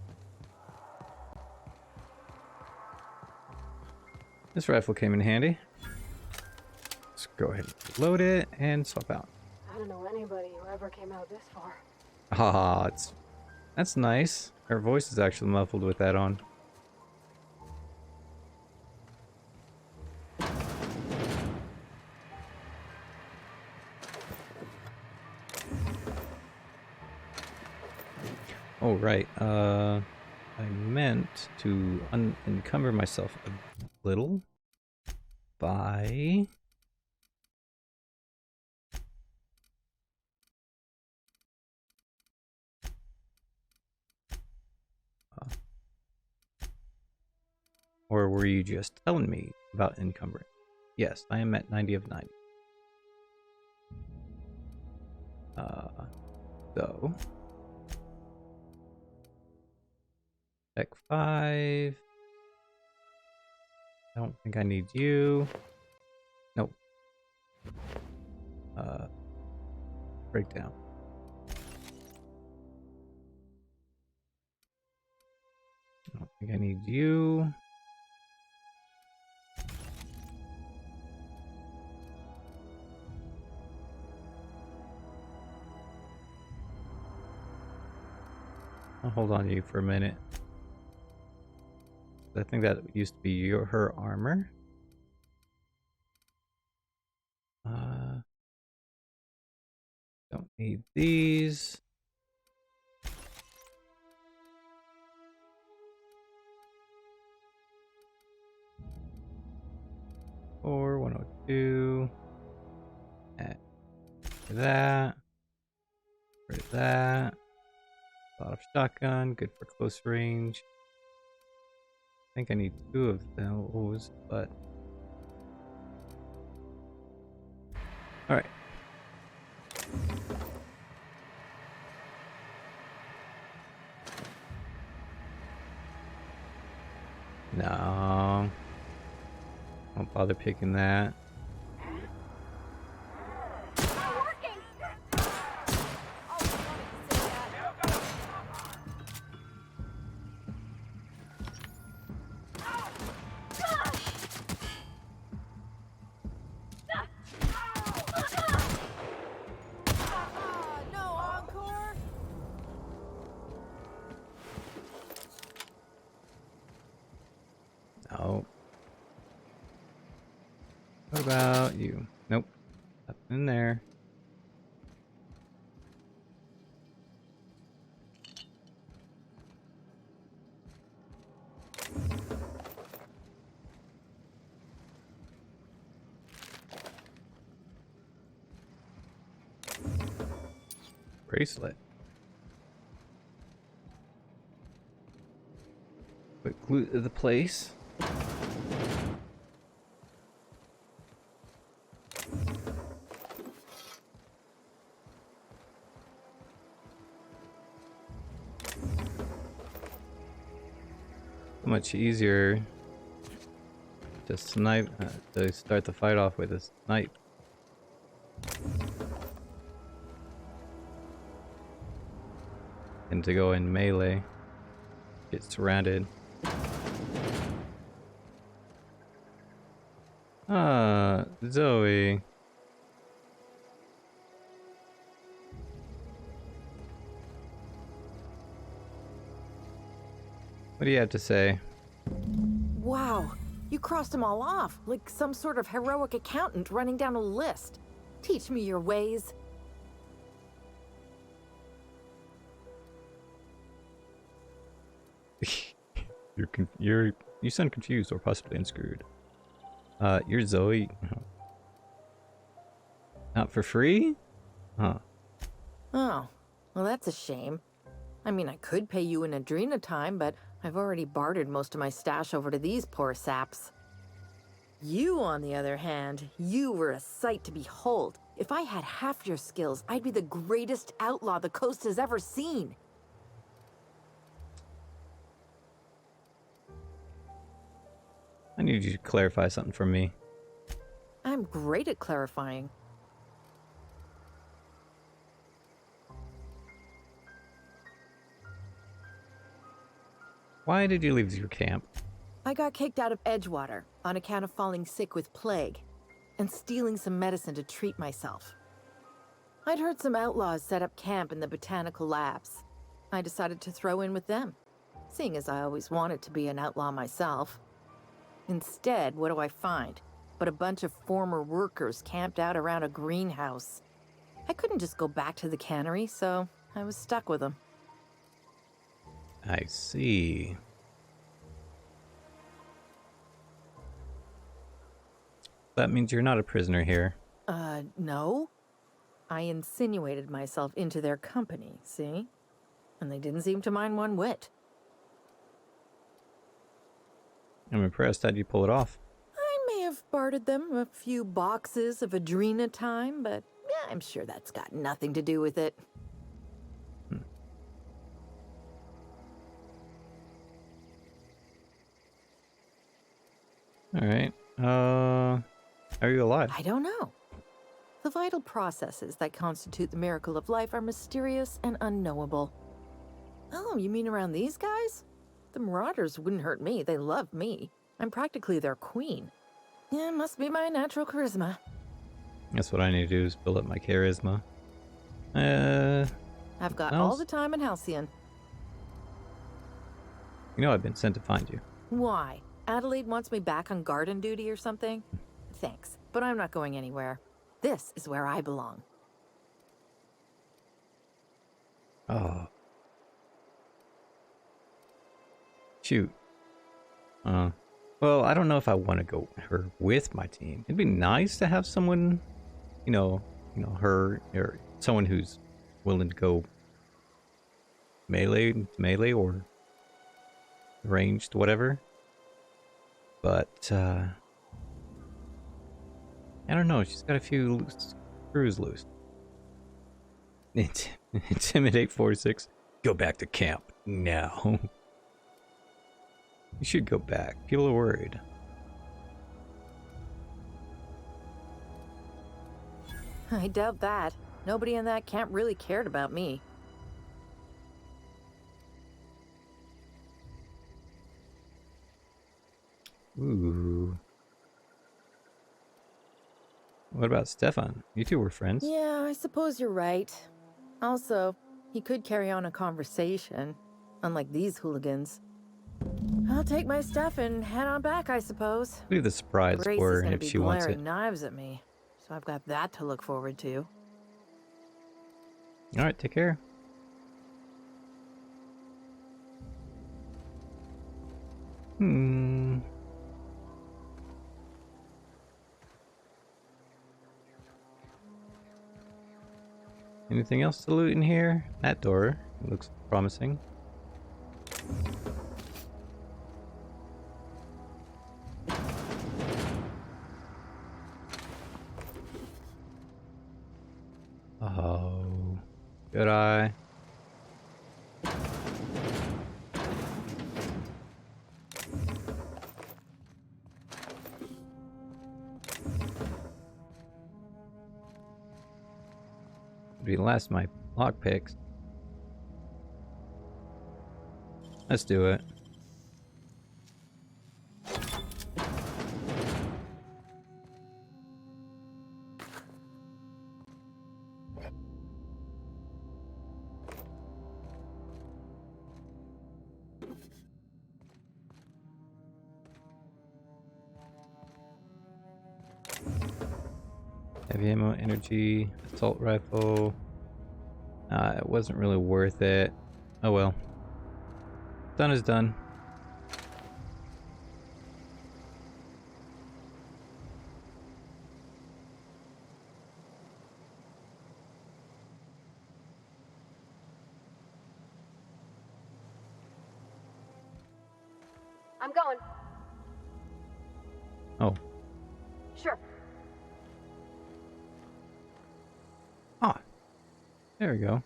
This rifle came in handy. Let's go ahead and load it and swap out. I don't know anybody who ever came out this far. Ah, that's nice. Her voice is actually muffled with that on. Oh, right. I meant to unencumber myself a little by... Or were you just telling me about encumbering? Yes, I am at 90 of 90. So... Tech 5. I don't think I need you. Nope. Breakdown. I don't think I need you. I'll hold on to you for a minute. I think that used to be her armor. Don't need these. Or 102. Add that. Rid of that. A lot of shotgun, good for close range. I think I need 2 of those, but... Alright. No. Don't bother picking that. No. What about you? Nope. Nothing in there. Bracelet. Put glue to the place. Much easier to snipe, to start the fight off with a snipe. and to go in melee. Get surrounded. Zoe. What do you have to say? Wow, you crossed them all off, like some sort of heroic accountant running down a list. Teach me your ways. You sound confused or possibly unscrewed. You're Zoe. Not for free? Huh. Oh, well that's a shame. I mean, I could pay you in Adrena time, but I've already bartered most of my stash over to these poor saps. You, on the other hand, you were a sight to behold. If I had half your skills, I'd be the greatest outlaw the coast has ever seen. I need you to clarify something for me. I'm great at clarifying. Why did you leave your camp? I got kicked out of Edgewater on account of falling sick with plague and stealing some medicine to treat myself. I'd heard some outlaws set up camp in the botanical labs. I decided to throw in with them, seeing as I always wanted to be an outlaw myself. Instead, what do I find but a bunch of former workers camped out around a greenhouse? I couldn't just go back to the cannery, so I was stuck with them. I see. That means you're not a prisoner here. No. I insinuated myself into their company, see? And they didn't seem to mind one whit. I'm impressed. How'd you pull it off? I may have bartered them a few boxes of Adrena time, but yeah, I'm sure that's got nothing to do with it. Alright. How are you alive? I don't know. The vital processes that constitute the miracle of life are mysterious and unknowable. Oh, you mean around these guys? The Marauders wouldn't hurt me. They love me. I'm practically their queen. Yeah, must be my natural charisma. That's what I need to do, is build up my charisma. I've got all the time in Halcyon. You know I've been sent to find you. Why? Adelaide wants me back on garden duty or something? Thanks, but I'm not going anywhere. This is where I belong. Oh. Shoot. Well, I don't know if I want to go her with my team. It'd be nice to have someone, her, or someone who's willing to go melee or ranged, whatever. But, I don't know. She's got a few screws loose. Intimidate 4-6. Go back to camp now. You should go back. People are worried. I doubt that. Nobody in that camp really cared about me. Ooh. What about Stefan? You two were friends. Yeah, I suppose you're right. Also, he could carry on a conversation, unlike these hooligans. I'll take my stuff and head on back, I suppose. Leave the surprise Grace for is her gonna if be she wants it. glaring knives at me, so I've got that to look forward to. Alright, take care. Anything else to loot in here? That door looks promising. Oh, good eye. Be last my lockpicks. Let's do it. Heavy ammo, energy, assault rifle. It wasn't really worth it. Oh well. Done is done. I'm going. Oh. Sure. Ah. There we go.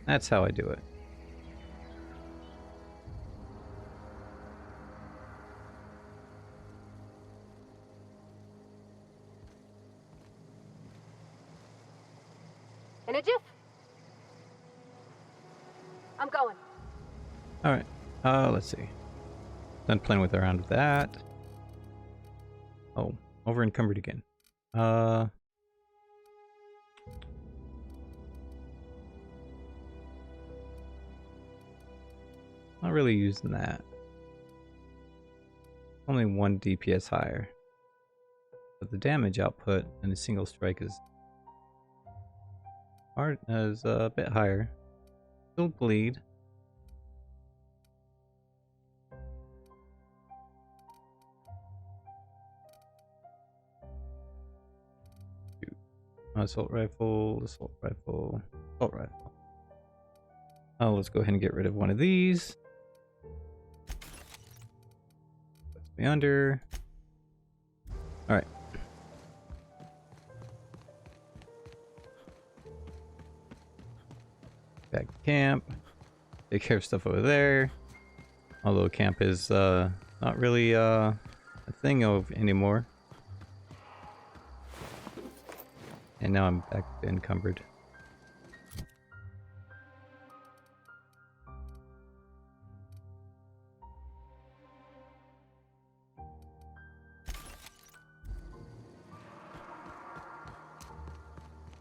That's how I do it. In a jiff. I'm going. Alright. Let's see. Done playing with around with that. Oh, over encumbered again. Not really using that. Only 1 DPS higher. But the damage output in a single strike is a bit higher. Still bleed. Assault rifle, assault rifle, assault rifle. Oh, let's go ahead and get rid of one of these. Puts me under. Alright. Back to camp. Take care of stuff over there. Although camp is not really a thing of anymore. And now I'm back to encumbered.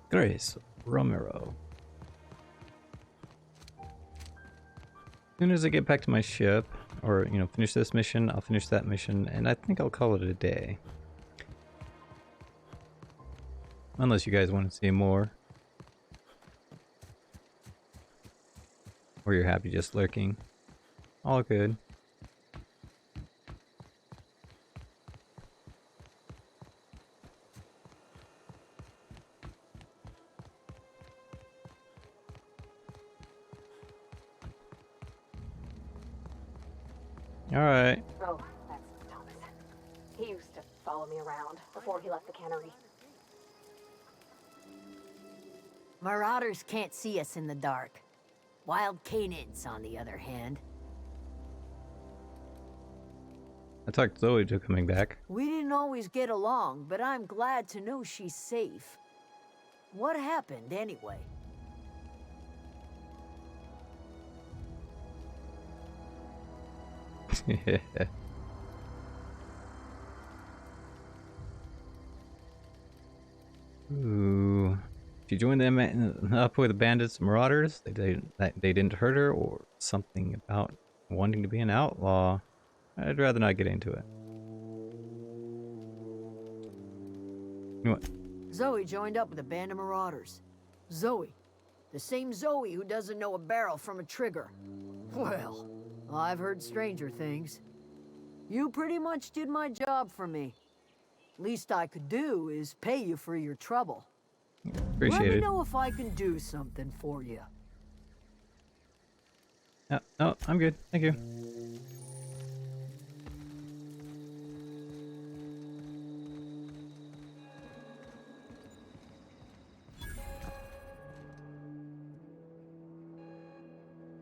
Grace Romero. As soon as I get back to my ship, or finish this mission, I'll finish that mission, and I think I'll call it a day. Unless you guys want to see more. Or you're happy just lurking. All good. Alright. Oh, that's Thomas. He used to follow me around before he left the cannery. Marauders can't see us in the dark. Wild canids, on the other hand. I talked Zoe to coming back. We didn't always get along, but I'm glad to know she's safe. What happened, anyway? Ooh. She joined them up with the bandits and marauders. They didn't hurt her, or something about wanting to be an outlaw. I'd rather not get into it. You know what? Zoe joined up with a band of marauders. Zoe. The same Zoe who doesn't know a barrel from a trigger. Well, I've heard stranger things. You pretty much did my job for me. Least I could do is pay you for your trouble. Appreciate Let me it. know if I can do something for you. No, I'm good. Thank you.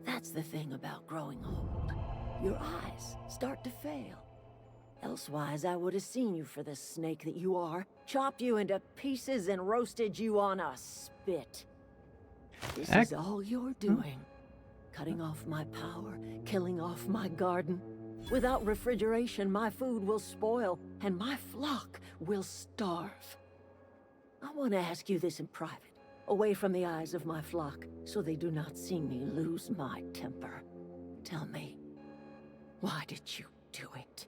That's the thing about growing old. Your eyes start to fail. Elsewise, I would have seen you for the snake that you are, chopped you into pieces and roasted you on a spit. This is all you're doing. cutting off my power, killing off my garden. Without refrigeration, my food will spoil, and my flock will starve. I want to ask you this in private, away from the eyes of my flock, so they do not see me lose my temper. Tell me, why did you do it?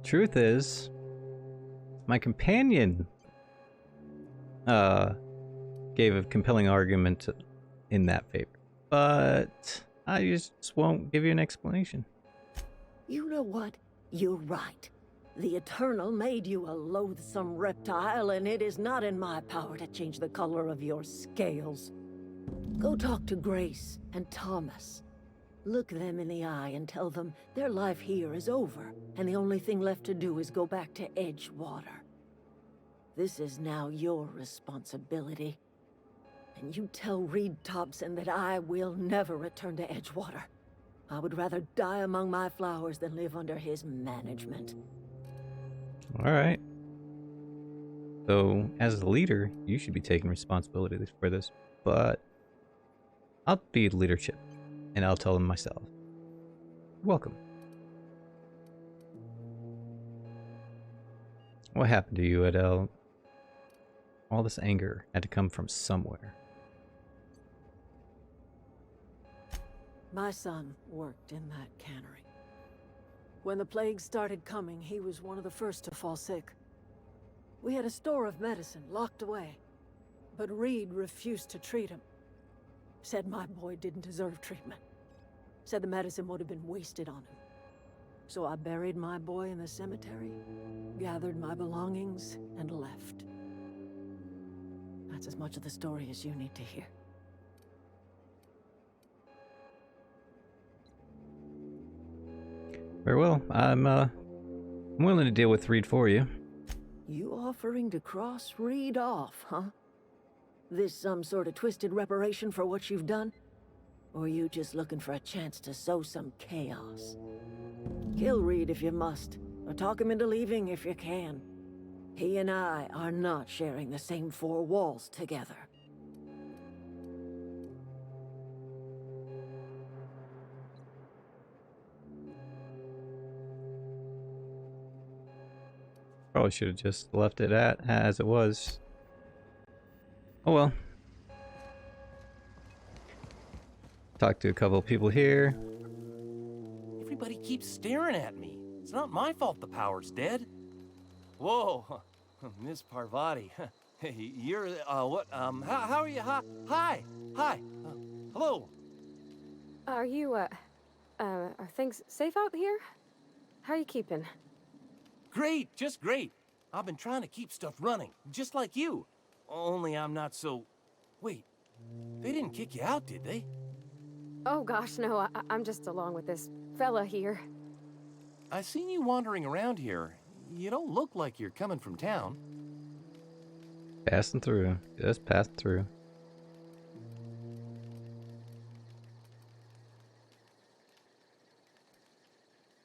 Truth is, my companion gave a compelling argument in that favor, but I just won't give you an explanation. You know what? You're right. The Eternal made you a loathsome reptile, and it is not in my power to change the color of your scales. Go talk to Grace and Thomas. Look them in the eye and tell them their life here is over, and the only thing left to do is go back to Edgewater. This is now your responsibility. And you tell Reed Thompson that I will never return to Edgewater. I would rather die among my flowers than live under his management. All right. So, as the leader, you should be taking responsibility for this, but I'll be leadership, and I'll tell them myself. Welcome. What happened to you, Adele? All this anger had to come from somewhere. My son worked in that cannery. When the plague started coming, he was one of the first to fall sick. We had a store of medicine locked away, but Reed refused to treat him. Said my boy didn't deserve treatment. Said the medicine would have been wasted on him. So I buried my boy in the cemetery, gathered my belongings, and left. That's as much of the story as you need to hear. Very well. I'm willing to deal with Reed for you. You offering to cross Reed off, huh? This some sort of twisted reparation for what you've done? Or you just looking for a chance to sow some chaos? Kill Reed if you must, or talk him into leaving if you can. He and I are not sharing the same four walls together. Probably should have just left it at as it was. Oh well. Talked to a couple of people here. Everybody keeps staring at me. It's not my fault the power's dead. Whoa, Miss Parvati. Hey, you're, what, how are you? Hi, hello. Are you, are things safe out here? How are you keeping? Great, just great. I've been trying to keep stuff running, just like you. Only I'm not so... Wait, they didn't kick you out, did they? Oh gosh, no, I'm just along with this fella here. I seen you wandering around here. You don't look like you're coming from town. Passing through. Just passing through.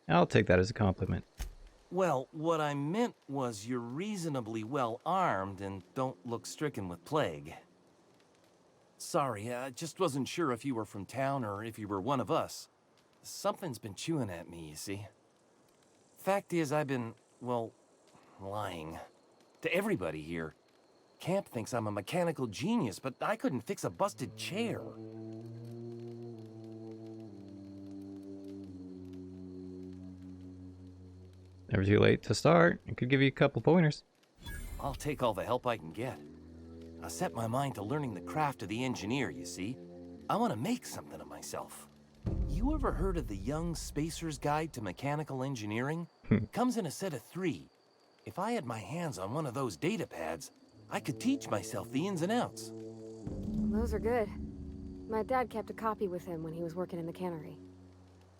I'll take that as a compliment. Well, what I meant was you're reasonably well armed and don't look stricken with plague. Sorry, I just wasn't sure if you were from town or if you were one of us. Something's been chewing at me, you see. Fact is, I've been, well, lying. To everybody here. Camp thinks I'm a mechanical genius, but I couldn't fix a busted chair. Never too late to start. I could give you a couple pointers. I'll take all the help I can get. I set my mind to learning the craft of the engineer, you see. I want to make something of myself. You ever heard of the Young Spacer's Guide to Mechanical Engineering? Comes in a set of 3. If I had my hands on one of those data pads, I could teach myself the ins and outs. Those are good. My dad kept a copy with him when he was working in the cannery.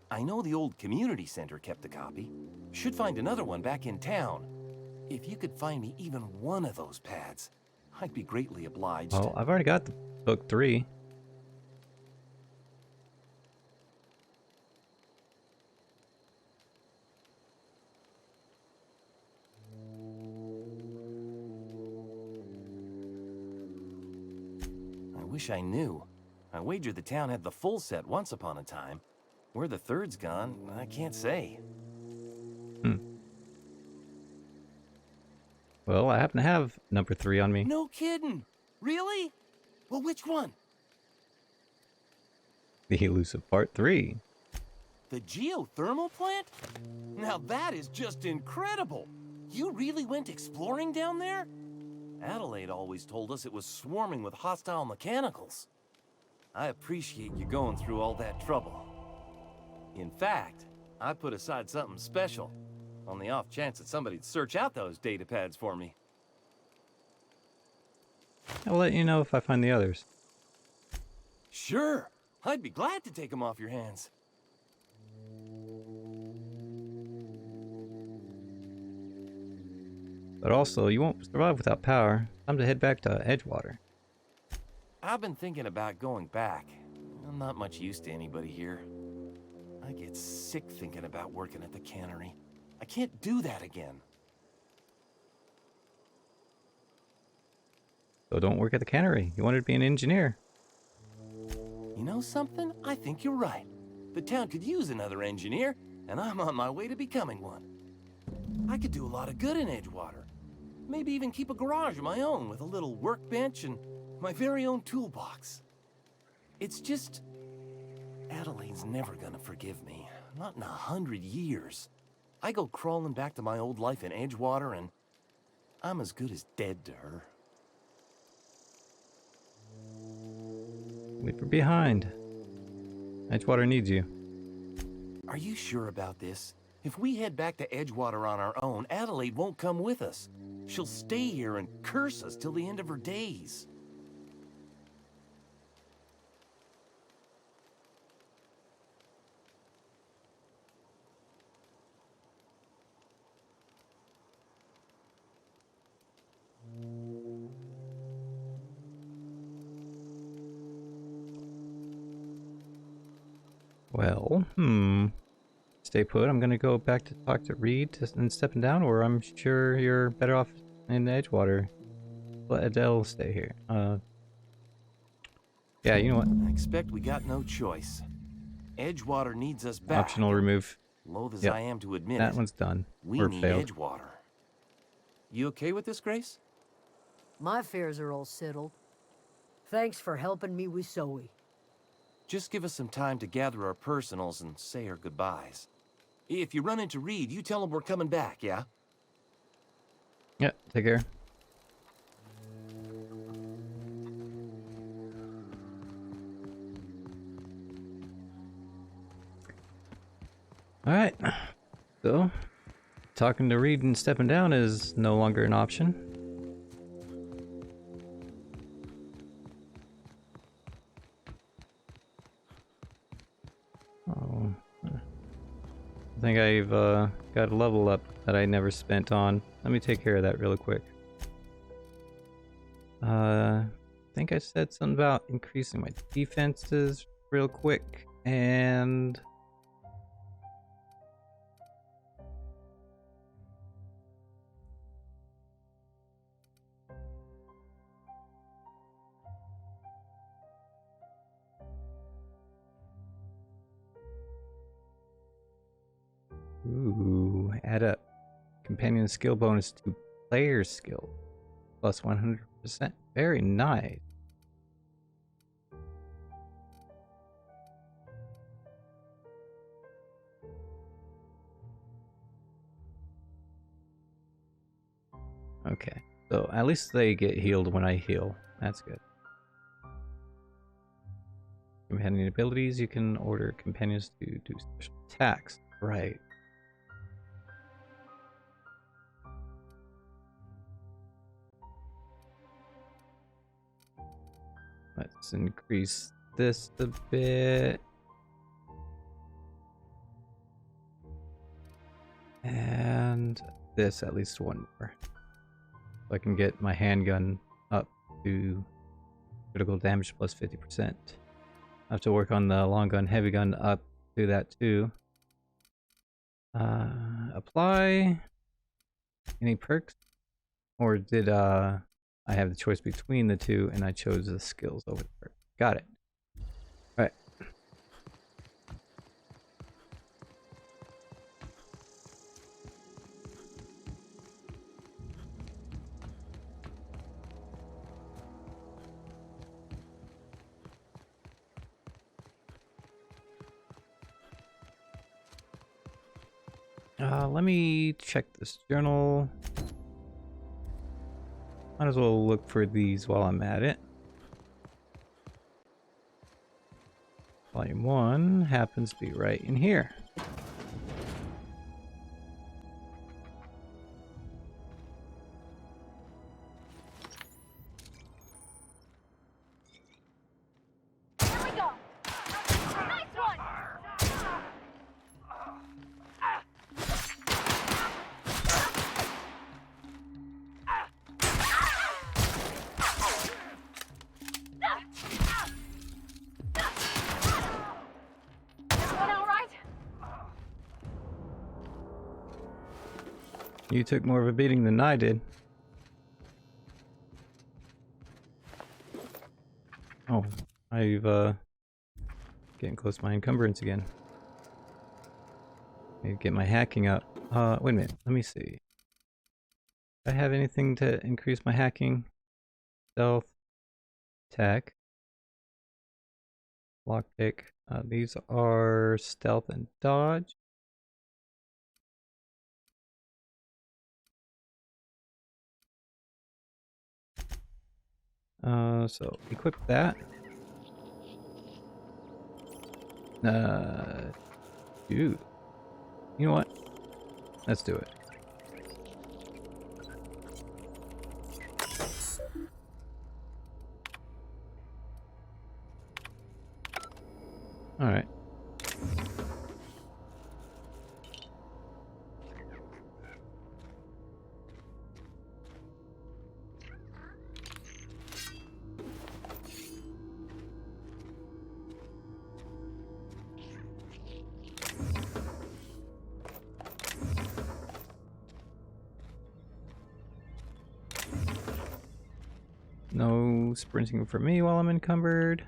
I know the old community center kept a copy. Should find another one back in town. If you could find me even one of those pads, I'd be greatly obliged. Well, I've already got the book 3. I wish I knew. I wager the town had the full set once upon a time. Where the third's gone, I can't say. Well, I happen to have number 3 on me. No kidding! Really? Well, which one? The elusive part 3. The geothermal plant? Now that is just incredible! You really went exploring down there? Adelaide always told us it was swarming with hostile mechanicals. I appreciate you going through all that trouble. In fact, I put aside something special, on the off chance that somebody'd search out those data pads for me. I'll let you know if I find the others. Sure! I'd be glad to take them off your hands. But also, you won't survive without power. Time to head back to Edgewater. I've been thinking about going back. I'm not much use to anybody here. I get sick thinking about working at the cannery. I can't do that again. So don't work at the cannery. You wanted to be an engineer. You know something? I think you're right. The town could use another engineer, and I'm on my way to becoming one. I could do a lot of good in Edgewater. Maybe even keep a garage of my own with a little workbench and my very own toolbox. It's just... Adelaide's never gonna forgive me. Not in 100 years. I go crawling back to my old life in Edgewater, and I'm as good as dead to her. Leave her behind. Edgewater needs you. Are you sure about this? If we head back to Edgewater on our own, Adelaide won't come with us. She'll stay here and curse us till the end of her days. Well, stay put. I'm gonna go back to talk to Reed and stepping down, or I'm sure you're better off in Edgewater. Let Adele stay here. Yeah, you know what? I expect we got no choice. Edgewater needs us back. Optional remove. Loath as Yep. I am to admit That it, one's done. we Or need failed. Edgewater. You okay with this, Grace? My fears are all settled. Thanks for helping me with Zoe. Just give us some time to gather our personals and say our goodbyes. If you run into Reed, you tell him we're coming back, yeah? Yeah, take care. Alright. So, talking to Reed and stepping down is no longer an option. Oh. I think I've got a level up that I never spent on. Let me take care of that real quick. I think I said something about increasing my defenses real quick, and ooh, add up companion skill bonus to player skill plus 100%. Very nice. Okay, so at least they get healed when I heal. That's good. Companion abilities, you can order companions to do special attacks. Right. Let's increase this a bit. And this at least one more. So I can get my handgun up to critical damage plus 50%. I have to work on the long gun, heavy gun up to that too. Apply any perks, or did I have the choice between the two and I chose the skills over the perks? Got it. All right. Let me check this journal. Might as well look for these while I'm at it. Volume 1 happens to be right in here. You took more of a beating than I did. Oh, I've getting close to my encumbrance again. Need to get my hacking up. Wait a minute, let me see. Do I have anything to increase my hacking? Stealth, attack, lockpick. These are stealth and dodge. So equip that. Dude. You know what? Let's do it. All right. No sprinting for me while I'm encumbered.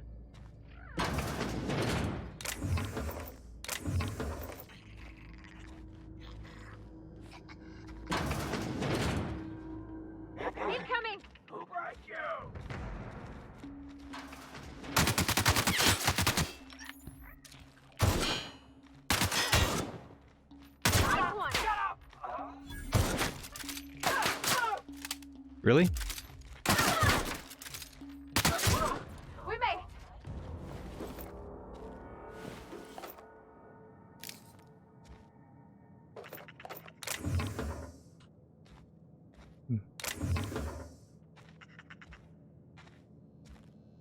Incoming! Nice one! Really? We made it!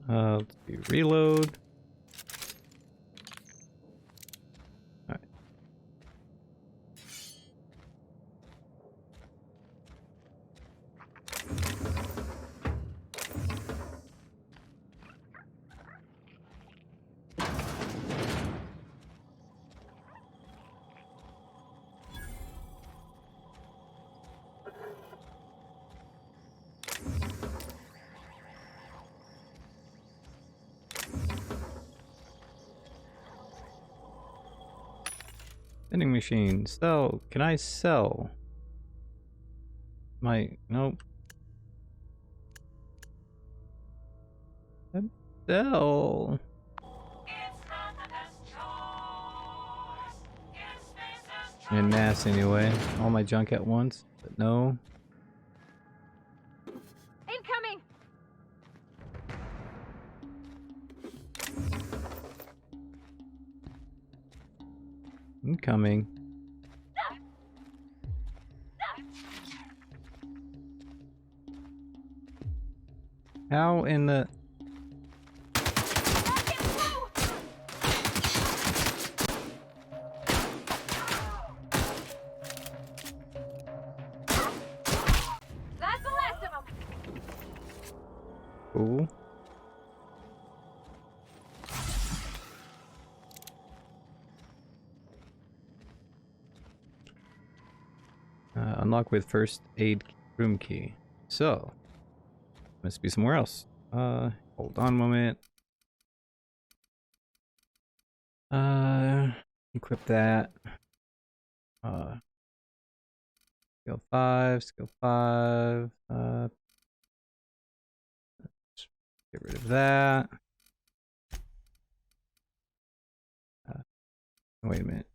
Let's see, reload. All right. Vending machine. Sell. Can I sell? Nope. Sell. And mass anyway. All my junk at once, but no. Incoming! Incoming. How in the... That's the last of them! cool. Unlock with first aid room key. So, must be somewhere else. Hold on a moment. Equip that. Skill 5, skill 5. Get rid of that. Wait a minute.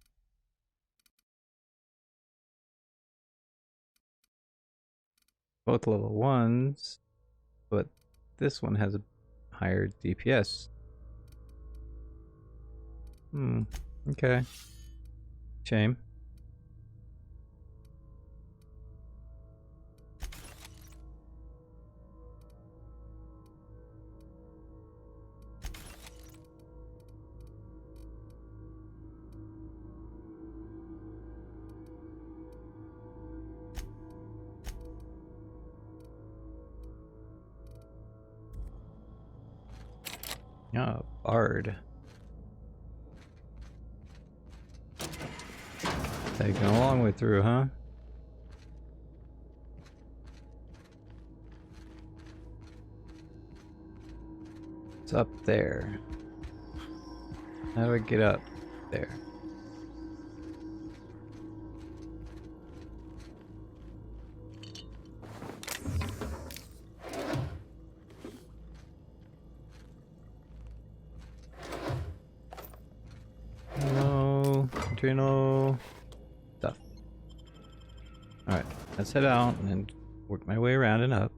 Both level 1s, but this one has a higher DPS. Okay. Shame. Oh, Bard. Taking a long way through, huh? It's up there. How do I get up there? No, adrenal stuff. Alright, let's head out and then work my way around and up.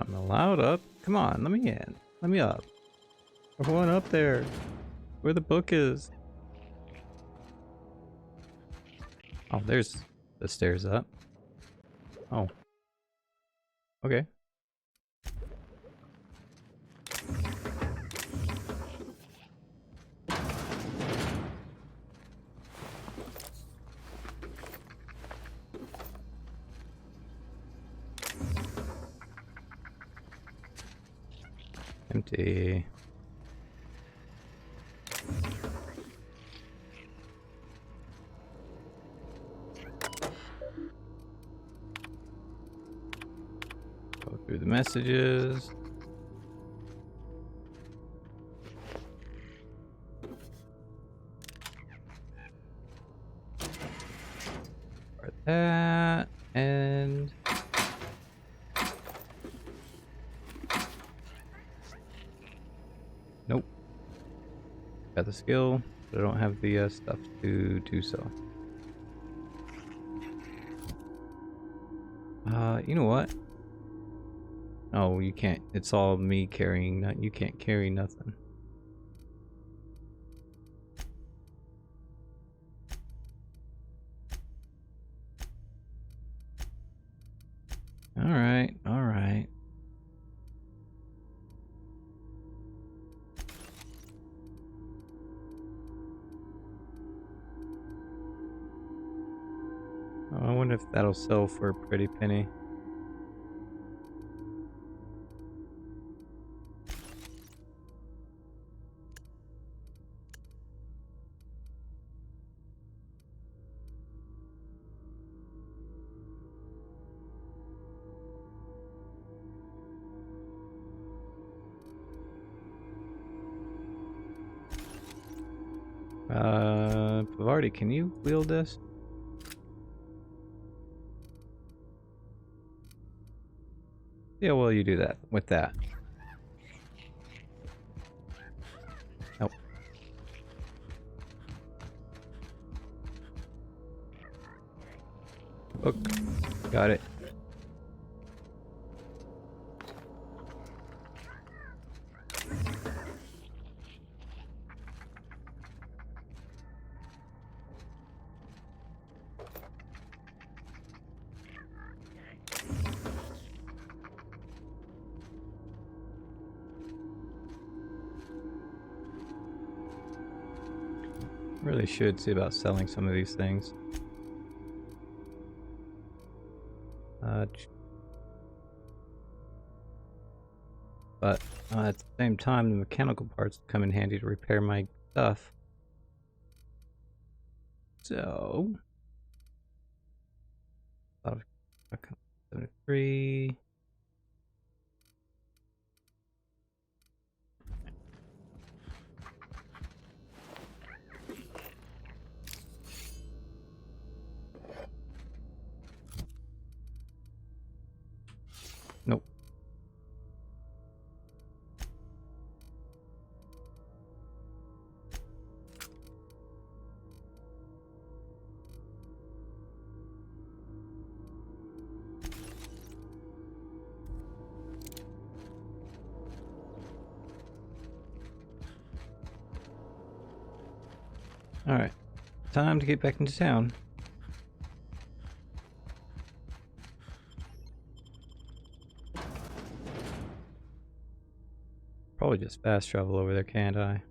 I'm allowed up. Come on, let me in. Let me up. I'm going up there. Where the book is. Oh, there's the stairs up. Oh. Okay. Empty. Go through the messages. For that and nope. Got the skill, but I don't have the stuff to do so. You know what? Oh, you can't. It's all me carrying. You can't carry nothing. All right. All right. Oh, I wonder if that'll sell for a pretty penny. Pavardi, can you wield this? Yeah, well, you do that with that. Nope. Book. Got it. Really should see about selling some of these things. But at the same time, the mechanical parts come in handy to repair my stuff. So, 73. Nope. Alright, time to get back into town. Probably just fast travel over there, can't I?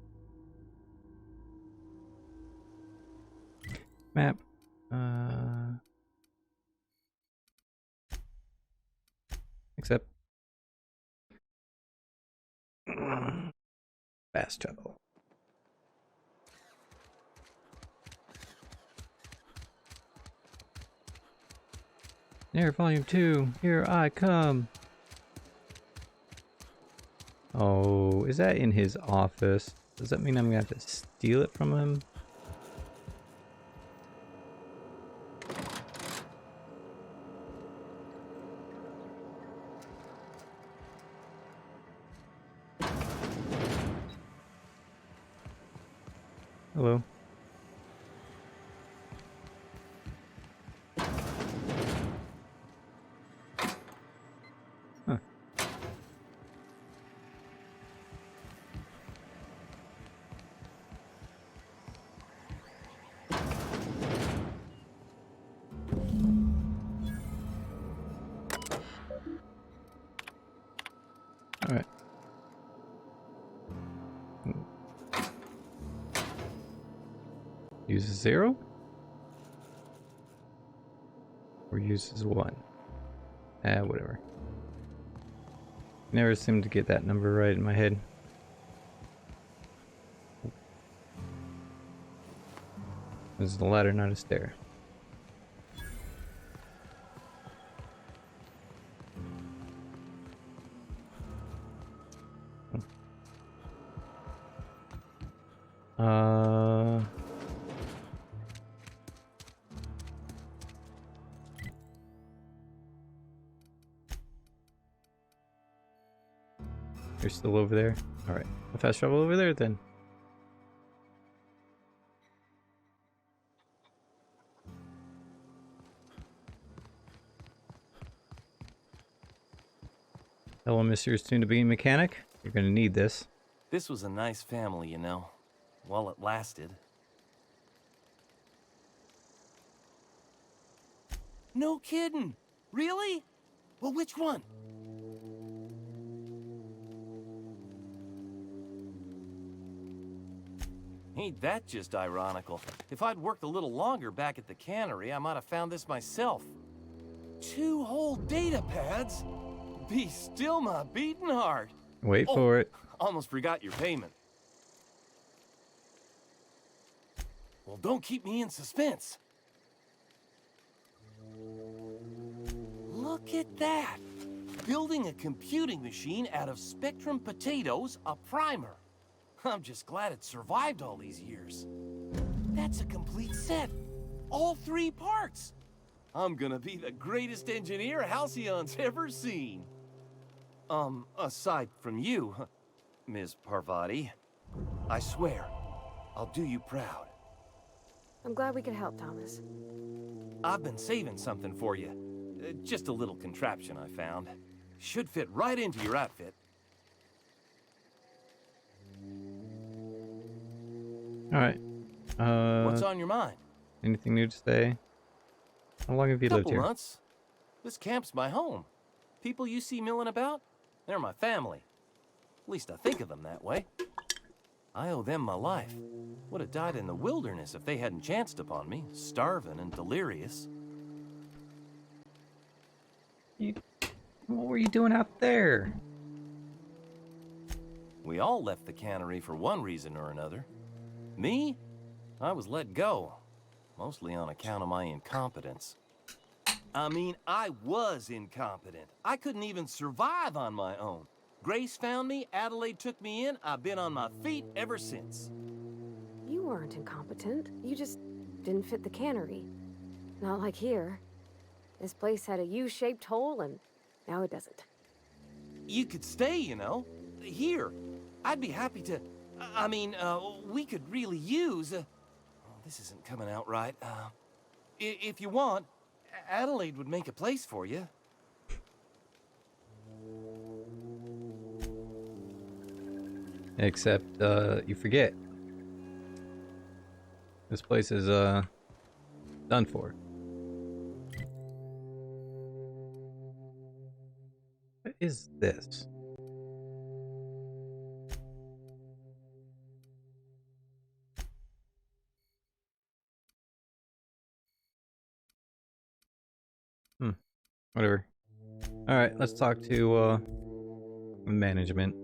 Map. Except fast travel. There, volume 2. Here I come. Oh, is that in his office? Does that mean I'm gonna have to steal it from him? Hello. Huh. All right. Uses 0? Or uses 1? Whatever. Never seem to get that number right in my head. This is a ladder, not a stair. You're still over there? Alright. I'll fast travel over there then. Hello, Mr. Soon-to-be mechanic. You're gonna need this. This was a nice family, you know, while it lasted. No kidding! Really? Well, which one? Ain't that just ironical? If I'd worked a little longer back at the cannery, I might have found this myself. 2 whole data pads? Be still my beating heart. Wait for it. Almost forgot your payment. Well, don't keep me in suspense. Look at that! Building a computing machine out of Spectrum potatoes, a primer. I'm just glad it survived all these years. That's a complete set. All 3 parts. I'm gonna be the greatest engineer Halcyon's ever seen. Aside from you, Ms. Parvati, I swear, I'll do you proud. I'm glad we could help, Thomas. I've been saving something for you. Just a little contraption I found. Should fit right into your outfit. Alright. What's on your mind? Anything new to say? How long have you lived here? Months. This camp's my home. People you see milling about, they're my family. At least I think of them that way. I owe them my life. Would have died in the wilderness if they hadn't chanced upon me, starving and delirious. What were you doing out there? We all left the cannery for one reason or another. Me? I was let go, mostly on account of my incompetence. I mean, I was incompetent. I couldn't even survive on my own. Grace found me, Adelaide took me in, I've been on my feet ever since. You weren't incompetent. You just didn't fit the cannery. Not like here. This place had a U-shaped hole, and now it doesn't. You could stay, you know. Here. I'd be happy to... I mean, we could really use... oh, this isn't coming out right. If you want, Adelaide would make a place for you. Except, you forget. This place is, done for. What is this? Whatever. Alright, let's talk to, management.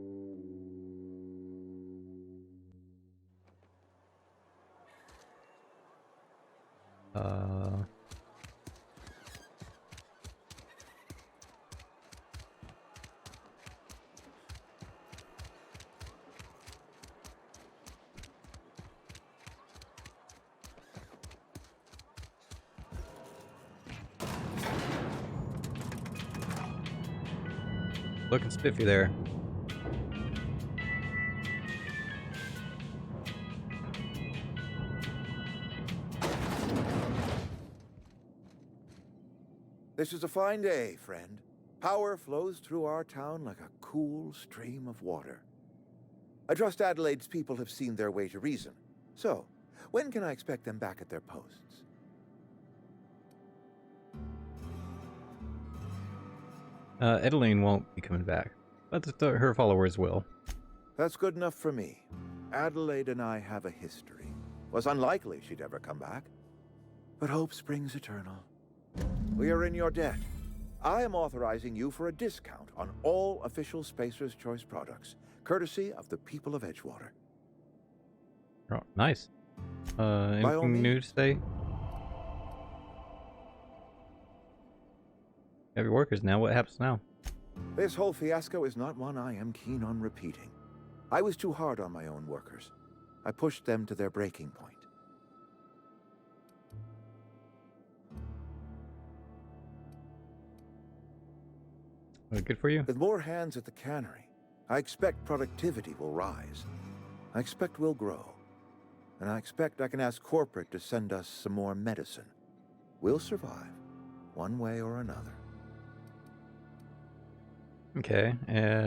Looking spiffy there. This is a fine day, friend. Power flows through our town like a cool stream of water. I trust Adelaide's people have seen their way to reason. So, when can I expect them back at their posts? Edeline won't be coming back, but her followers will. That's good enough for me. Adelaide and I have a history. Was unlikely she'd ever come back. But hope springs eternal. We are in your debt. I am authorizing you for a discount on all official Spacer's Choice products, courtesy of the people of Edgewater. Oh, nice. Anything new to say? Have your workers now. What happens now? This whole fiasco is not one I am keen on repeating. I was too hard on my own workers. I pushed them to their breaking point. Good for you. With more hands at the cannery, I expect productivity will rise. I expect we'll grow. And I expect I can ask corporate to send us some more medicine. We'll survive, one way or another. Okay,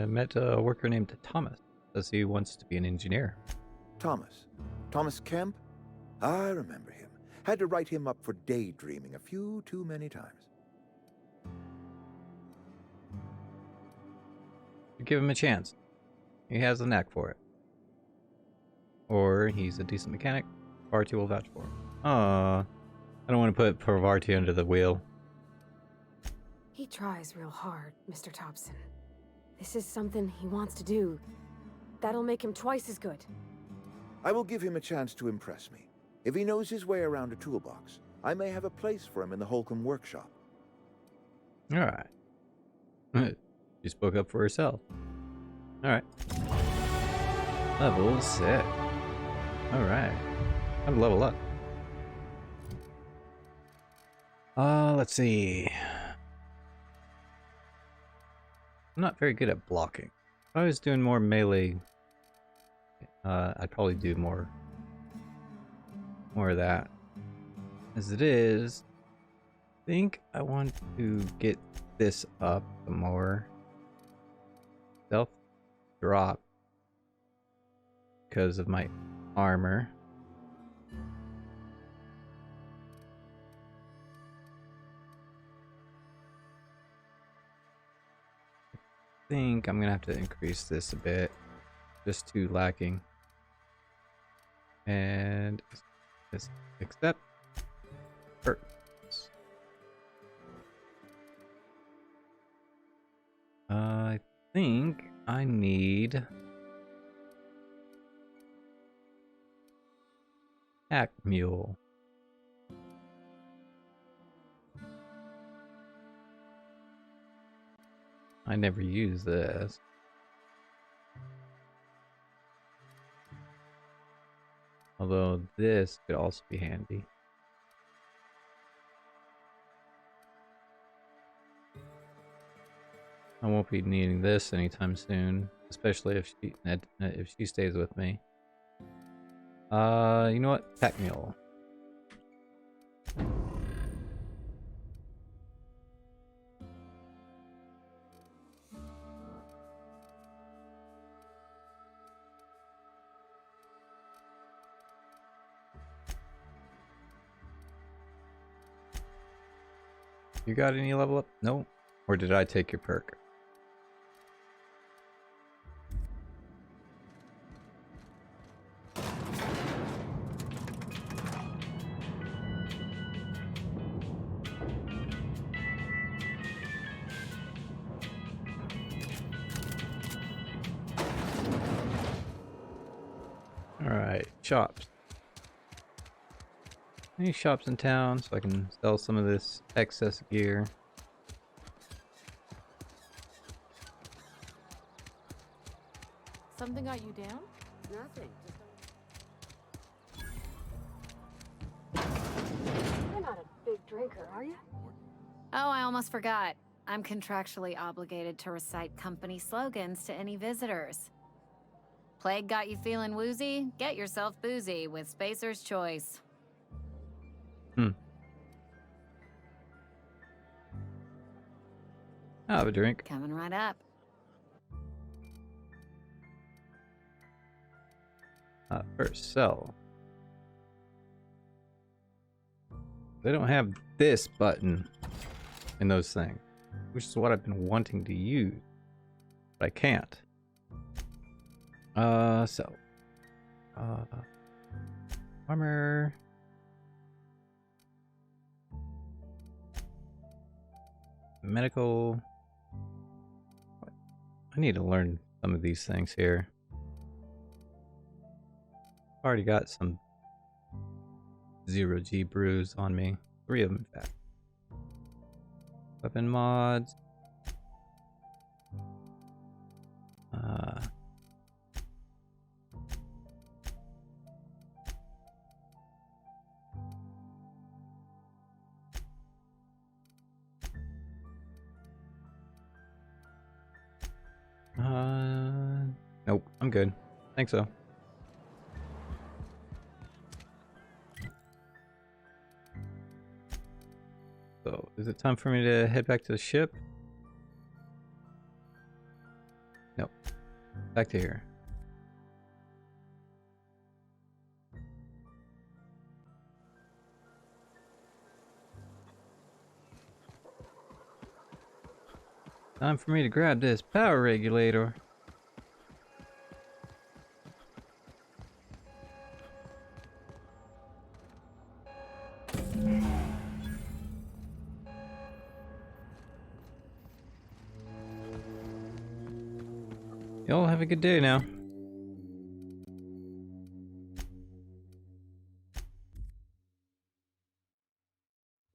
met a worker named Thomas. Says he wants to be an engineer. Thomas? Thomas Kemp? I remember him. Had to write him up for daydreaming a few too many times. Give him a chance. He has the knack for it. Or he's a decent mechanic. Parvarti will vouch for him. I don't want to put Parvarti under the wheel. He tries real hard, Mr. Thompson. This is something he wants to do. That'll make him twice as good. I will give him a chance to impress me. If he knows his way around a toolbox, I may have a place for him in the Holcomb workshop. Alright. She spoke up for herself. Alright. Level 6. Alright. Time to level up. Let's see. I'm not very good at blocking. If I was doing more melee, I'd probably do more of that. As it is, I think I want to get this up more. Stealth drop because of my armor. I think I'm gonna have to increase this a bit. Just too lacking. And just accept. Perks. I think I need Pack Mule. I never use this. Although this could also be handy. I won't be needing this anytime soon, especially if she stays with me. You know what? Pack Mule. You got any level up? No? Or did I take your perk? Alright, shops. Any shops in town so I can sell some of this excess gear? Something got you down? Nothing. You're not a big drinker, are you? Oh, I almost forgot. I'm contractually obligated to recite company slogans to any visitors. Plague got you feeling woozy? Get yourself boozy with Spacer's Choice. I'll have a drink. Coming right up. First, sell. They don't have this button in those things, which is what I've been wanting to use, but I can't. Sell. Armor. Medical. I need to learn some of these things here. Already got some 0G brews on me. 3 of them, in fact. Weapon mods. Nope, I'm good. Think so. So, is it time for me to head back to the ship? Nope. Back to here. Time for me to grab this power regulator. Y'all have a good day now.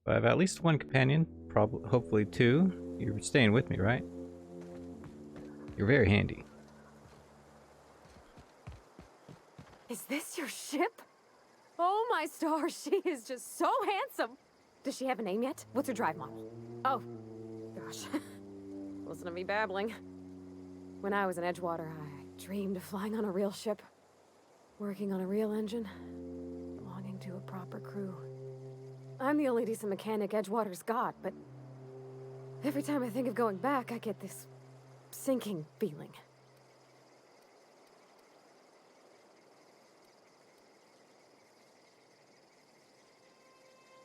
I have at least one companion, probably, hopefully 2. You're staying with me, right? You're very handy. Is this your ship? Oh my stars, she is just so handsome. Does she have a name yet? What's her drive model? Oh, gosh. Listen to me babbling. When I was in Edgewater, I dreamed of flying on a real ship, working on a real engine, belonging to a proper crew. I'm the only decent mechanic Edgewater's got, but every time I think of going back, I get this sinking feeling.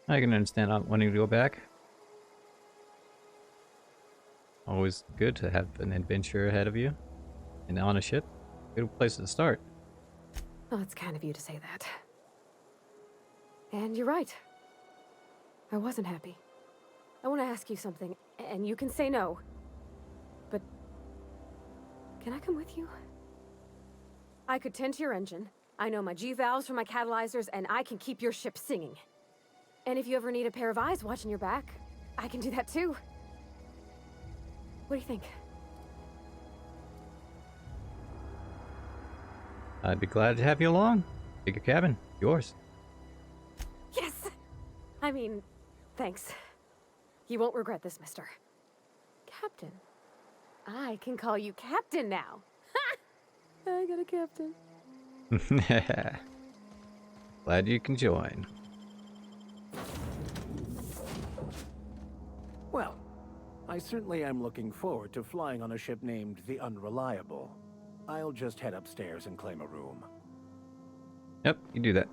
I can understand not wanting to go back. Always good to have an adventure ahead of you and on a ship. Good place to start. Oh, it's kind of you to say that. And you're right. I wasn't happy. I want to ask you something, and you can say no. But can I come with you? I could tend to your engine. I know my G-valves for my catalyzers, and I can keep your ship singing. And if you ever need a pair of eyes watching your back, I can do that too. What do you think? I'd be glad to have you along. Take your cabin. Yours. Yes! I mean, thanks. You won't regret this, mister. Captain. I can call you Captain now. Ha! I got a captain. Glad you can join. Well, I certainly am looking forward to flying on a ship named the Unreliable. I'll just head upstairs and claim a room. Yep, you do that.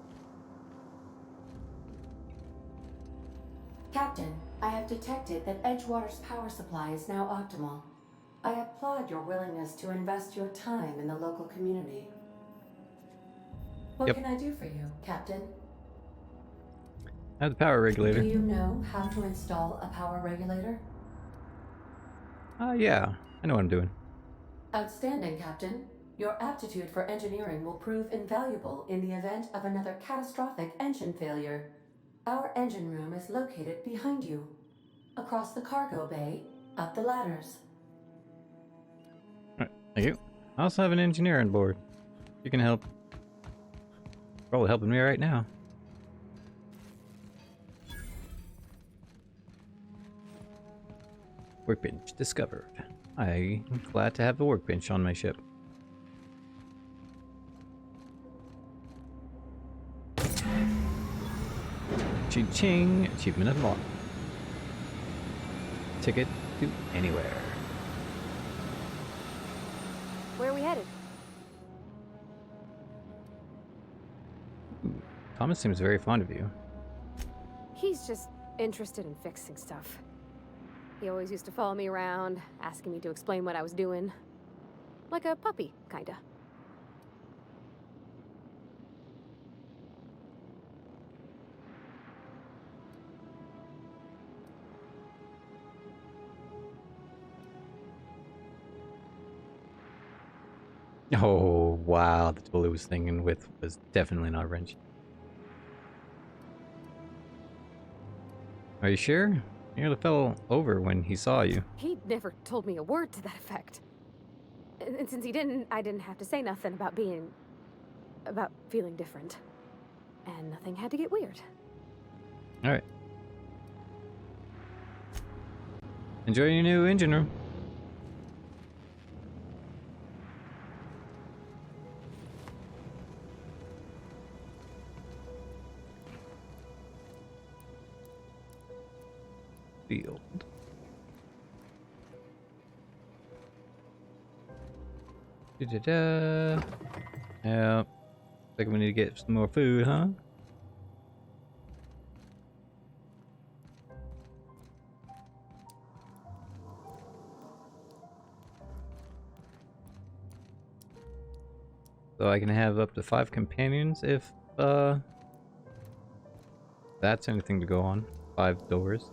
Captain, I have detected that Edgewater's power supply is now optimal. I applaud your willingness to invest your time in the local community. What can I do for you, Captain? I have the power regulator. Do you know how to install a power regulator? Yeah. I know what I'm doing. Outstanding, Captain. Your aptitude for engineering will prove invaluable in the event of another catastrophic engine failure. Our engine room is located behind you. Across the cargo bay, up the ladders. Alright, thank you. I also have an engineer on board. You can help. Probably helping me right now. Workbench discovered. I'm glad to have a workbench on my ship. Ching, achievement unlocked. Ticket to anywhere. Where are we headed? Ooh, Thomas seems very fond of you. He's just interested in fixing stuff. He always used to follow me around, asking me to explain what I was doing. Like a puppy, kinda. Oh, wow. The tool he was thinking with was definitely not a wrench. Are you sure? You nearly fell over when he saw you. He never told me a word to that effect. And since he didn't, I didn't have to say nothing about feeling different. And nothing had to get weird. Alright. Enjoy your new engine room. Field. Da-da-da. Yeah. Like we need to get some more food, huh? So I can have up to 5 companions if that's anything to go on. 5 doors.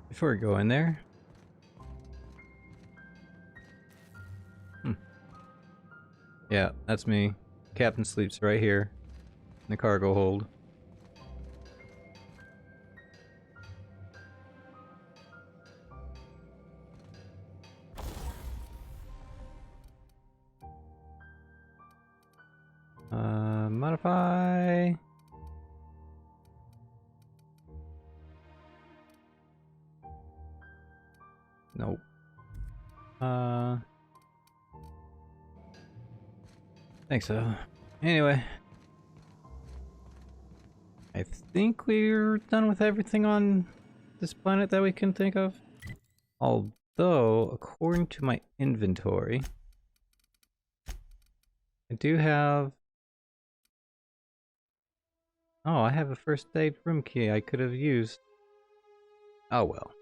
Before we go in there. Yeah, that's me. Captain sleeps right here in the cargo hold. Modify. Nope. Think so. Anyway. I think we're done with everything on this planet that we can think of. Although, according to my inventory, I do have Oh, I have a first aid room key I could have used. Oh well.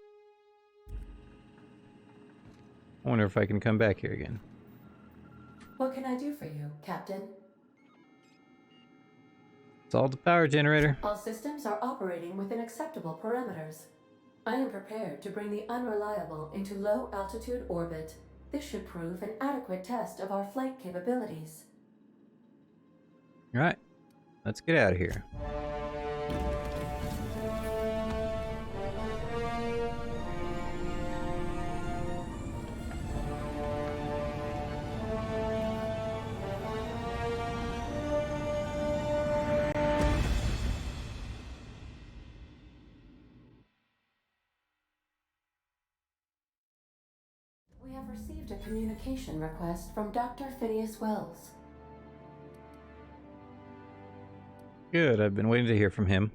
I wonder if I can come back here again. What can I do for you, Captain? Solve the power generator. All systems are operating within acceptable parameters. I am prepared to bring the unreliable into low-altitude orbit. This should prove an adequate test of our flight capabilities. Alright, let's get out of here. We have received a communication request from Dr. Phineas Wells. Good, I've been waiting to hear from him.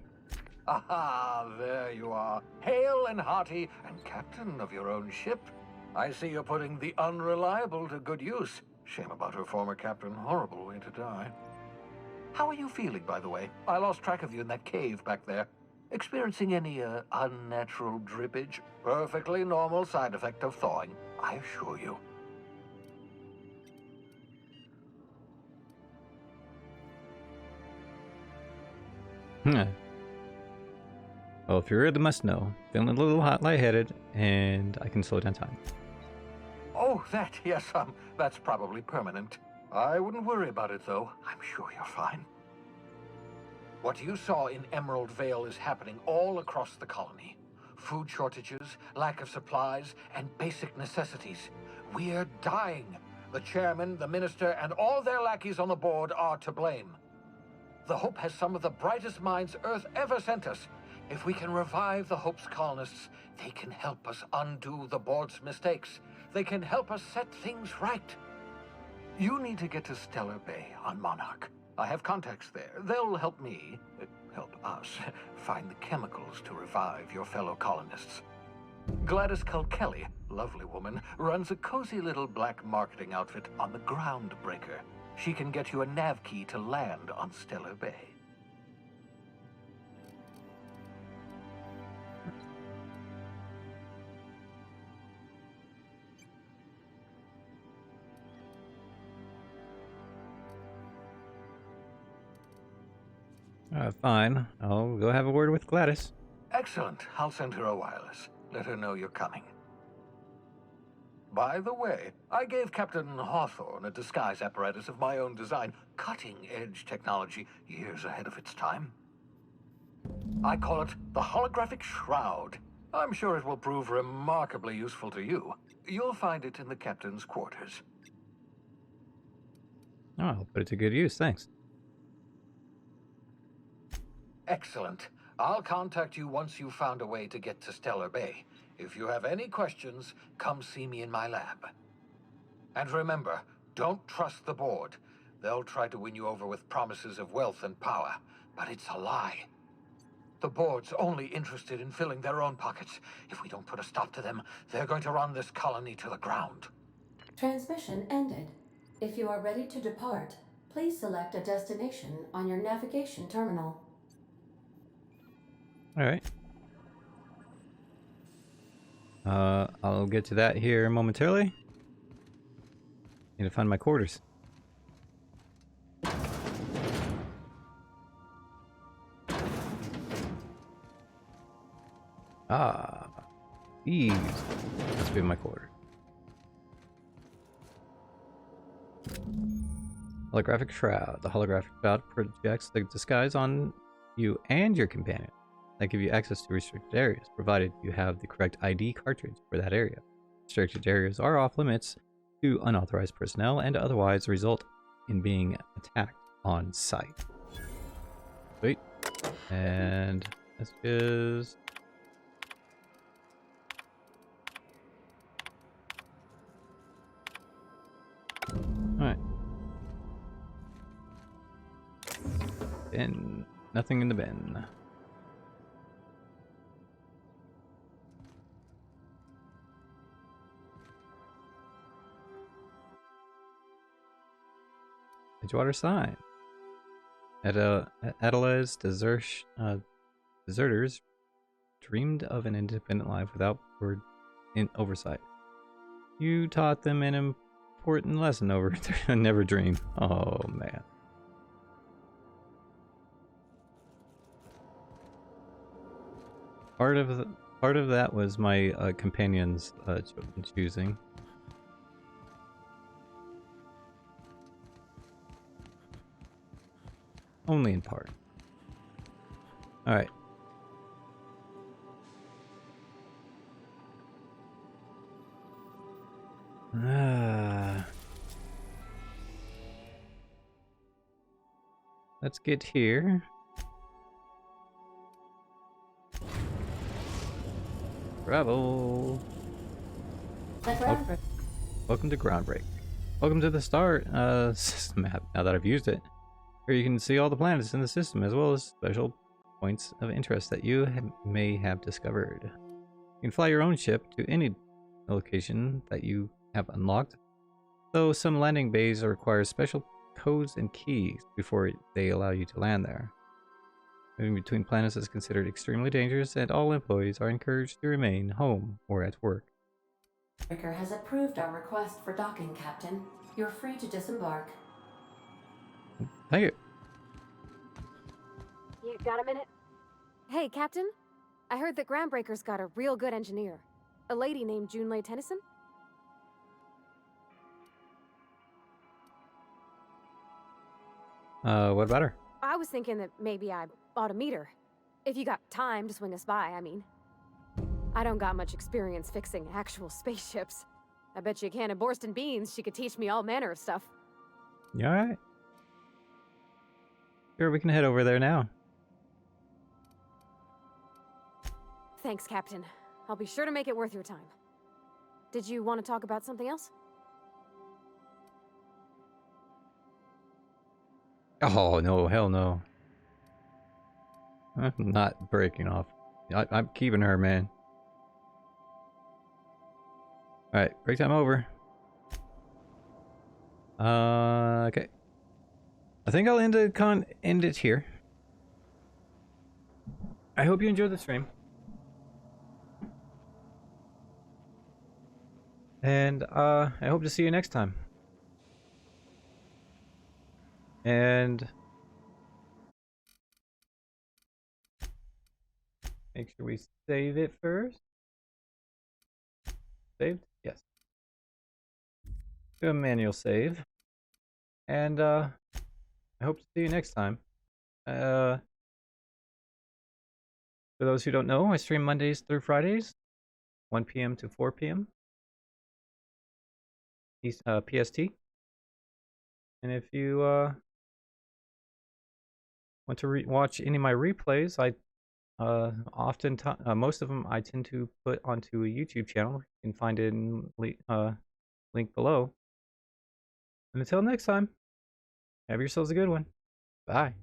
Aha, there you are. Hale and hearty, and captain of your own ship. I see you're putting the unreliable to good use. Shame about her former captain. Horrible way to die. How are you feeling, by the way? I lost track of you in that cave back there. Experiencing any, unnatural drippage? Perfectly normal side effect of thawing, I assure you. Well, if you really must know, feeling a little hot, lightheaded, and I can slow down time. Oh, that, yes, that's probably permanent. I wouldn't worry about it, though. I'm sure you're fine. What you saw in Emerald Vale is happening all across the colony. Food shortages, lack of supplies, and basic necessities. We're dying. The chairman, the minister, and all their lackeys on the board are to blame. The Hope has some of the brightest minds Earth ever sent us. If we can revive the Hope's colonists, they can help us undo the board's mistakes. They can help us set things right. You need to get to Stellar Bay on Monarch. I have contacts there. They'll help me, help us, find the chemicals to revive your fellow colonists. Gladys Kelly, lovely woman, runs a cozy little black marketing outfit on the Groundbreaker. She can get you a nav key to land on Stellar Bay. Fine. I'll go have a word with Gladys. Excellent. I'll send her a wireless. Let her know you're coming. By the way, I gave Captain Hawthorne a disguise apparatus of my own design, cutting-edge technology, years ahead of its time. I call it the Holographic Shroud. I'm sure it will prove remarkably useful to you. You'll find it in the captain's quarters. Oh, I'll put it to good use, thanks. Excellent. I'll contact you once you've found a way to get to Stellar Bay. If you have any questions, come see me in my lab. And remember, don't trust the board. They'll try to win you over with promises of wealth and power, but it's a lie. The board's only interested in filling their own pockets. If we don't put a stop to them, they're going to run this colony to the ground. Transmission ended. If you are ready to depart, please select a destination on your navigation terminal. Alright. I'll get to that here momentarily. Need to find my quarters. Ah, these must be my quarters. Holographic Shroud. The holographic shroud projects the disguise on you and your companion. That give you access to restricted areas, provided you have the correct ID cartridge for that area. Restricted areas are off limits to unauthorized personnel and otherwise result in being attacked on sight. Sweet. And this is... Alright. Bin. Nothing in the bin. Edgewater sign. Adela's deserters dreamed of an independent life without oversight. You taught them an important lesson over never dream. Oh man. Part of that was my companions choosing. Only in part. All right. Let's get here. Bravo. Welcome to Groundbreak. Welcome to the start system map. Now that I've used it, here you can see all the planets in the system as well as special points of interest that you may have discovered. You can fly your own ship to any location that you have unlocked, though some landing bays require special codes and keys before they allow you to land there. Moving between planets is considered extremely dangerous, and all employees are encouraged to remain home or at work. Ricker has approved our request for docking, Captain. You're free to disembark. Thank you. You got a minute? Hey, Captain. I heard that Groundbreaker's got a real good engineer. A lady named Junlei Tennyson? What about her? I was thinking that maybe I ought to meet her. If you got time to swing us by, I mean. I don't got much experience fixing actual spaceships. I bet you a can of Borston beans she could teach me all manner of stuff. You alright? Sure, we can head over there now. Thanks, Captain. I'll be sure to make it worth your time. Did you want to talk about something else? Oh, no, hell no. I'm not breaking off. I'm keeping her, man. Alright, break time over. Okay. I think I'll end it here. I hope you enjoyed the stream. And I hope to see you next time. And make sure we save it first. Saved? Yes. Do a manual save. And I hope to see you next time. For those who don't know, I stream Mondays through Fridays, 1 p.m. to 4 p.m. PST. And if you want to watch any of my replays, I most of them I tend to put onto a YouTube channel. You can find it in link below. And until next time, have yourselves a good one. Bye.